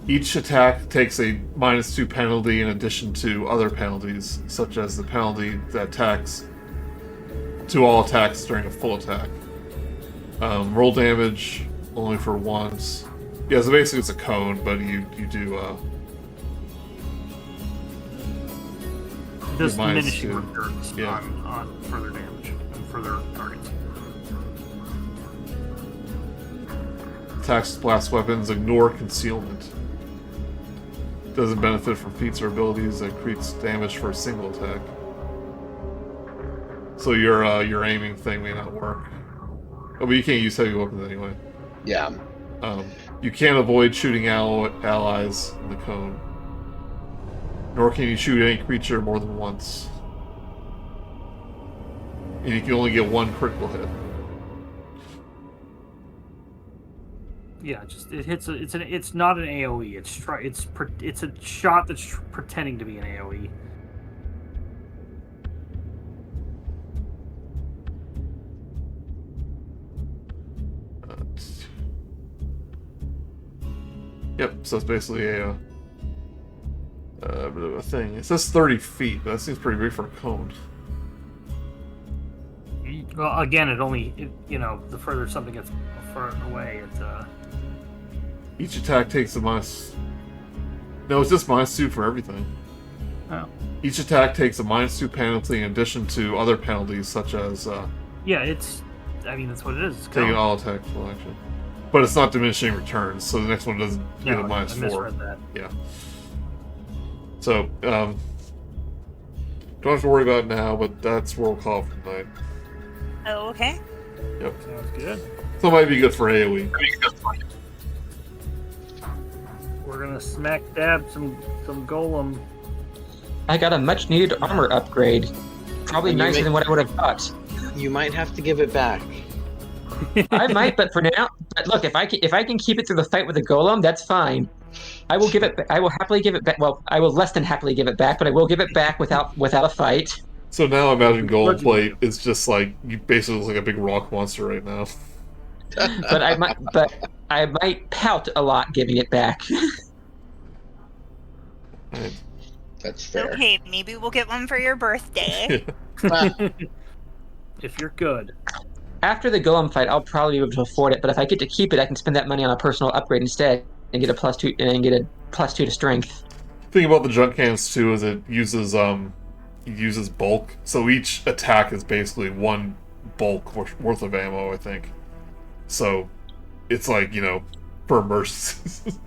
Each attack takes a -2 penalty in addition to other penalties, such as the penalty that attacks to all attacks during a full attack. Roll damage only for once. Yeah, so basically it's a cone, but you do does minus diminishing 2. returns on further damage and further targets. Attacks with blast weapons ignore concealment. Doesn't benefit from feats or abilities that creates damage for a single attack. So your aiming thing may not work. Oh, but you can't use heavy weapons anyway. Yeah. You can't avoid shooting allies in the cone. Nor can you shoot any creature more than once. And you can only get one critical hit. Yeah, it hits. It's not an AOE. It's a shot that's pretending to be an AOE. Yep. So it's basically a bit of a thing. It says 30 feet, but that seems pretty big for a cone. Well, again, the further something gets far away, Each attack takes a minus... No, it's just -2 for everything. Oh. Each attack takes a -2 penalty in addition to other penalties such as... yeah, that's what it is. It's taking all attack full action. But it's not diminishing returns, so the next one doesn't get a I -4. misread that. Yeah. So, don't have to worry about it now, but that's what we'll call for tonight. Oh, okay. Yep. Sounds good. So it might be good for AoE. We're gonna smack dab some golem. I got a much needed armor upgrade. Probably nicer than what I would have thought. You might have to give it back. I might, but for now. But look, if I can keep it through the fight with the golem, that's fine. I will give it. I will happily give it back. Well, I will less than happily give it back, but I will give it back without a fight. So now imagine Golem Plate is just like, you basically look like a big rock monster right now. But I might pout a lot giving it back. Right. That's fair. Okay, maybe we'll get one for your birthday. If you're good. after the golem fight, I'll probably be able to afford it. But if I get to keep it, I can spend that money on a personal upgrade instead and get a +2 to strength. The thing about the junk cannons too is it uses bulk, so each attack is basically one bulk worth of ammo, I think. So it's like, for emergencies.